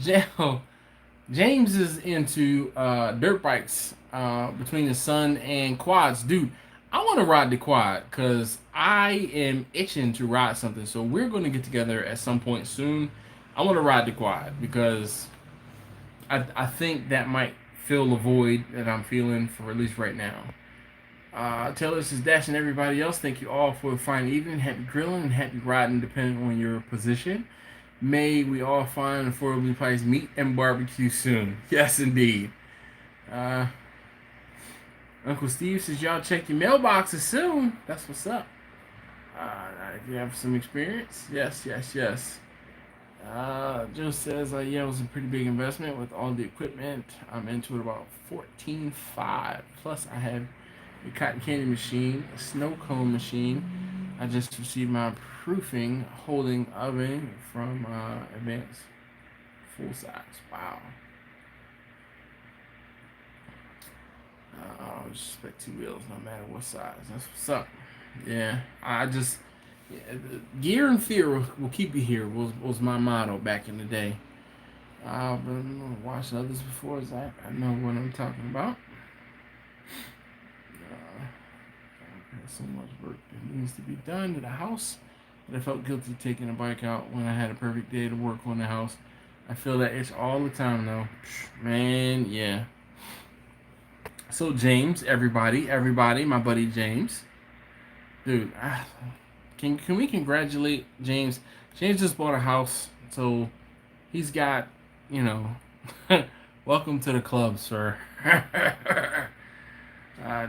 James is into dirt bikes between the sun and quads. Dude, I want to ride the quad because I am itching to ride something. So we're going to get together at some point soon. I want to ride the quad because I think that might fill the void that I'm feeling for at least right now. Taylor says, Dash and everybody else, thank you all for a fine evening. Happy grilling and happy riding depending on your position. May we all find affordably priced meat and barbecue soon. Yes, indeed. Uncle Steve says, y'all check your mailboxes soon. That's what's up. If you have some experience. Yes. Joe says, yeah, it was a pretty big investment with all the equipment. I'm into it about $14,500. Plus, I have a cotton candy machine, a snow cone machine. I just received my proofing holding oven from Advanced Full Size. Wow. I expect 2 wheels no matter what size. That's what's up. Yeah, gear and fear will keep you here was my motto back in the day. But I'm watching others before Zach. I know what I'm talking about. So much work that needs to be done to the house, but I felt guilty taking the bike out when I had a perfect day to work on the house. I feel that itch all the time though. Man, yeah. So James, everybody, my buddy James. Dude, can we congratulate James? James just bought a house, so he's got, welcome to the club, sir.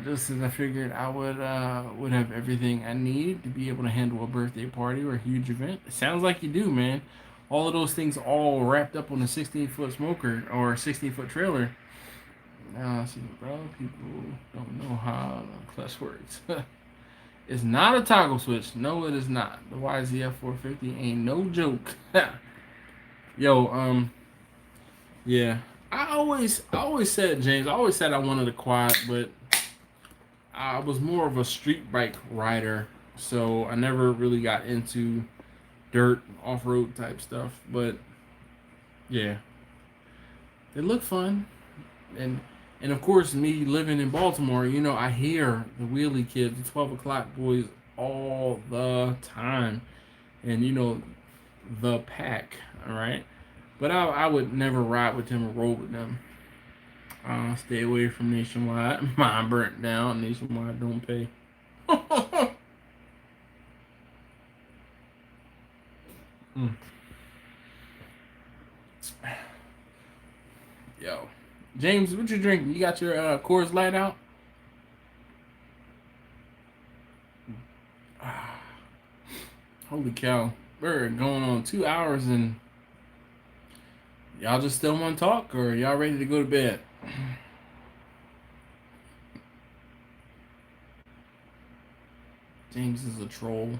Just as I figured I would have everything I need to be able to handle a birthday party or a huge event. It sounds like you do, man. All of those things all wrapped up on a 16-foot smoker or a 16-foot trailer. See, bro, people don't know how the clutch works. It's not a toggle switch. No, it is not. The YZF 450 ain't no joke. Yo, yeah. I always said, James, I always said I wanted a quad, but I was more of a street bike rider, so I never really got into dirt, off-road type stuff. But yeah, they look fun, and of course, me living in Baltimore, I hear the wheelie kids, the 12 o'clock boys, all the time, and the pack. All right, but I would never ride with them or roll with them. Stay away from Nationwide. Mine burnt down. Nationwide don't pay. Mm. Yo, James, what you drinking? You got your Coors Light out? Holy cow, we're going on 2 hours, and y'all just still want to talk, or y'all ready to go to bed? James is a troll,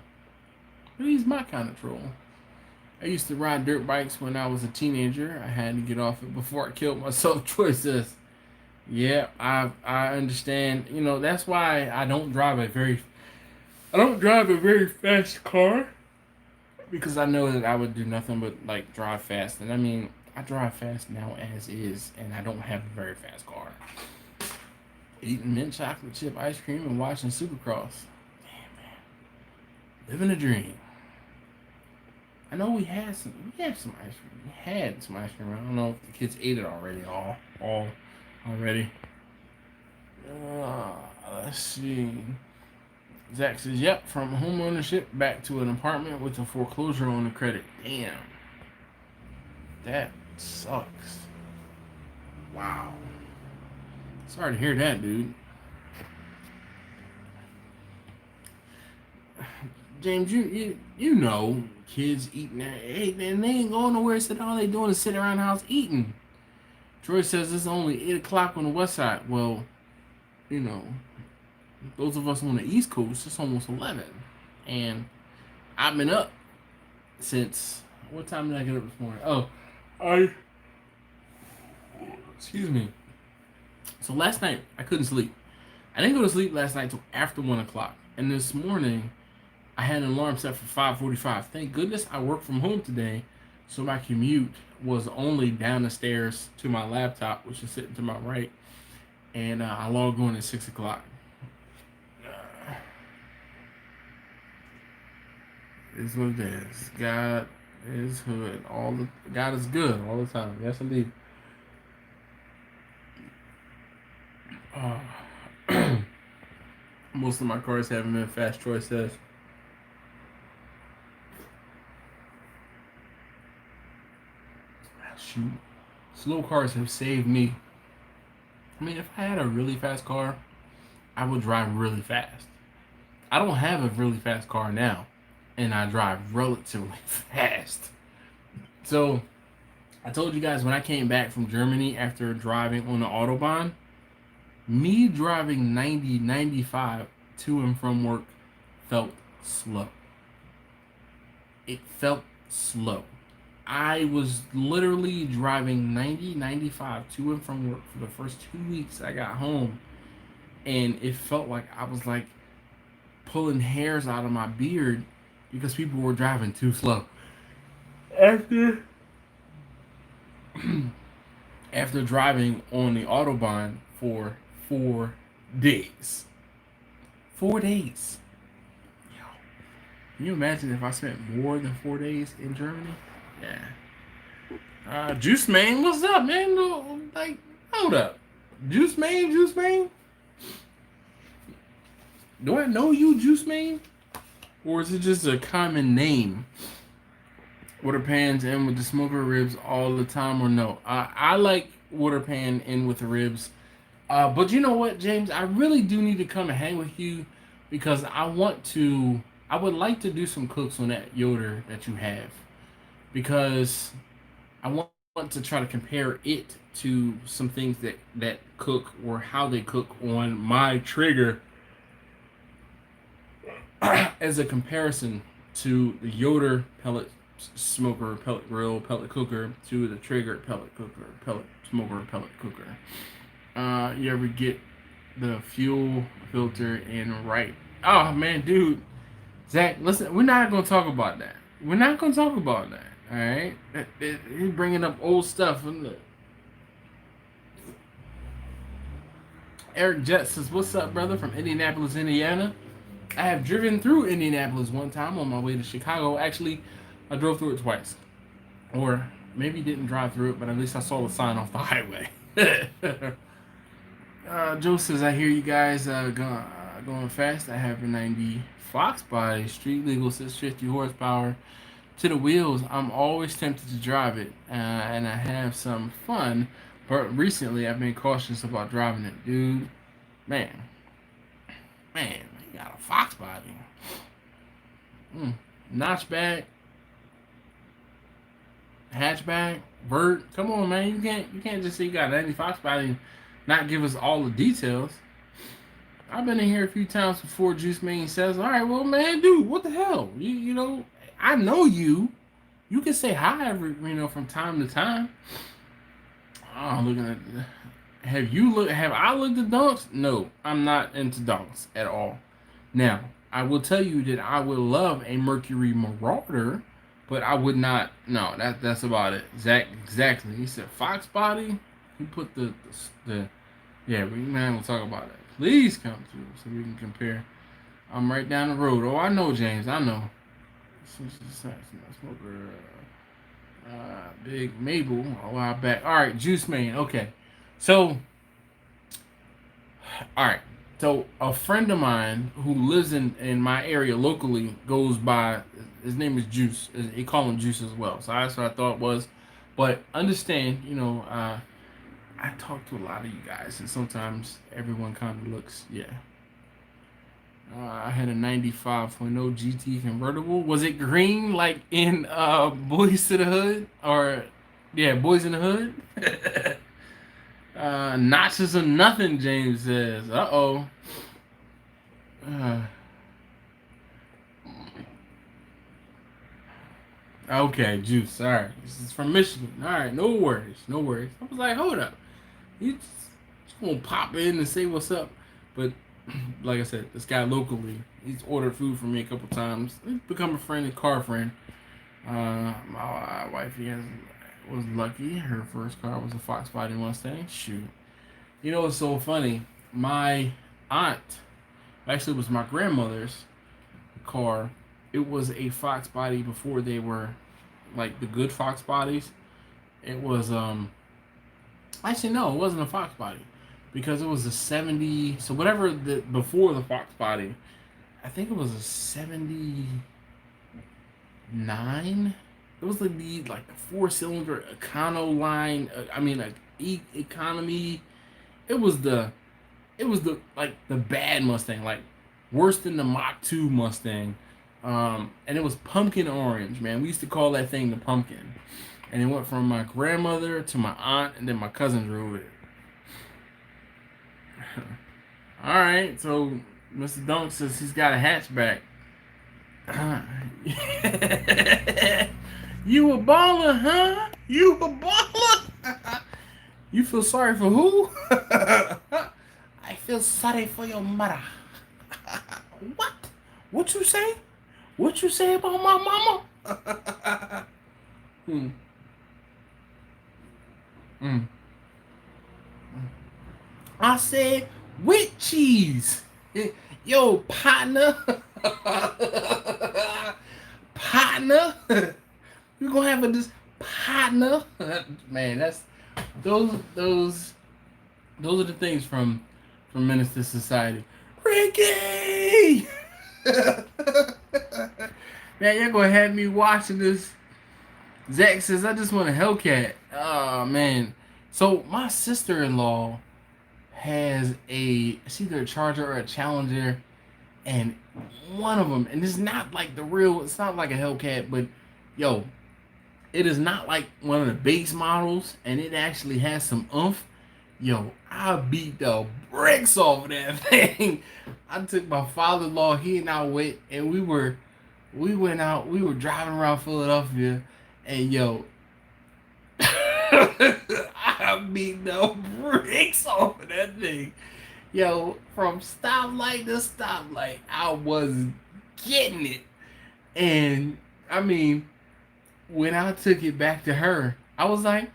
but he's my kind of troll. I used to ride dirt bikes when I was a teenager. I had to get off it before I killed myself. Troy says, "Yeah, I understand. That's why I don't drive a very fast car, because I know that I would do nothing but like drive fast. And I mean, I drive fast now as is, and I don't have a very fast car. Eating mint chocolate chip ice cream and watching Supercross. Damn, man, living a dream." I know we have some ice cream. We had some ice cream. I don't know if the kids ate it already. All already. Uh, let's see. Zach says, "Yep, from home ownership back to an apartment with a foreclosure on the credit. Damn, that sucks. Wow. Sorry to hear that, dude." James, you know, kids eating that, and they ain't going nowhere. So all they doing is sitting around the house eating. Troy says it's only 8 o'clock on the west side. Well, you know, those of us on the East Coast, it's almost 11, and I've been up since, what time did I get up this morning? Oh, I excuse me. So last night I couldn't sleep. I didn't go to sleep last night till after 1 o'clock, and this morning I had an alarm set for 5:45. Thank goodness I work from home today, so my commute was only down the stairs to my laptop, which is sitting to my right, and I logged on at 6 o'clock. Is what it is. God is hood. God is good all the time. Yes, indeed. Uh, Most of my cars haven't been fast. Troy says. Shoot, slow cars have saved me. I mean, if I had a really fast car, I would drive really fast. I don't have a really fast car now, and I drive relatively fast. So, I told you guys when I came back from Germany after driving on the Autobahn, me driving 90, 95 to and from work felt slow. It felt slow. I was literally driving 90, 95 to and from work for the first 2 weeks I got home, and it felt like I was like pulling hairs out of my beard because people were driving too slow. After after driving on the Autobahn for 4 days. 4 days. Yo, can you imagine if I spent more than 4 days in Germany? Yeah. Juice Man, what's up, man? No, like, hold up. Juice Man? Do I know you, Juice Man? Or is it just a common name? Water pans in with the smoker ribs all the time, or no? I like water pan in with the ribs. But you know what, James? I really do need to come and hang with you, because I would like to do some cooks on that Yoder that you have, because I want to try to compare it to some things that cook, or how they cook on my Traeger. as a comparison to the Yoder pellet smoker, pellet grill, pellet cooker, to the Traeger pellet cooker, pellet smoker, pellet cooker. You ever get the fuel filter in right? Oh man, dude, Zach, listen, we're not gonna talk about that. We're not gonna talk about that. All right, he's bringing up old stuff. Eric Jet says, "What's up, brother?" From Indianapolis, Indiana. I have driven through Indianapolis one time on my way to Chicago. Actually, I drove through it twice, or maybe didn't drive through it, but at least I saw the sign off the highway. Joe says, "I hear you guys going fast. I have a 90 Fox body, street legal, 650 horsepower to the wheels. I'm always tempted to drive it, and I have some fun. But recently, I've been cautious about driving it, dude. Man, you got a Fox body, notchback, hatchback, vert. Come on, man. You can't just say you got a 90 Fox body and not give us all the details." I've been in here a few times before. Juice Main says, "All right, well, man, dude, what the hell? You know, I know you. You can say hi from time to time." Oh, looking at. Have I looked at donks? No, I'm not into donks at all. Now, I will tell you that I would love a Mercury Marauder, but I would not. No, that's about it. Exactly. He said Fox body. He put the yeah. We'll talk about it. Please come through so we can compare. I'm right down the road. Oh, I know, James. I know. Smoker. Big Mabel a while back. All right, Juice Man. Okay, so all right, so a friend of mine who lives in my area locally goes by. His name is Juice. They call him Juice as well. So that's what I thought it was. But understand, I talk to a lot of you guys, and sometimes everyone kind of looks, yeah. I had a 95.0 GT convertible. Was it green like in Boys to the Hood? Or, yeah, Boys in the Hood? Notches of nothing, James says. Uh-oh. Okay, Juice. All right. This is from Michigan. All right, no worries. I was like, hold up. You just gonna pop in and say what's up. But like I said, this guy locally, he's ordered food from me a couple times. He's become a friend, a car friend. My wife was lucky. Her first car was a Fox body Mustang. Shoot. You know what's so funny? My aunt, actually it was my grandmother's car. It was a Fox body before they were like the good Fox bodies. It was actually no, it wasn't a Fox body because it was a 70. So whatever before the Fox body, I think it was a 79. It was like the 4-cylinder Econo line. Economy. It was the bad Mustang, like worse than the Mach 2 Mustang. And it was pumpkin orange, man. We used to call that thing the pumpkin. And it went from my grandmother to my aunt, and then my cousin drove it. All right, so Mr. Dunk says he's got a hatchback. You a baller, huh? You a baller? You feel sorry for who? I feel sorry for your mother. What? What you say? What you say about my mama? I said with cheese. Yo, partner. Partner. We're gonna have this partner. Man, that's those are the things from Menace to Society. Ricky! Man, you're gonna have me watching this. Zach says, I just want a Hellcat. Oh, man. So, my sister-in-law has it's either a Charger or a Challenger, and one of them, and it's not like it's not like a Hellcat, but, yo, it is not like one of the base models, and it actually has some oomph. Yo, I beat the bricks off of that thing. I took my father-in-law. He and I went, and we went out. We were driving around Philadelphia, and yo, I beat the brakes off of that thing. Yo, from stoplight to stoplight, I was getting it. And I mean, when I took it back to her, I was like,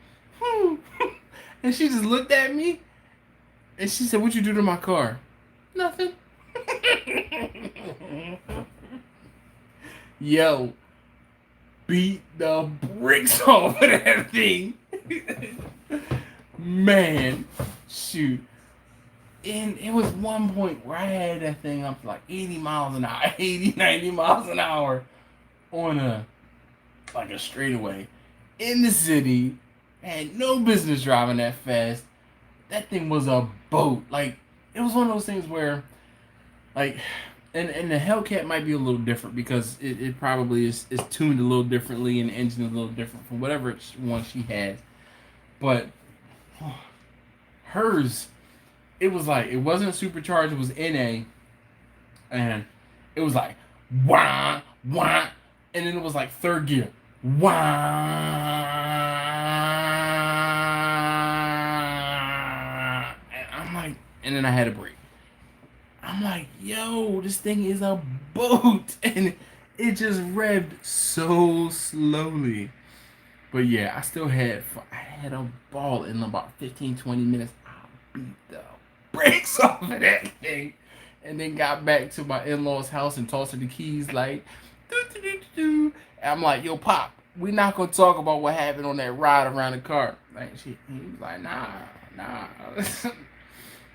and she just looked at me and she said, "What you do to my car?" Nothing. Yo, beat the brakes off of that thing. Man, shoot. And it was one point where I had that thing up to like 80 miles an hour, 80, 90 miles an hour on a straightaway in the city. I had no business driving that fast. That thing was a boat. Like, it was one of those things where, like, and the Hellcat might be a little different because it probably is tuned a little differently and the engine is a little different from whatever one she has. But hers, it was like, it wasn't supercharged, it was NA, and it was like wah wah, and then it was like third gear wah, and I'm like, and then I had a brake. I'm like, yo, this thing is a boat, and it just revved so slowly. But yeah, I had a ball in about 15, 20 minutes. I beat the brakes off of that thing. And then got back to my in-laws' house and tossed her the keys like, doo. And I'm like, yo, Pop, we not going to talk about what happened on that ride around the car. Like, he was like, nah.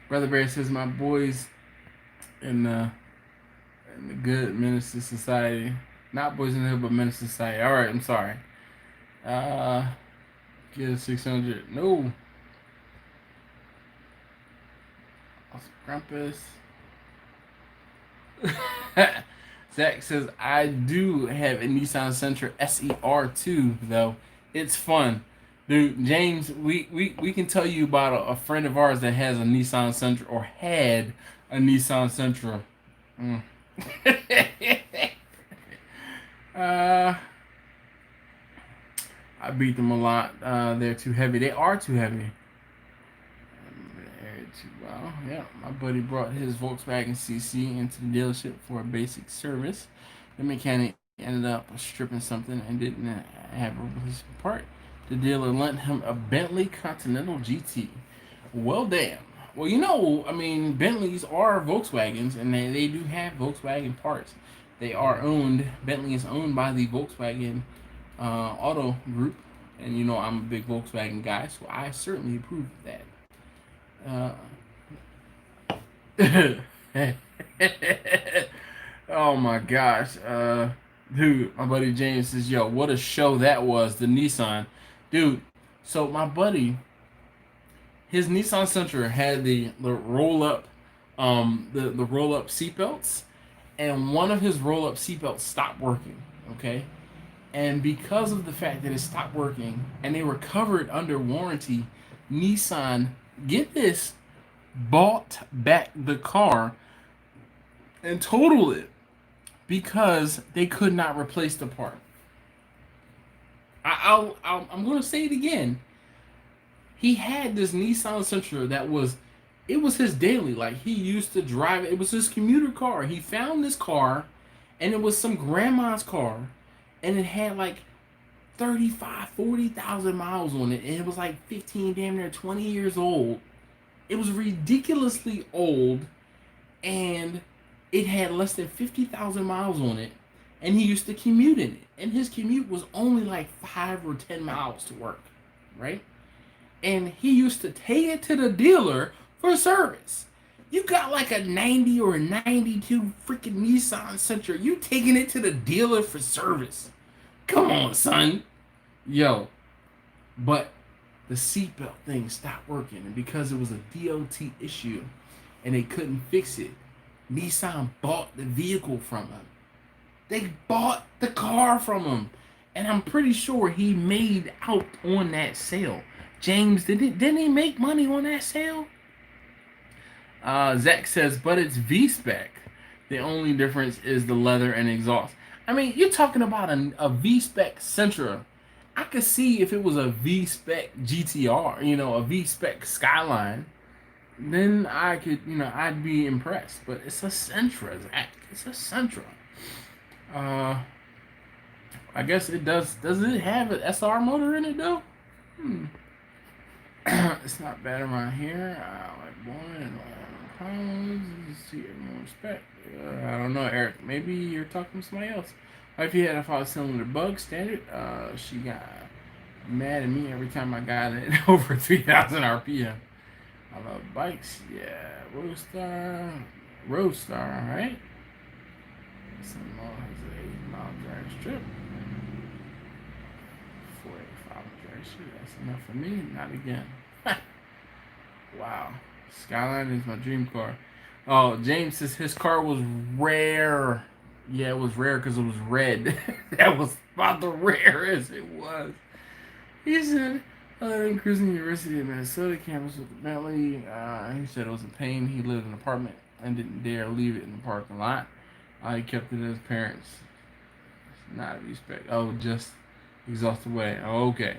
Brother Bear says, my boys in the good Minister Society. Not Boys in the Hood, but Minister Society. All right, I'm sorry. Get a 600. No. Krampus. Zach says, I do have a Nissan Sentra SER2, though. It's fun. Dude, James, we can tell you about a friend of ours that has a Nissan Sentra or had a Nissan Sentra. I beat them a lot. They're too heavy. They are too heavy. Well, yeah, my buddy brought his Volkswagen CC into the dealership for a basic service. The mechanic ended up stripping something and didn't have a replacement part. The dealer lent him a Bentley Continental GT. Well, damn. Well, you know, I mean, Bentleys are Volkswagens, and they do have Volkswagen parts. They are owned, Bentley is owned by the Volkswagen Auto Group, and you know I'm a big Volkswagen guy, so I certainly approve of that. Oh my gosh, dude, my buddy James says, yo, what a show that was, the Nissan. Dude, so my buddy, his Nissan Sentra had the roll up, the roll up seatbelts, and one of his roll up seatbelts stopped working, okay? And because of the fact that it stopped working and they were covered under warranty, Nissan, get this, bought back the car and totaled it because they could not replace the part. I'm going to say it again. He had this Nissan Sentra that was, it was his daily. Like, he used to drive it. It was his commuter car. He found this car, and it was some grandma's car, and it had like 40,000 miles on it, and it was like 15, damn near 20 years old. It was ridiculously old, and it had less than 50,000 miles on it, and he used to commute in it, and his commute was only like 5 or 10 miles to work, right? And he used to take it to the dealer for service. You got like a 90 or a 92 freaking Nissan Sentra. You taking it to the dealer for service. Come on, son. Yo. But the seatbelt thing stopped working. And because it was a DOT issue and they couldn't fix it, Nissan bought the vehicle from him. They bought the car from him. And I'm pretty sure he made out on that sale. James, didn't he make money on that sale? Zach says, but it's V-spec. The only difference is the leather and exhaust. I mean, you're talking about a V-spec Sentra. I could see if it was a V-spec GTR, a V-spec Skyline, then I could, I'd be impressed. But it's a Sentra, Zach. It's a Sentra. I guess it does. Does it have an SR motor in it though? It's not bad around here. I like born and problems. See everyone respect. I don't know, Eric. Maybe you're talking to somebody else. If you had a 5-cylinder bug standard, she got mad at me every time I got it over 3,000 RPM. I love bikes. Yeah, Roadstar, right? Some more has an 8-mile drag strip. 45 drag strip. That's enough for me. Not again. Wow. Skyline is my dream car. Oh, James says his car was rare. Yeah, it was rare because it was red. That was about the rarest it was. He said, other than cruising University of Minnesota campus with the Bentley, he said it was a pain. He lived in an apartment and didn't dare leave it in the parking lot. He kept it at his parents. Not respect. Oh, just exhaust away. Oh, okay.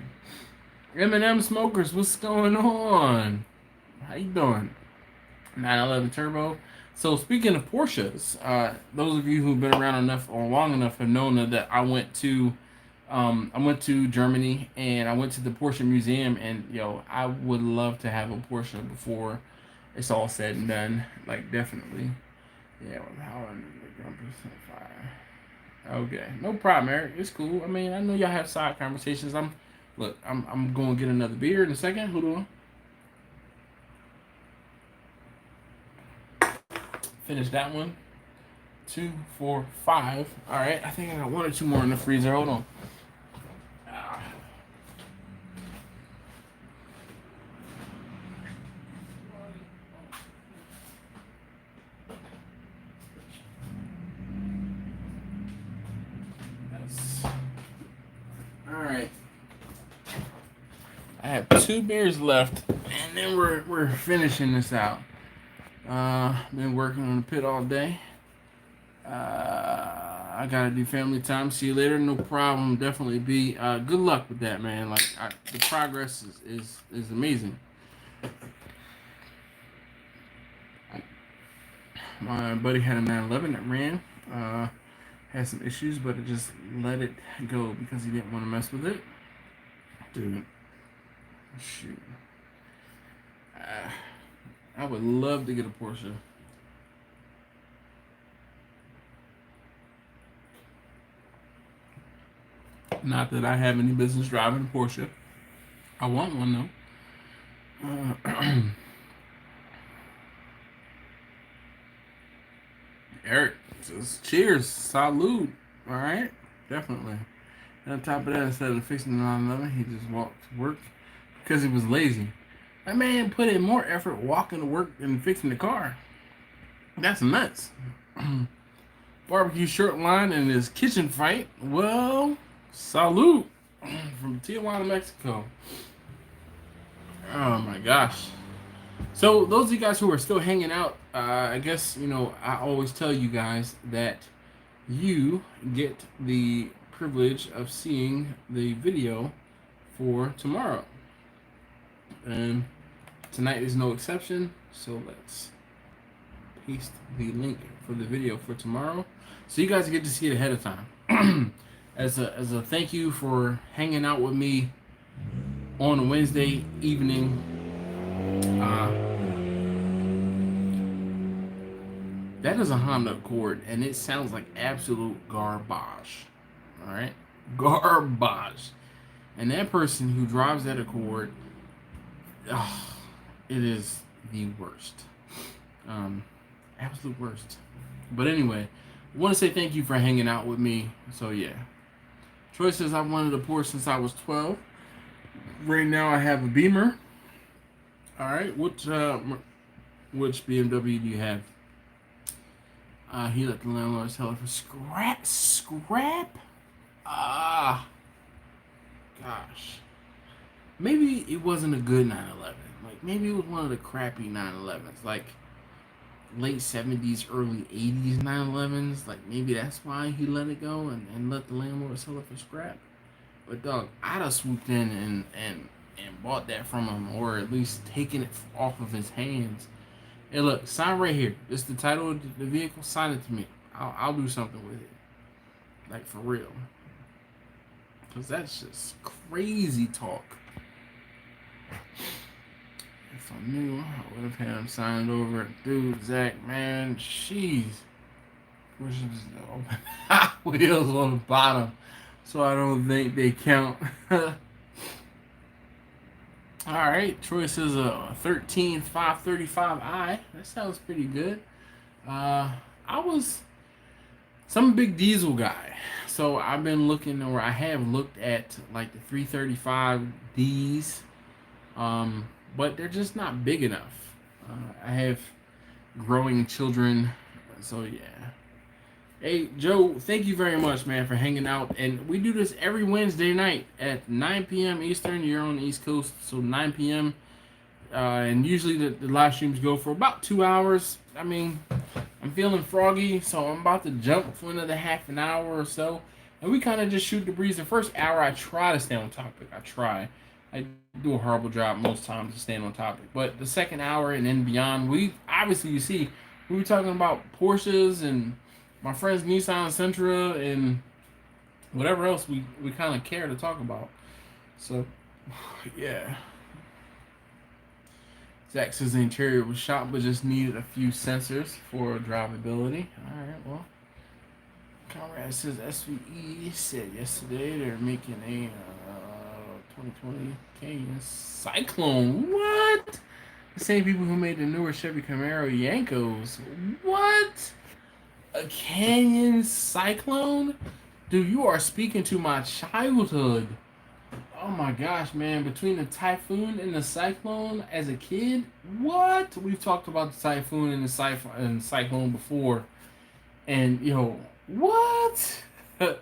M&M Smokers, what's going on? How you doing? 911 Turbo. So speaking of Porsches, those of you who've been around enough or long enough have known that I went to Germany and I went to the Porsche Museum, and I would love to have a Porsche before it's all said and done. Like, definitely. Yeah, with how fire. Okay, no problem, Eric. It's cool. I mean, I know y'all have side conversations. I'm going to get another beer in a second. Hold on. Finish that one. 2, 4, 5. All right, I think I got 1 or 2 more in the freezer. Hold on. All right. I have 2 beers left, and then we're finishing this out. Been working on the pit all day. I gotta do family time. See you later. No problem. Definitely be. Good luck with that, man. Like, the progress is amazing. My buddy had a 911 that ran. Had some issues, but it just let it go because he didn't want to mess with it. Dude, shoot. I would love to get a Porsche. Not that I have any business driving a Porsche. I want one though. Eric says, cheers, salute. All right, definitely. And on top of that, instead of fixing the 911, he just walked to work because he was lazy. That man put in more effort walking to work than fixing the car. That's nuts. Barbecue short line in his kitchen fight. Well, salute from Tijuana, Mexico. Oh my gosh. So those of you guys who are still hanging out, I guess, I always tell you guys that you get the privilege of seeing the video for tomorrow. And tonight is no exception, so let's paste the link for the video for tomorrow, so you guys get to see it ahead of time. as a thank you for hanging out with me on a Wednesday evening. That is a Honda Accord, and it sounds like absolute garbage. All right, garbage. And that person who drives that Accord, it is the worst. Absolute worst. But anyway, I want to say thank you for hanging out with me. So yeah, Troy says I've wanted a Porsche since I was 12. Right now I have a Beamer. All right, which BMW do you have? He let the landlord sell it for scrap. Gosh. Maybe it wasn't a good 911. Like, maybe it was one of the crappy 911s. Like, late 70s, early 80s 911s. Like maybe that's why he let it go and let the landlord sell it for scrap. But dog, I'd have swooped in and bought that from him, or at least taken it off of his hands. Hey, look, sign right here. This is the title of the vehicle. Sign it to me. I'll do something with it, like for real. Cause that's just crazy talk. If I knew, I would have had him sign it over. Dude, Zach, man, jeez. Where's the Hot Wheels on the bottom, so I don't think they count. Alright, Troy says a 13.535i. That sounds pretty good. I was some big diesel guy, so I've been looking, or I have looked at like the 335Ds, but they're just not big enough. I have growing children, so yeah. Hey, Joe, thank you very much, man, for hanging out. And we do this every Wednesday night at 9 p.m. Eastern. You're on the East Coast, so 9 p.m. And usually the live streams go for about 2 hours. I mean, I'm feeling froggy, so I'm about to jump for another half an hour or so. And we kind of just shoot the breeze. The first hour, I try to stay on topic. I do a horrible job most times of staying on topic. But the second hour and then beyond, we obviously, you see, we were talking about Porsches and my friend's Nissan Sentra and whatever else we kind of care to talk about. So, yeah. Zach says the interior was shot but just needed a few sensors for drivability. Alright, well. Conrad says SVE said yesterday they're making a 2020 Canyon Cyclone. What? The same people who made the newer Chevy Camaro Yankos. What? A Canyon Cyclone? Dude, you are speaking to my childhood. Oh my gosh, man. Between the Typhoon and the Cyclone as a kid? What? We've talked about the Typhoon and the Cyclone before. And, yo, what? I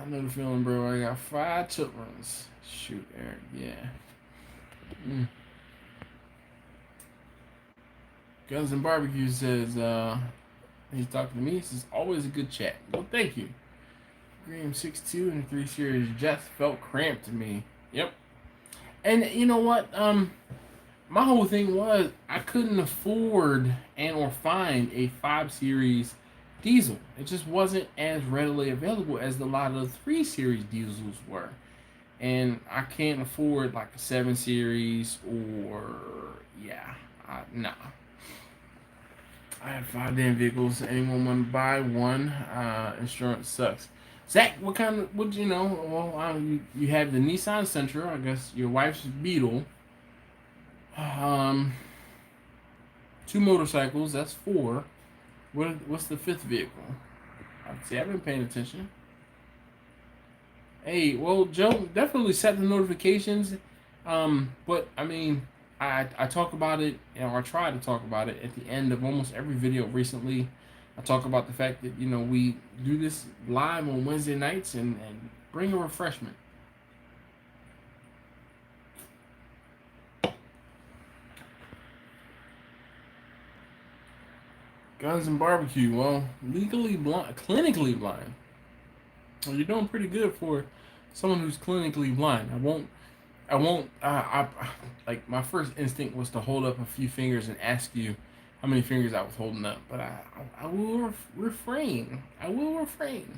know the feeling, bro. I got 5 children's. Shoot, Eric. Yeah. Guns and Barbecue says, he's talking to me. This is always a good chat. Well, thank you. Graham 6.2 and the 3 Series just felt cramped to me. Yep. And you know what? My whole thing was I couldn't afford and or find a 5 Series diesel. It just wasn't as readily available as a lot of the 3 Series diesels were. And I can't afford like a 7 Series or, yeah, nah. I have 5 damn vehicles. Anyone want to buy one? Insurance sucks. Zach, what you know? Well, you have the Nissan Sentra. I guess your wife's Beetle. 2 motorcycles. That's 4. What's the 5th vehicle? I've been paying attention. Hey, well, Joe, definitely set the notifications. But I mean, I talk about it, or I try to talk about it at the end of almost every video recently. I talk about the fact that, you know, we do this live on Wednesday nights and bring a refreshment. Guns and Barbecue, well, legally blind, clinically blind. Well, you're doing pretty good for someone who's clinically blind. Like, my first instinct was to hold up a few fingers and ask you how many fingers I was holding up, but I will refrain. I will refrain.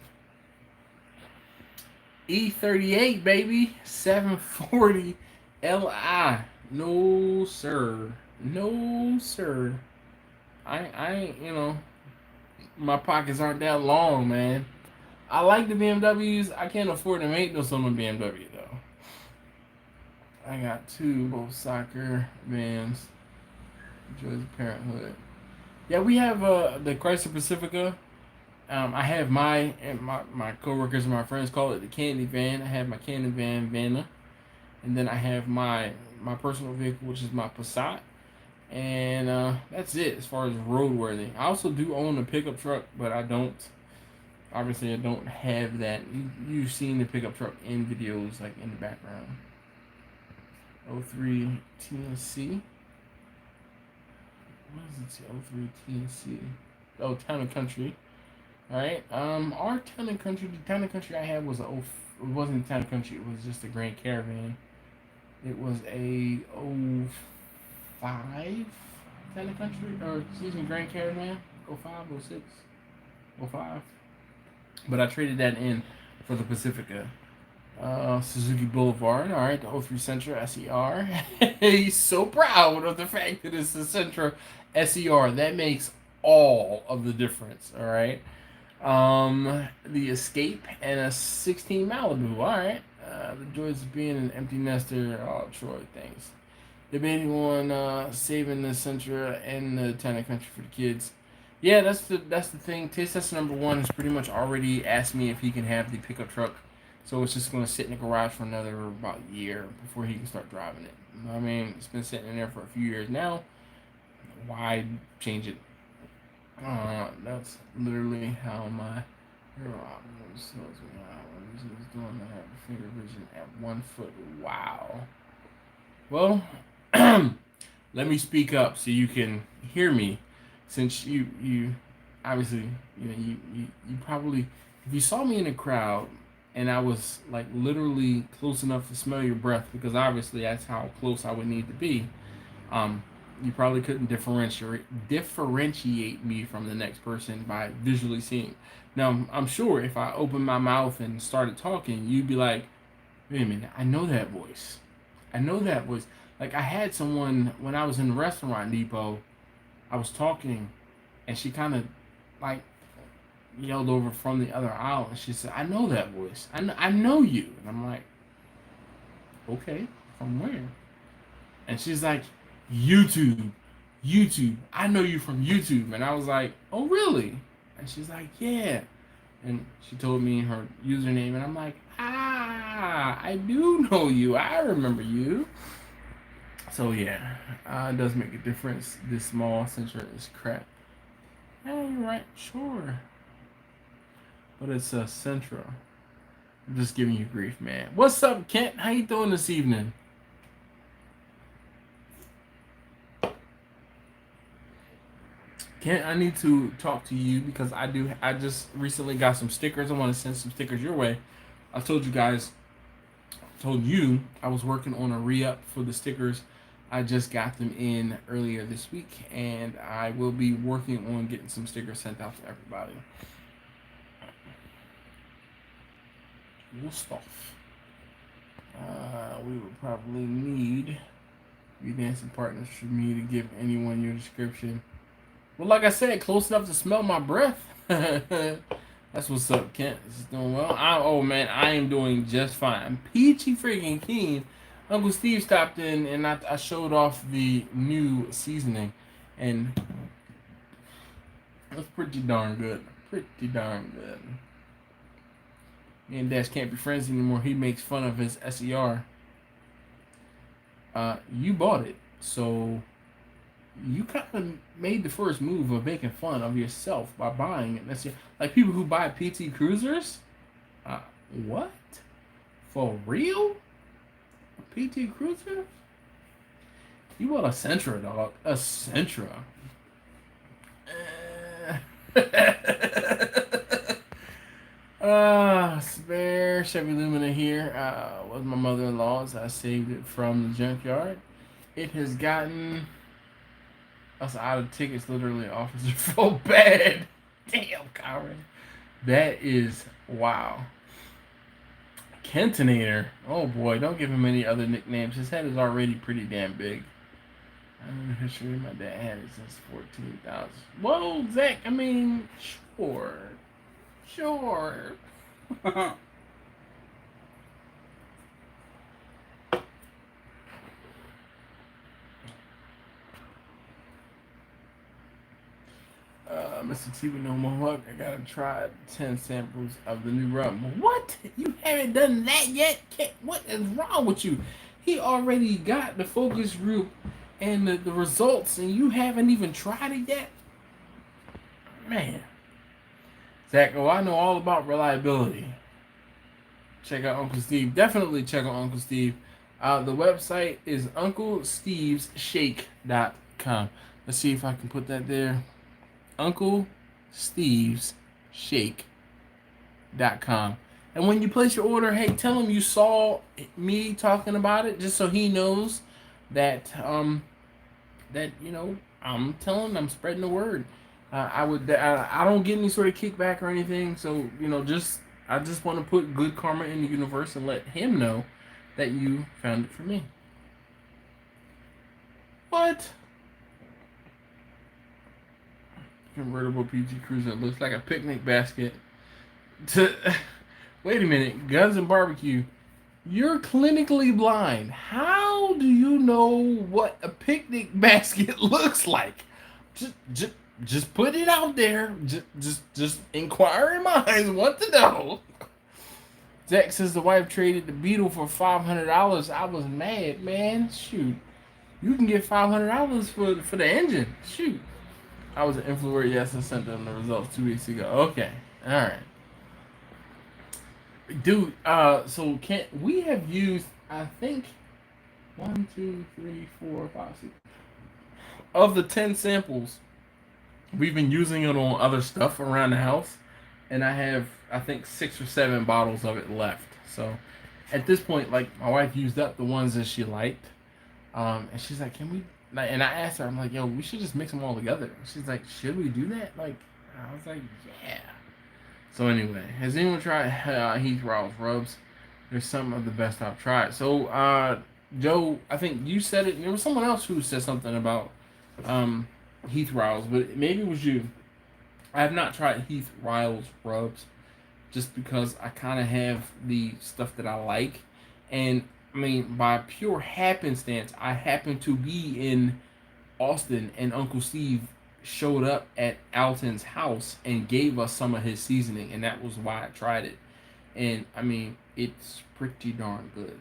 E38, baby. 740 Li. No, sir. No, sir. I you know, my pockets aren't that long, man. I like the BMWs. I can't afford to maintenance on the BMW, though. I got 2, both soccer vans. Enjoys parenthood. Yeah, we have the Chrysler Pacifica. I have my coworkers and my friends call it the candy van. I have my candy van, Vanna. And then I have my personal vehicle, which is my Passat. And that's it as far as roadworthy. I also do own a pickup truck, but I don't. Obviously, I don't have that. You've seen the pickup truck in videos, like in the background. 03 TNC. what is it? 03 TNC. Oh, Town and Country. All right. Our Town and Country. The Town and Country I had was it wasn't Town and Country. It was just a Grand Caravan. It was a 05 Town and Country, or excuse me, Grand Caravan. 05, 06, 05. But I traded that in for the Pacifica. Suzuki Boulevard, all right, the 03 Sentra SER. He's so proud of the fact that it's the Sentra SER. That makes all of the difference, all right. The Escape and a 16 Malibu, all right. The joys of being an empty nester, all Troy things. Debating on saving the Sentra and the Town and Country for the kids. Yeah, that's the thing. Taste tester number 1 has pretty much already asked me if he can have the pickup truck. So it's just going to sit in the garage for another about a year before he can start driving it. I mean, it's been sitting in there for a few years now. Why change it? That's literally how my is doing that. Finger vision at 1 foot. Wow. Well, let me speak up so you can hear me. Since you obviously you probably, if you saw me in a crowd and I was like literally close enough to smell your breath, because obviously that's how close I would need to be, you probably couldn't differentiate me from the next person by visually seeing. Now I'm sure if I opened my mouth and started talking, you'd be like, wait a minute, I know that voice. Like I had someone when I was in the restaurant depot, I was talking, and she kind of like yelled over from the other aisle, and she said, "I know that voice. I know you." And I'm like, "Okay, from where?" And she's like, "YouTube. I know you from YouTube." And I was like, "Oh, really?" And she's like, "Yeah." And she told me her username, and I'm like, I do know you. I remember you. So yeah, it does make a difference. This small Sentra is crap. Yeah, you're right. Sure. But it's a Sentra. I'm just giving you grief, man. What's up, Kent? How you doing this evening? Kent, I need to talk to you because I just recently got some stickers. I want to send some stickers your way. I told you I was working on a re-up for the stickers. I just got them in earlier this week, and I will be working on getting some stickers sent out to everybody. Stuff. We will probably need dancing partners for me to give anyone your description. Well, like I said, close enough to smell my breath. That's what's up, Kent. This is doing well. I am doing just fine. I'm peachy freaking keen. Uncle Steve stopped in, and I showed off the new seasoning, and that's pretty darn good. Me and Dash can't be friends anymore. He makes fun of his SER. You bought it, so you kind of made the first move of making fun of yourself by buying it. That's like people who buy PT Cruisers. What? For real? A PT Cruiser? You bought a Sentra, dog. A Sentra. Spare Chevy Lumina here. Was my mother-in-law's. I saved it from the junkyard. It has gotten us out of tickets, literally. Officer felt bad. Damn, Karen. That is wow. Kentonator. Oh boy, don't give him any other nicknames. His head is already pretty damn big. I don't know the history. My dad had it since 14,000. Whoa, Zach. I mean, sure. Mr. T with no mohawk. I gotta try 10 samples of the new rum. What? You haven't done that yet? What is wrong with you? He already got the focus group and the results, and you haven't even tried it yet? Man. Zach, I know all about reliability. Check out Uncle Steve. Definitely check out Uncle Steve. The website is UncleStevesShake.com. Let's see if I can put that there. Uncle Steve's Shake.com. And when you place your order, hey, tell him you saw me talking about it, just so he knows that that I'm telling him, I'm spreading the word. I don't get any sort of kickback or anything, so I just want to put good karma in the universe and let him know that you found it for me. What? Convertible PG Cruiser looks like a picnic basket. Wait a minute, Guns and Barbecue. You're clinically blind. How do you know what a picnic basket looks like? Just put it out there. Just inquiring minds want to know. Zach says the wife traded the Beetle for $500. I was mad, man. Shoot, you can get $500 for the engine. Shoot, I was an influencer. Yes, I sent them the results 2 weeks ago. Okay, all right. Dude, so we have used, I think, 1, 2, 3, 4, 5, 6 of the 10 samples. We've been using it on other stuff around the house, and I have, I think, 6 or 7 bottles of it left. So at this point, like, my wife used up the ones that she liked, and she's like, "Can we?" And I asked her, I'm like, "Yo, we should just mix them all together." She's like, "Should we do that?" Like, I was like, "Yeah." So anyway, has anyone tried Heath Riles rubs? They're some of the best I've tried. So Joe, I think you said it. There was someone else who said something about Heath Riles, but maybe it was you. I have not tried Heath Riles rubs just because I kind of have the stuff that I like. And I mean, by pure happenstance, I happen to be in Austin, and Uncle Steve showed up at Alton's house and gave us some of his seasoning, and that was why I tried it. And I mean, it's pretty darn good.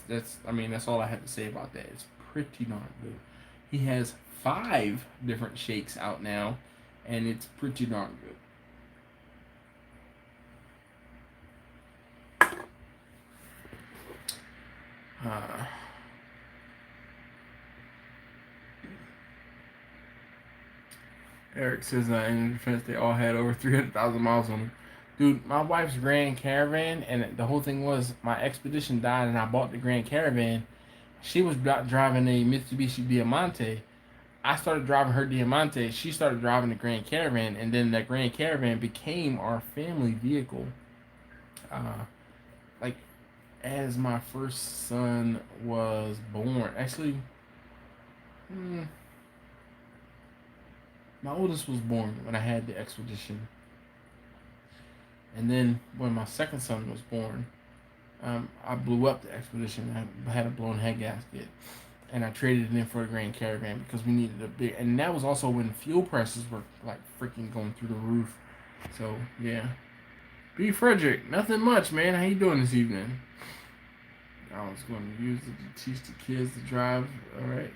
That's all I have to say about that. It's pretty darn good. He has 5 different shakes out now, and it's pretty darn good. Eric says in defense, they all had over 300,000 miles on them. Dude, my wife's Grand Caravan, and the whole thing was my Expedition died, and I bought the Grand Caravan. She was driving a Mitsubishi Diamante. I started driving her Diamante. She started driving the Grand Caravan, and then the Grand Caravan became our family vehicle. Like, as my first son was born. Actually, my oldest was born when I had the Expedition. And then when my second son was born, I blew up the Expedition. I had a blown head gasket. And I traded it in for a Grand Caravan because we needed a big... And that was also when fuel prices were like freaking going through the roof. So, yeah. B. Frederick, nothing much, man. How you doing this evening? I was going to use it to teach the kids to drive. All right,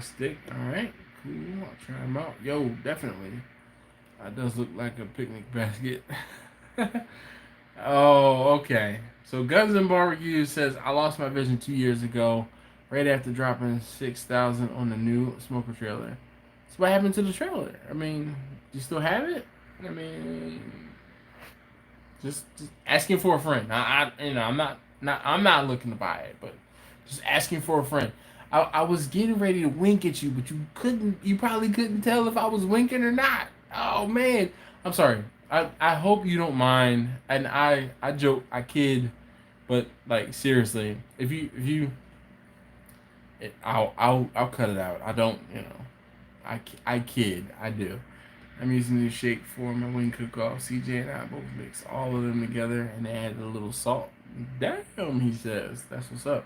stick. All right, cool. I'll try them out. Yo, definitely. It does look like a picnic basket. Oh, okay. So Guns and Barbecue says, I lost my vision 2 years ago, right after dropping 6,000 on the new smoker trailer. So what happened to the trailer? I mean, do you still have it? I mean, just asking for a friend. I'm not looking to buy it, but just asking for a friend. I was getting ready to wink at you, but you probably couldn't tell if I was winking or not. Oh man, I'm sorry. I hope you don't mind. And I joke, I kid, but like seriously, I'll cut it out. I don't, I kid, I do. I'm using the new shake for my wing cook-off. CJ and I both mix all of them together and add a little salt. Damn, he says. That's what's up.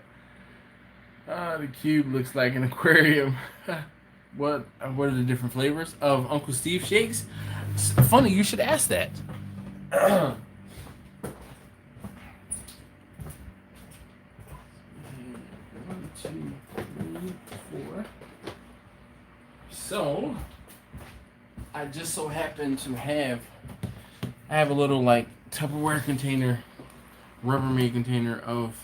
The cube looks like an aquarium. What are the different flavors of Uncle Steve shakes? It's funny, you should ask that. 1, 2, 3, 4. So I just so happen to have a little like Tupperware container, Rubbermaid container of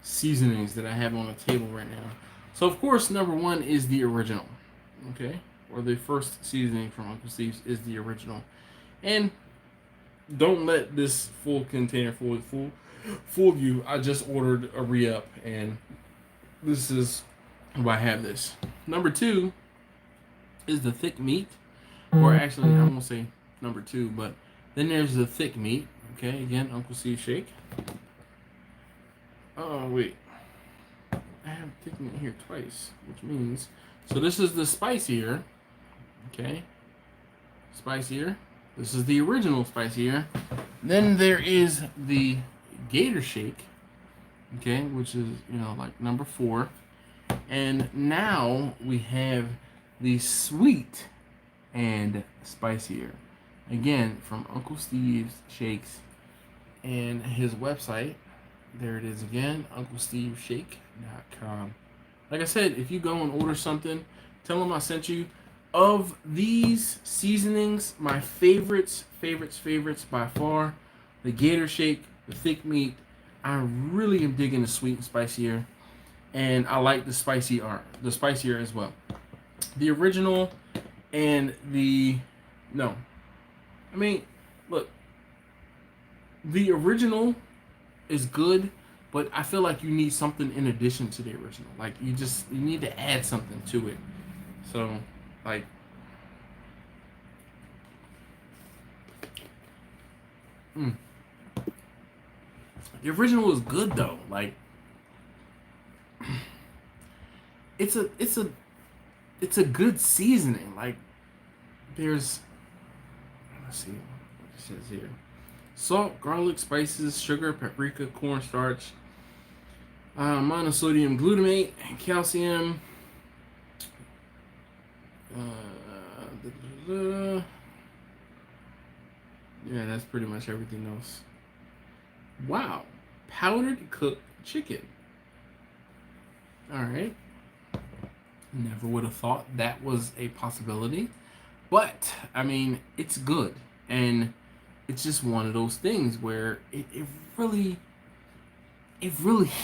seasonings that I have on the table right now. So of course, number 1 is the original. Okay, or the first seasoning from Uncle Steve's is the original. And don't let this full container fool you. I just ordered a re-up, and this is why I have this. Number 2 is the thick meat, or actually, I won't say number 2, but then there's the thick meat. Okay, again, Uncle Steve shake. Oh wait, I have thick meat here twice, which means so this is the spicier. Okay, spicier. This is the original spicier. Then there is the Gator Shake, okay, which is, like number 4. And now we have the sweet and spicier. Again, from Uncle Steve's Shakes and his website. There it is again, UncleSteveShake.com. Like I said, if you go and order something, tell them I sent you. Of these seasonings, my favorites by far, the Gator Shake, the thick meat. I really am digging the sweet and spicier, and I like the spicier as well. The original and the look, the original is good, but I feel like you need something in addition to the original. Like you need to add something to it. So, like, the original is good though. Like, it's a good seasoning. Like, let's see what it says here: salt, garlic, spices, sugar, paprika, cornstarch, monosodium glutamate, calcium. Yeah, that's pretty much everything else. Wow. Powdered cooked chicken. Alright. Never would have thought that was a possibility. But, I mean, it's good. And it's just one of those things where it really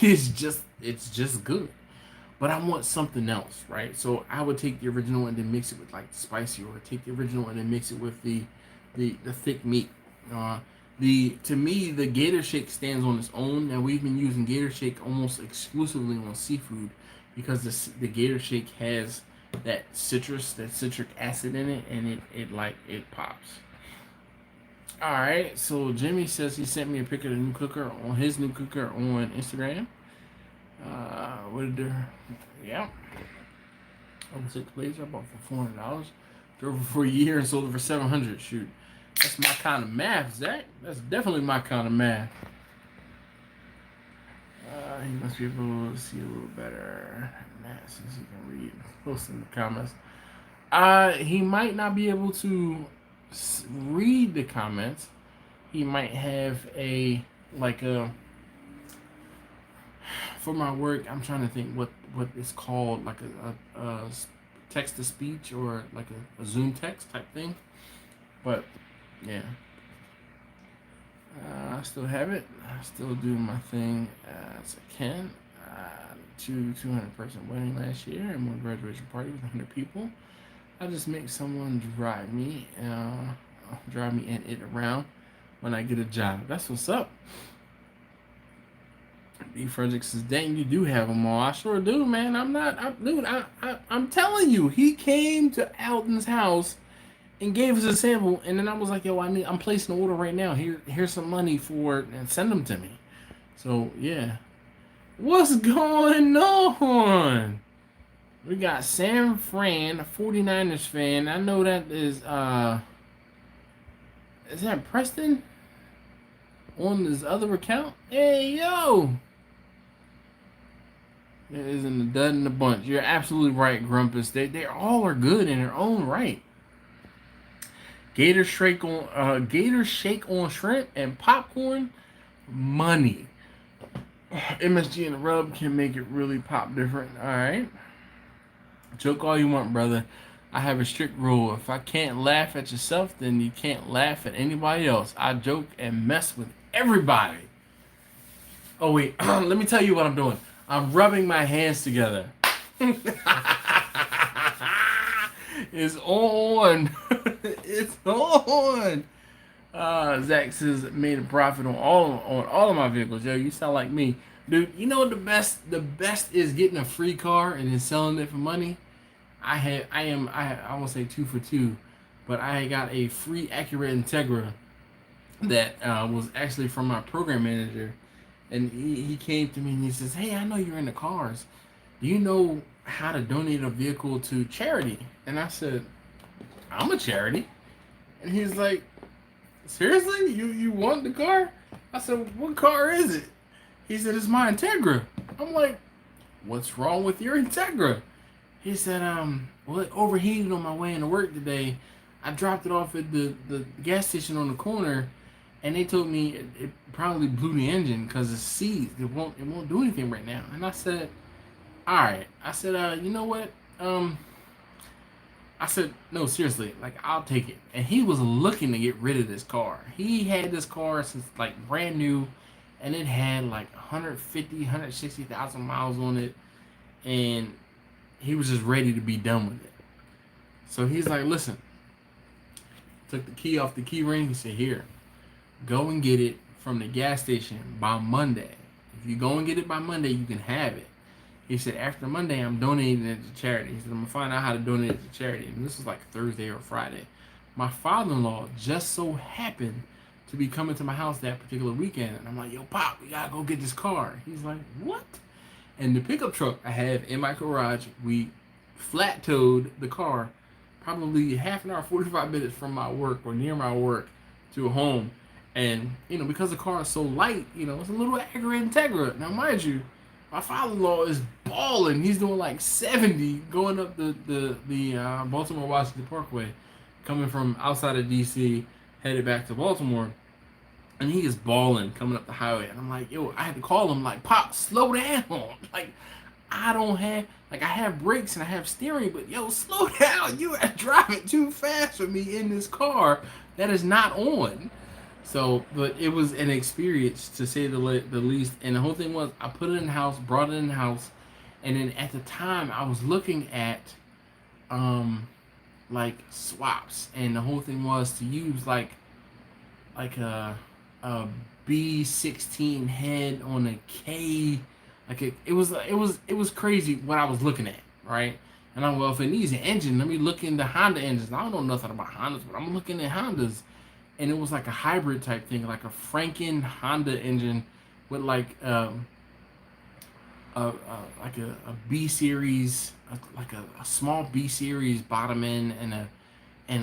is it's just good. But I want something else, right? So I would take the original and then mix it with like the spicy, or take the original and then mix it with the thick meat. To me, the Gator Shake stands on its own. Now we've been using Gator Shake almost exclusively on seafood because the Gator Shake has that citric acid in it, and it pops. All right, so Jimmy says he sent me a picture of the new cooker on his new cooker on Instagram. Yeah. Over 6 blades I bought for $400. Drove it for a year and sold it for $700. Shoot, that's my kind of math, Zach. That's definitely my kind of math. He must be able to see a little better. Matt says he can read. Post in the comments. He might not be able to read the comments. He might have for my work, I'm trying to think what it's called, like a text to speech, or like a Zoom text type thing. But yeah, I still have it. I still do my thing as I can. 200-person wedding last year and one graduation party with 100 people. I just make someone drive me and it around when I get a job. That's what's up. B. Frederick says, dang, you do have them all. I sure do, man. I'm telling you, he came to Alton's house and gave us a sample, and then I was like, yo, I'm placing an order right now. Here's some money for it, and send them to me. So yeah. What's going on? We got Sam Fran, a 49ers fan. I know that is that Preston? On his other account? Hey, yo! It isn't a dud in the bunch. You're absolutely right, Grumpus. They all are good in their own right. Gator Shake on shrimp and popcorn, money. MSG and the rub can make it really pop different. All right. Joke all you want, brother. I have a strict rule. If I can't laugh at yourself, then you can't laugh at anybody else. I joke and mess with everybody. Oh, wait. Let me tell you what I'm doing. I'm rubbing my hands together. is on. It's on. Zach says made a profit on all of my vehicles. Yo, you sound like me, dude. You know what the best is getting a free car and then selling it for money. I won't say 2 for 2, but I got a free Acura Integra that was actually from my program manager, and he came to me and he says, "Hey, I know you're into cars. Do you know how to donate a vehicle to charity?" And I said, "I'm a charity." And he's like, "Seriously? You want the car?" I said, "What car is it?" He said, "It's my Integra." I'm like, "What's wrong with your Integra?" He said, "Well, it overheated on my way into work today. I dropped it off at the gas station on the corner, and they told me it probably blew the engine because it's seized. It won't do anything right now." And I said, "All right." I said, "You know what? I said, no, seriously, like, I'll take it." And he was looking to get rid of this car. He had this car since, like, brand new, and it had, like, 150, 160,000 miles on it, and he was just ready to be done with it. So he's like, "Listen," took the key off the key ring. He said, "Here, go and get it from the gas station by Monday. If you go and get it by Monday, you can have it." He said, "After Monday, I'm donating it to charity." He said, "I'm going to find out how to donate it to charity." And this was like Thursday or Friday. My father-in-law just so happened to be coming to my house that particular weekend. And I'm like, "Yo, Pop, we got to go get this car." He's like, "What?" And the pickup truck I have in my garage, we flat towed the car probably half an hour, 45 minutes from my work or near my work to a home. And, because the car is so light, it's a little Acura Integra. Now, mind you, my father-in-law is balling. He's doing like 70 going up the Baltimore Washington Parkway, coming from outside of DC, headed back to Baltimore, and he is balling coming up the highway. And I'm like, yo, I had to call him like, "Pop, slow down." Like, I have brakes and I have steering, but yo, slow down. You are driving too fast for me in this car that is not on. So, but it was an experience to say the least. And the whole thing was, I put it in the house, brought it in the house, and then at the time I was looking at, like swaps, and the whole thing was to use like a B16 head on a K, it was crazy what I was looking at, right? And I'm, well, if it needs an engine, let me look into Honda engines. I don't know nothing about Hondas, but I'm looking at Hondas. And it was like a hybrid type thing, like a Franken Honda engine with like a B series, like a small B series bottom end, and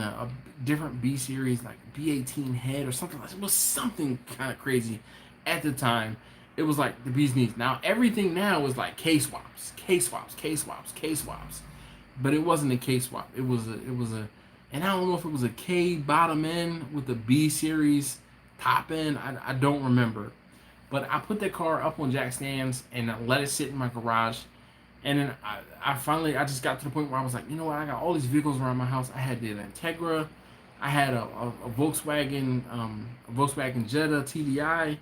a different B series like B18 head or something. It was something kind of crazy at the time. It was like the bee's knees. Now everything now is like K swaps, K swaps, K swaps, K swaps, but it wasn't a K swap. It was a and I don't know if it was a K bottom end with the B series top end. I don't remember. But I put that car up on jack stands and I let it sit in my garage. And then I finally just got to the point where I was like, you know what? I got all these vehicles around my house. I had the Integra. I had a Volkswagen Jetta TDI.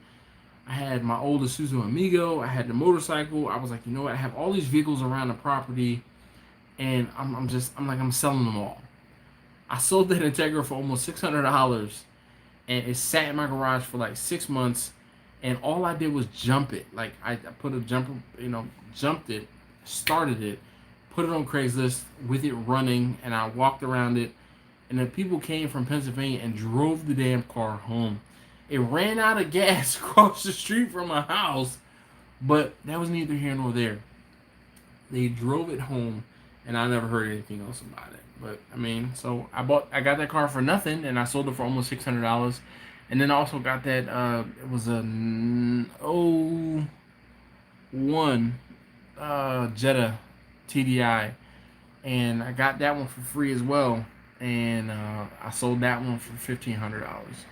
I had my oldest Sous Amigo. I had the motorcycle. I was like, you know what? I have all these vehicles around the property, and I'm selling them all. I sold that Integra for almost $600, and it sat in my garage for like 6 months, and all I did was jump it. Like, I put a jumper, jumped it, started it, put it on Craigslist with it running, and I walked around it, and then people came from Pennsylvania and drove the damn car home. It ran out of gas across the street from my house, but that was neither here nor there. They drove it home, and I never heard anything else about it. But I mean, so I got that car for nothing, and I sold it for almost $600, and then I also got that it was a 01 Jetta TDI, and I got that one for free as well, and I sold that one for $1,500.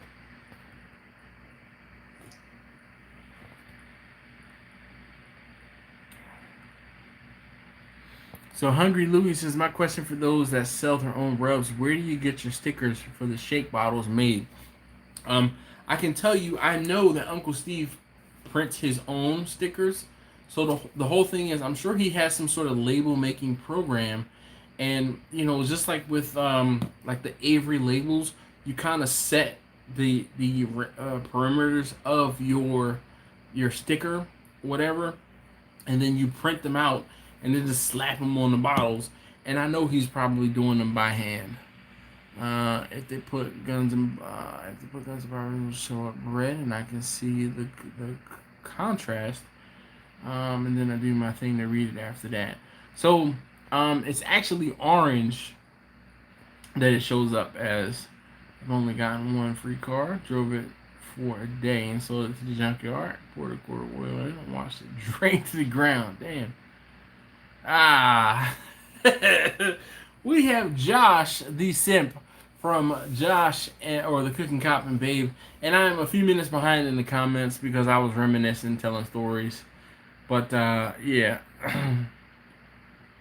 So Hungry Louie says, my question for those that sell their own rubs, where do you get your stickers for the shake bottles made? I can tell you, I know that Uncle Steve prints his own stickers. So the whole thing is, I'm sure he has some sort of label making program, And just like with like the Avery labels, you kind of set the perimeters of your sticker, whatever, and then you print them out and then just slap them on the bottles. And I know he's probably doing them by hand. If they put guns in, it will show up red, and I can see the contrast. And then I do my thing to read it after that. So it's actually orange that it shows up as. I've only gotten one free car, drove it for a day, and sold it to the junkyard. Poured a quart of oil in it and watched it drain to the ground. Damn. Ah. We have Josh, the simp, from Josh, or the Cooking Cop and Babe, and I'm a few minutes behind in the comments because I was reminiscing, telling stories. But yeah,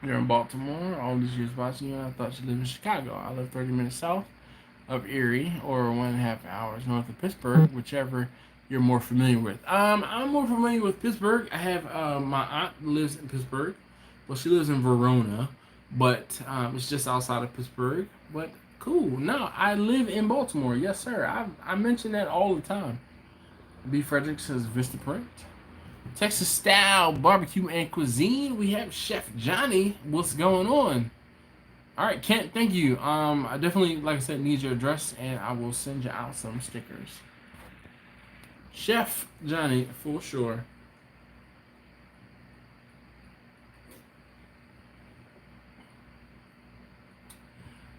you're in Baltimore. All these years watching you, I thought you lived in Chicago. I live 30 minutes south of Erie, or 1.5 hours north of Pittsburgh, whichever you're more familiar with. I'm more familiar with Pittsburgh. I have my aunt lives in Pittsburgh. Well, she lives in Verona, but it's just outside of Pittsburgh. But cool. No, I live in Baltimore. Yes, sir. I mention that all the time. B. Frederick says Vistaprint. Texas style barbecue and cuisine. We have Chef Johnny. What's going on? All right, Kent. Thank you. I definitely, like I said, need your address, and I will send you out some stickers. Chef Johnny, for sure.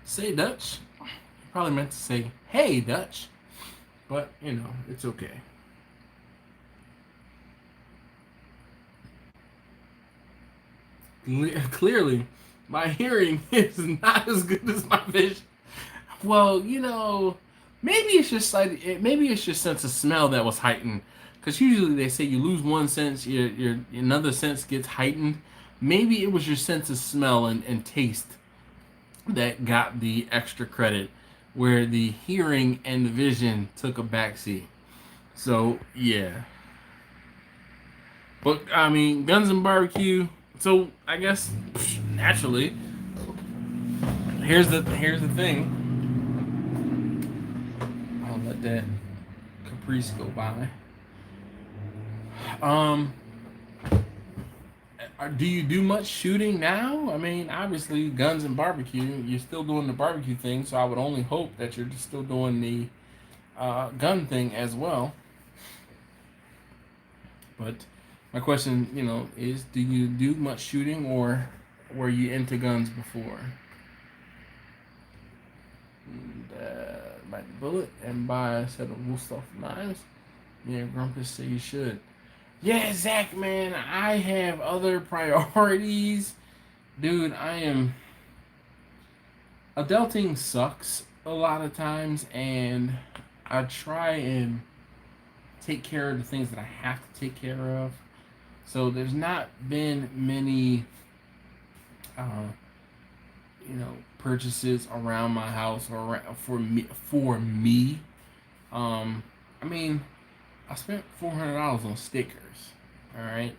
Say Dutch. Probably meant to say, hey, Dutch. But, it's okay. Clearly, my hearing is not as good as my vision. Well, maybe it's just maybe it's your sense of smell that was heightened. Because usually they say you lose one sense, your another sense gets heightened. Maybe it was your sense of smell and taste that got the extra credit, where the hearing and the vision took a backseat. So yeah. But I mean, guns and barbecue. So I guess naturally, here's the thing. I'll let that Caprice go by. Do you do much shooting now? I mean, obviously, guns and barbecue. You're still doing the barbecue thing, so I would only hope that you're still doing the gun thing as well. But my question, is do you do much shooting, or were you into guns before? And, bite the bullet and buy a set of Wolfstoff knives. Yeah, Grumpus say you should. Yeah, Zach, man, I have other priorities. Dude, adulting sucks a lot of times, and I try and take care of the things that I have to take care of. So there's not been many, purchases around my house or for me. I mean, I spent $400 on stickers. All right,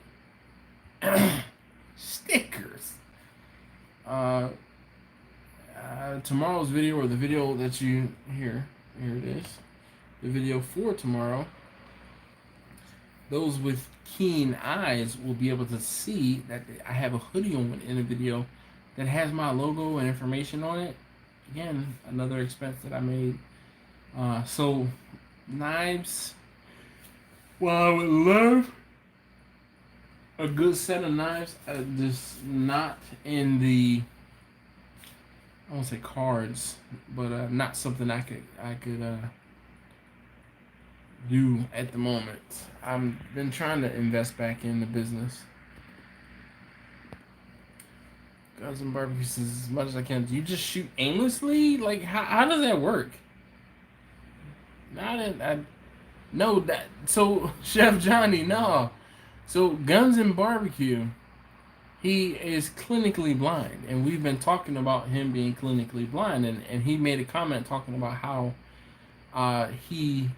stickers. Tomorrow's video, or the video that you here it is. The video for tomorrow. Those with keen eyes will be able to see that I have a hoodie on in the video that has my logo and information on it. Again, another expense that I made. So knives. Well, I would love a good set of knives. Just not in the, I won't say cards, but not something I could do at the moment. I've been trying to invest back in the business. Guns and barbecues as much as I can. Do you just shoot aimlessly? Like, how does that work? No, that. So, Chef Johnny, no. So, guns and barbecue, he is clinically blind. And we've been talking about him being clinically blind. And he made a comment talking about how he,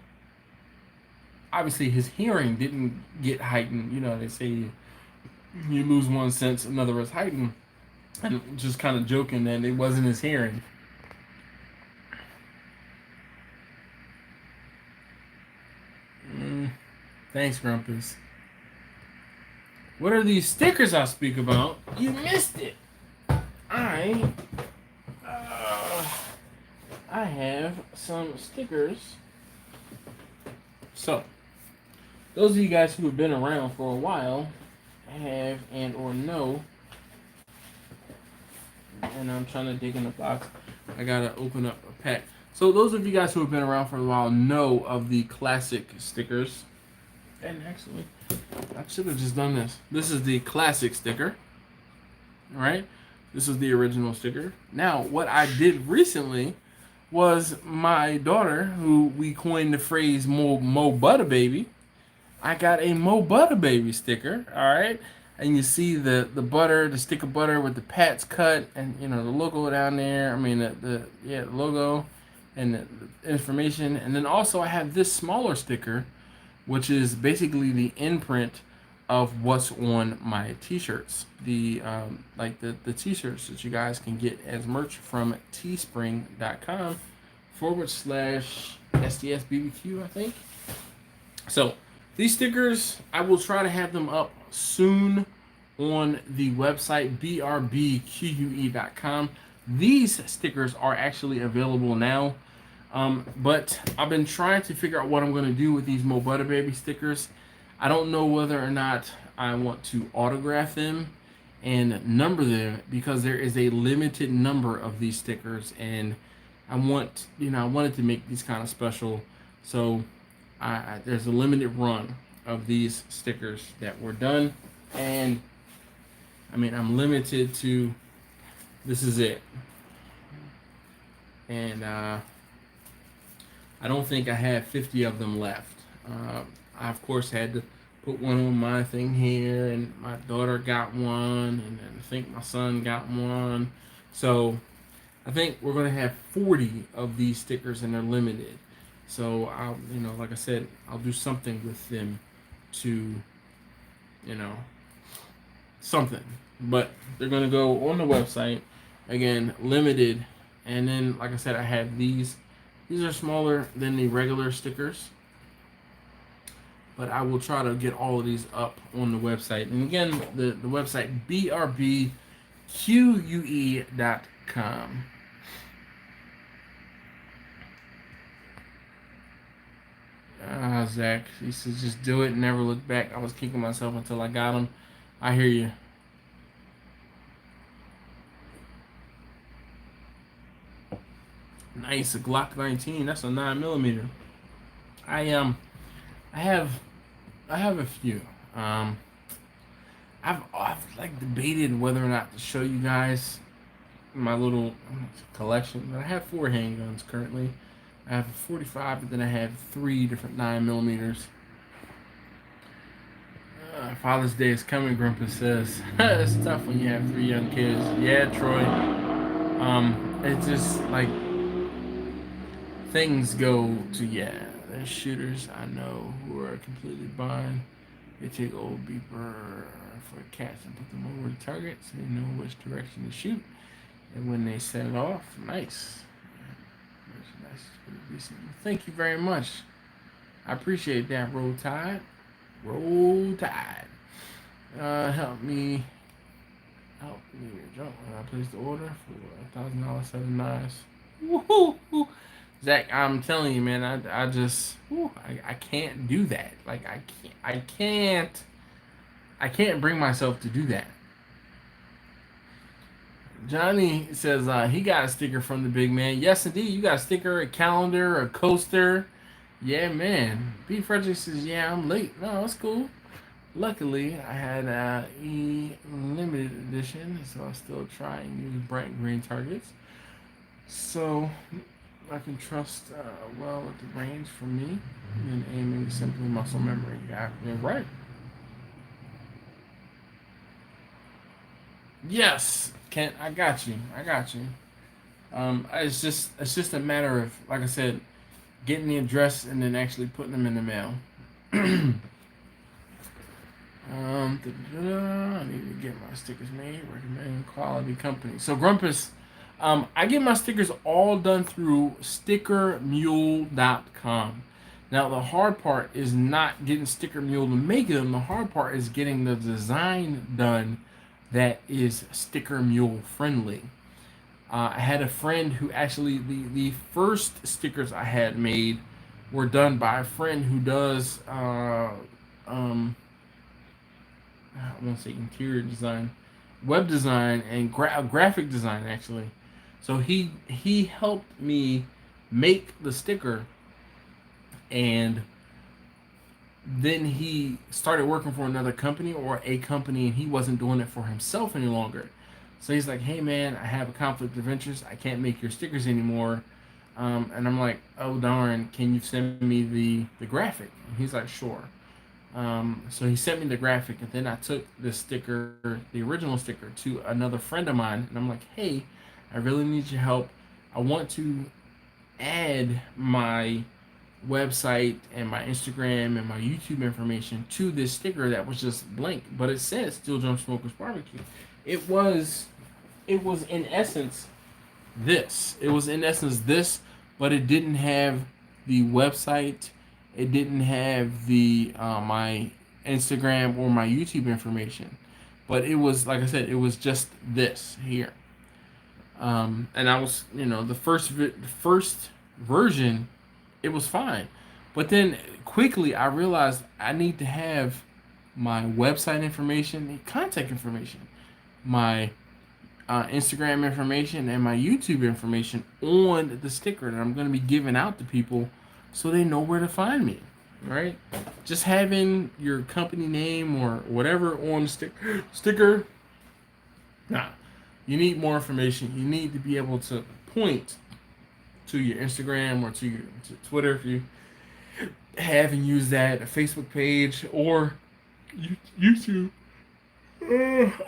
obviously his hearing didn't get heightened. They say you lose one sense, another is heightened. and just kind of joking that it wasn't his hearing. Thanks, Grumpus. What are these stickers I speak about? You missed it. I have some stickers. So, those of you guys who have been around for a while have and or know, and I'm trying to dig in the box. I gotta open up a pack. So those of you guys who have been around for a while know of the classic stickers. And actually, I should have just done this. This is the classic sticker. All right? This is the original sticker. Now, what I did recently was my daughter, who we coined the phrase Mo Butter Baby. I got a Mo Butter Baby sticker. All right? And you see the butter, the stick of butter with the Pat's cut, and you know the logo down there. I mean the logo and the information. And then also I have this smaller sticker, which is basically the imprint of what's on my t-shirts. The like the t-shirts that you guys can get as merch from teespring.com /SDSBBQ, I think. So these stickers, I will try to have them up soon on the website brbque.com. These stickers are actually available now. But I've been trying to figure out what I'm going to do with these Mo Butter Baby stickers. I don't know whether or not I want to autograph them and number them, because there is a limited number of these stickers, and I wanted to make these kind of special. So there's a limited run of these stickers that were done, and I mean I'm limited to this is it, and I don't think I have 50 of them left. I of course had to put one on my thing here, and my daughter got one, and I think my son got one. So I think we're gonna have 40 of these stickers, and they're limited. So I'll, like I said, I'll do something with them to, something. But they're gonna go on the website again, limited. And then, like I said, I have these. These are smaller than the regular stickers, but I will try to get all of these up on the website. And again, the website brbque.com. Zach, he says just do it and never look back. I was kicking myself until I got him. I hear you. Nice, a Glock 19. That's a 9mm. I have a few. I've like debated whether or not to show you guys my little collection, but I have 4 handguns currently. I have a 45, but then I have 3 different 9mm. Father's Day is coming, Grandpa says. It's tough when you have 3 young kids. Yeah, Troy. It's just like things go to, there's shooters I know who are completely blind. They take old beeper for cats and put them over the target so they know which direction to shoot. And when they set it off, nice. Thank you very much. I appreciate that, Roll Tide. Roll Tide. Help me jump when I place the order for $1,000 7 knives. Woohoo! Zach, I'm telling you, man, I just I can't do that. Like I can't bring myself to do that. Johnny says he got a sticker from the big man. Yes, indeed. You got a sticker, a calendar, a coaster. Yeah, man. B. Frederick says, yeah, I'm late. No, that's cool. Luckily, I had limited edition, so I'll still try and use bright green targets. So I can trust well with the range for me. And aiming is simply muscle memory. Yeah, right. Yes, Kent, I got you. It's just a matter of, like I said, getting the address and then actually putting them in the mail. I need to get my stickers made. Recommend quality company. So Grumpus, I get my stickers all done through stickermule.com. Now the hard part is not getting Sticker Mule to make them. The hard part is getting the design done that is Sticker Mule friendly. I had a friend who actually the first stickers I had made were done by a friend who does um, I won't say interior design, web design, and graphic design actually. So he helped me make the sticker, and then he started working for another company or a company, and he wasn't doing it for himself any longer. So he's like, "Hey man, I have a conflict of interest. I can't make your stickers anymore." And I'm like, "Oh darn, can you send me the graphic?" And he's like, "Sure." So he sent me the graphic, and then I took the sticker, the original sticker, to another friend of mine, and I'm like, "Hey, I really need your help. I want to add my website and my Instagram and my YouTube information to this sticker that was just blank, but it said Steel Drum Smokers Barbecue." It was, it was in essence this. It was in essence this, but it didn't have the website. It didn't have the my Instagram or my YouTube information. But it was, like I said, it was just this here. And I was, the first version, it was fine. But then quickly I realized I need to have my website information, contact information, my Instagram information, and my YouTube information on the sticker that I'm going to be giving out to people so they know where to find me. Right? Just having your company name or whatever on the sticker, nah. You need more information. You need to be able to point to your Instagram or to your Twitter if you have and use that, a Facebook page, or YouTube.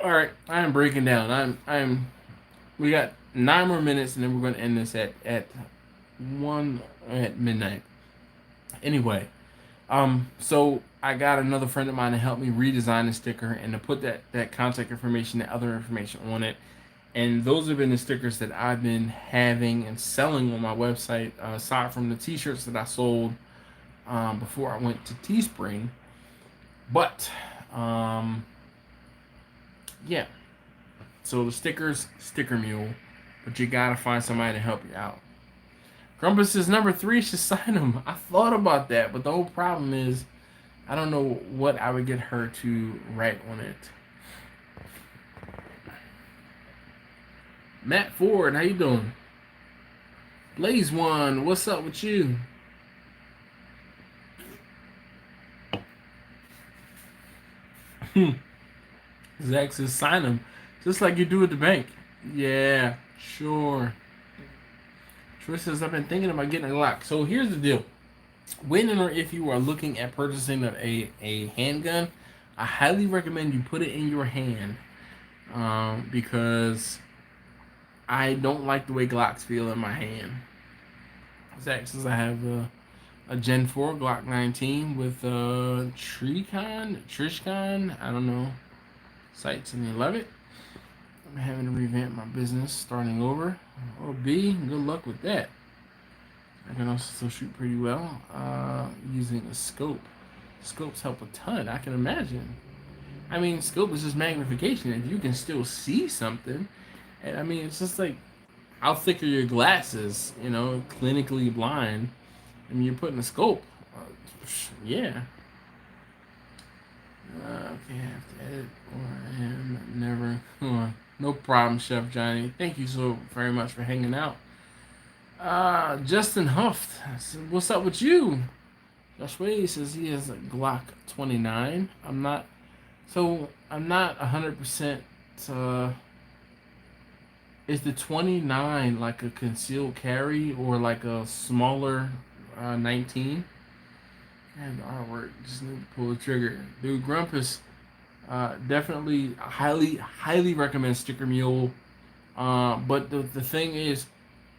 All right, I am breaking down. I'm. We got 9 more minutes, and then we're going to end this at midnight. Anyway, so I got another friend of mine to help me redesign the sticker and to put that contact information, that other information on it. And those have been the stickers that I've been having and selling on my website, aside from the T-shirts that I sold before I went to Teespring. But yeah, so the stickers, Sticker Mule, but you gotta find somebody to help you out. Grumpus says number 3 should sign them. I thought about that, but the whole problem is I don't know what I would get her to write on it. Matt Ford, how you doing? Blaze One, what's up with you? Zach says sign them, just like you do at the bank. Yeah, sure. Troy says I've been thinking about getting a Glock. So here's the deal: when or if you are looking at purchasing a handgun, I highly recommend you put it in your hand, because I don't like the way Glocks feel in my hand. Zach says I have a Gen 4 Glock 19 with Trishcon, I don't know, sights, and they love it. I'm having to revamp my business, starting over. Oh, B, good luck with that. I can also still shoot pretty well using a scope. Scopes help a ton, I can imagine. I mean, scope is just magnification. If you can still see something, and I mean, it's just like, how thick are your glasses? Clinically blind. I mean, you're putting a scope. Yeah. Okay, I have to edit, or I am never. No problem, Chef Johnny. Thank you so very much for hanging out. Justin Huff, what's up with you? Josh Wade says he has a Glock 29. I'm not 100%. Is the 29 like a concealed carry or like a smaller 19? And artwork, just need to pull the trigger. Dude, Grumpus, definitely highly recommend Sticker Mule. But the thing is,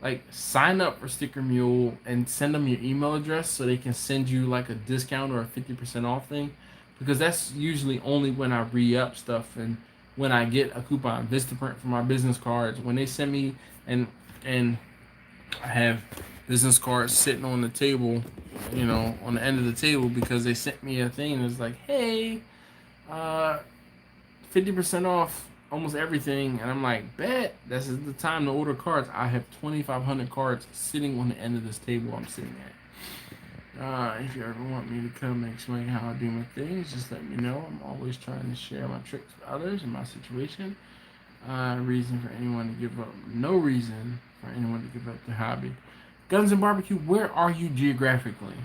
like, sign up for Sticker Mule and send them your email address so they can send you like a discount or a 50% off thing. because that's usually only when I re-up stuff and when I get a coupon. Vistaprint for my business cards. When they send me and I have business cards sitting on the table, on the end of the table because they sent me a thing that's like, hey, uh, 50% off almost everything, and I'm like, bet this is the time to order cards. I have 2,500 cards sitting on the end of this table I'm sitting at. If you ever want me to come and explain how I do my things, just let me know. I'm always trying to share my tricks with others in my situation. Reason for anyone to give up. No reason for anyone to give up their hobby. Guns and barbecue, where are you geographically?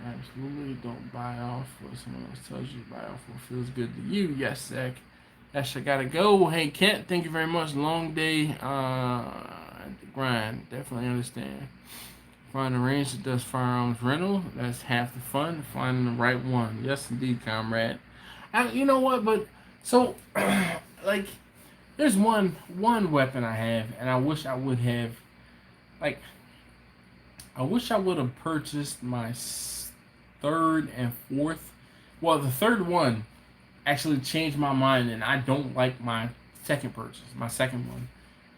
Absolutely don't buy off what someone else tells you to buy off what feels good to you. Yes, Zach. Yes, I gotta go. Hey, Kent, thank you very much. Long day at the grind. Definitely understand. Find a range that does firearms rental. That's half the fun. Finding the right one. Yes, indeed, comrade. You know what? But so, like, there's one weapon I have, and I wish I would have, like, I wish I would have purchased my third and fourth. Well, the third one actually changed my mind, and I don't like my second purchase, my second one,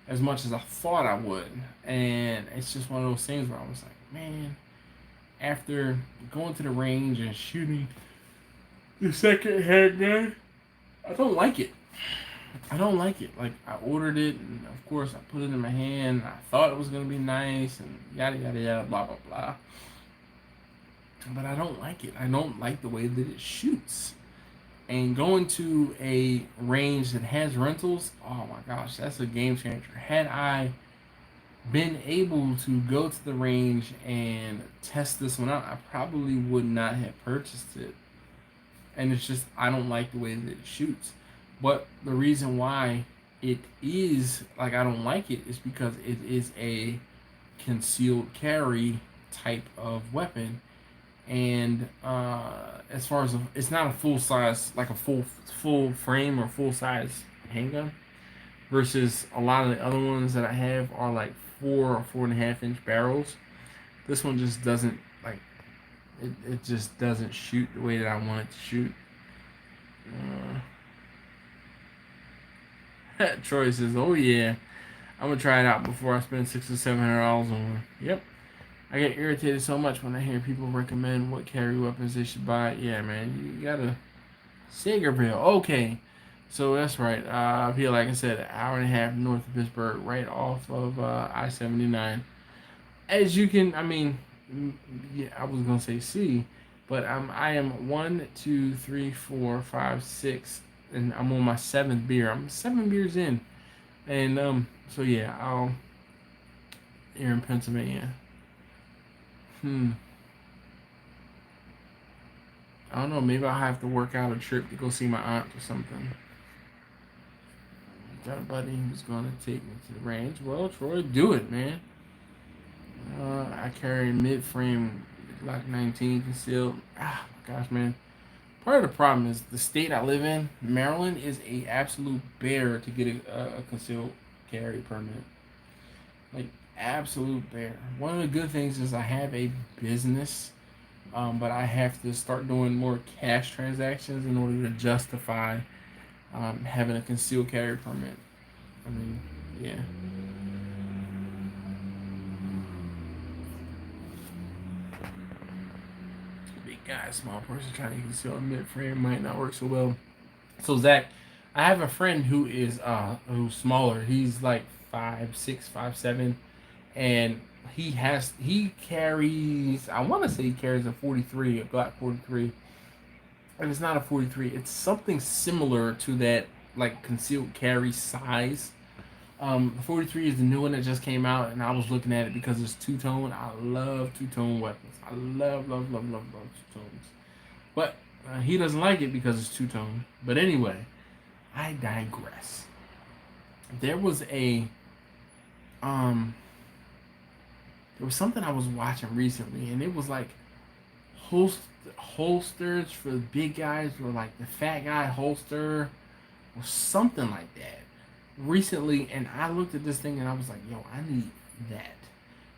as much as I thought I would. And it's just one of those things where I was like, man, after going to the range and shooting the second handgun, I don't like it. I don't like it. Like, I ordered it, and of course I put it in my hand. I thought it was gonna be nice, and yada yada yada, blah blah blah. But I don't like it. I don't like the way that it shoots. And going to a range that has rentals, oh my gosh, that's a game changer. Had I been able to go to the range and test this one out, I probably would not have purchased it. And it's just, I don't like the way that it shoots. But the reason why it is, like, I don't like it is because it is a concealed carry type of weapon. And as far as it's not a full size, like a full frame or full size handgun, versus a lot of the other ones that I have are like 4 or 4.5 inch barrels. This one just doesn't, like, it just doesn't shoot the way that I want it to shoot. Troy says, "Oh yeah, I'm gonna try it out before I spend $600 or $700 on one." Yep. I get irritated so much when I hear people recommend what carry weapons they should buy. Yeah, man, you gotta Sagerville. Okay, so that's right. Up here, like I said, an hour and a half north of Pittsburgh, right off of I-79. As you can, I mean, yeah, I was gonna say see, but I am 1, 2, 3, 4, 5, 6, and I'm on my 7th beer. I'm 7 beers in, and so yeah, I'll here in Pennsylvania. I don't know. Maybe I'll have to work out a trip to go see my aunt or something. Got a buddy who's gonna take me to the range. Well, Troy, do it, man. I carry mid-frame Glock 19 concealed. Ah, my gosh, man. Part of the problem is the state I live in, Maryland, is a absolute bear to get a concealed carry permit. Like, absolute bear. One of the good things is I have a business, but I have to start doing more cash transactions in order to justify having a concealed carry permit. I mean, yeah. Big guy, small person trying to conceal a mid frame might not work so well. So Zach, I have a friend who is who's smaller. He's like 5'6", 5'7", and he carries, I want to say he carries a 43, a Glock 43, and it's not a 43. It's something similar to that, like, concealed carry size. The 43 is the new one that just came out, and I was looking at it because it's two-tone. I love two-tone weapons. I love two-tones. But he doesn't like it because it's two-tone. But anyway, I digress. There was something I was watching recently, and it was like holsters for the big guys, or like the fat guy holster, or something like that. Recently, and I looked at this thing and I was like, yo, I need that.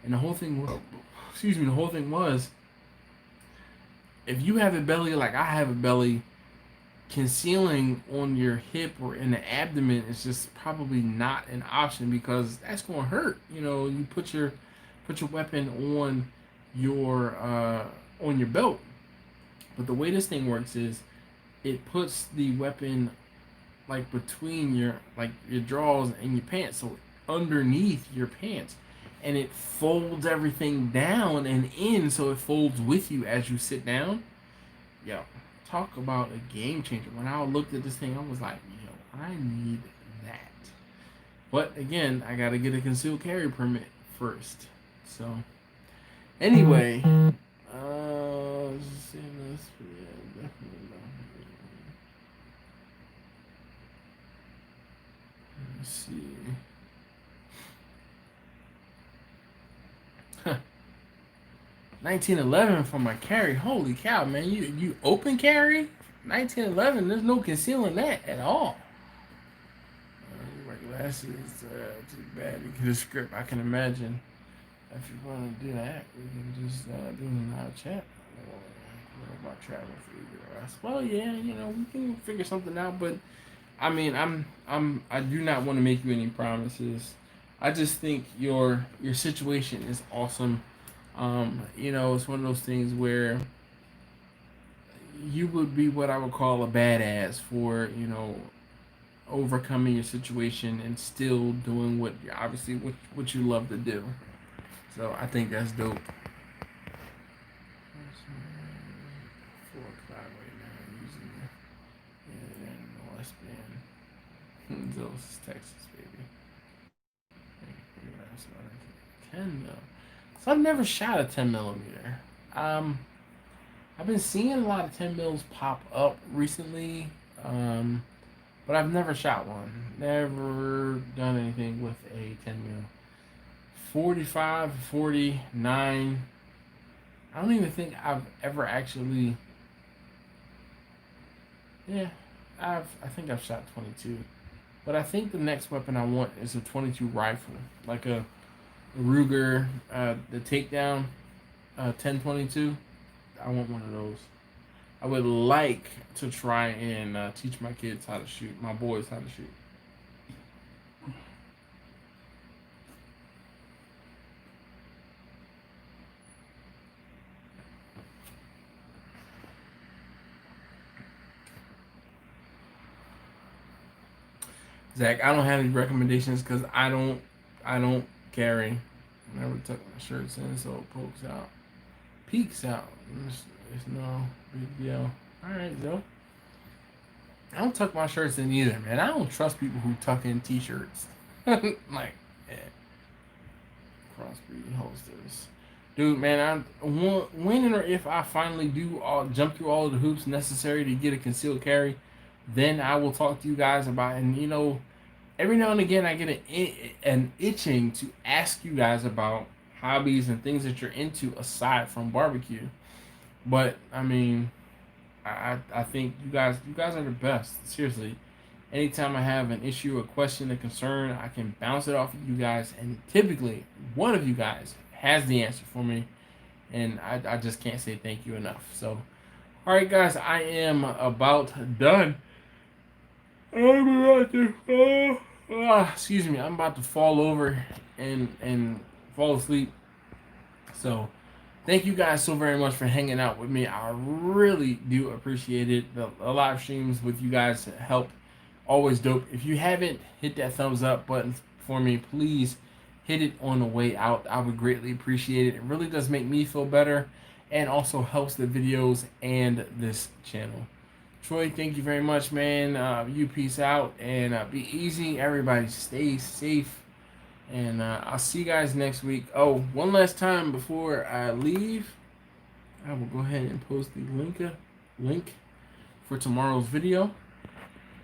And the whole thing was, if you have a belly like I have a belly, concealing on your hip or in the abdomen is just probably not an option because that's going to hurt. You know, you put your weapon on your belt, but the way this thing works is it puts the weapon like between your drawers and your pants, so underneath your pants, and it folds everything down and in, so it folds with you as you sit down. Yo, talk about a game changer. When I looked at this thing, I was like, yo, I need that. But again, I gotta get a concealed carry permit first. So anyway, let's see this. Yeah, definitely not. Let's see. 1911 for my carry. Holy cow, man! You open carry? 1911. There's no concealing that at all. My glasses too bad to get a script. I can imagine. If you want to do that, we can just do it in our chat. What about travel for us? Well, yeah, we can figure something out. But I mean, I do not want to make you any promises. I just think your situation is awesome. It's one of those things where you would be what I would call a badass for, overcoming your situation and still doing what you love to do. So I think that's dope. 4 o'clock right now using the West Bend. Those Texas, baby. 10 mil. So I've never shot a 10 millimeter. I've been seeing a lot of 10 mils pop up recently, but I've never shot one. Never done anything with a 10 mil. 45, 49. I don't even think I've ever actually. Yeah, I think I've shot 22, but I think the next weapon I want is a 22 rifle, like a Ruger, the takedown, 1022. I want one of those. I would like to try and teach my kids how to shoot, my boys how to shoot. Zach, I don't have any recommendations because I don't carry. I never tuck my shirts in so it pokes out, peeks out. It's no big deal. All right, Joe. I don't tuck my shirts in either, man. I don't trust people who tuck in t-shirts. Like, yeah. Crossbreed holsters. Dude, man, when or if I finally do jump through all of the hoops necessary to get a concealed carry, then I will talk to you guys about. And every now and again I get an itching to ask you guys about hobbies and things that you're into aside from barbecue. But I mean, I think you guys are the best. Seriously, anytime I have an issue, a question, a concern, I can bounce it off of you guys, and typically one of you guys has the answer for me, and I just can't say thank you enough. So, all right, guys, I am about done. I'm about to excuse me. I'm about to fall over and fall asleep. So, thank you guys so very much for hanging out with me. I really do appreciate it. The live streams with you guys help. Always dope. If you haven't hit that thumbs up button for me, please hit it on the way out. I would greatly appreciate it. It really does make me feel better and also helps the videos and this channel. Troy, thank you very much, man. You peace out and be easy. Everybody stay safe. And I'll see you guys next week. Oh, one last time before I leave, I will go ahead and post the link for tomorrow's video.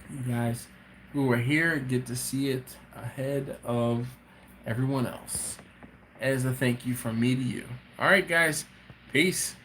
You guys who are here get to see it ahead of everyone else as a thank you from me to you. All right, guys. Peace.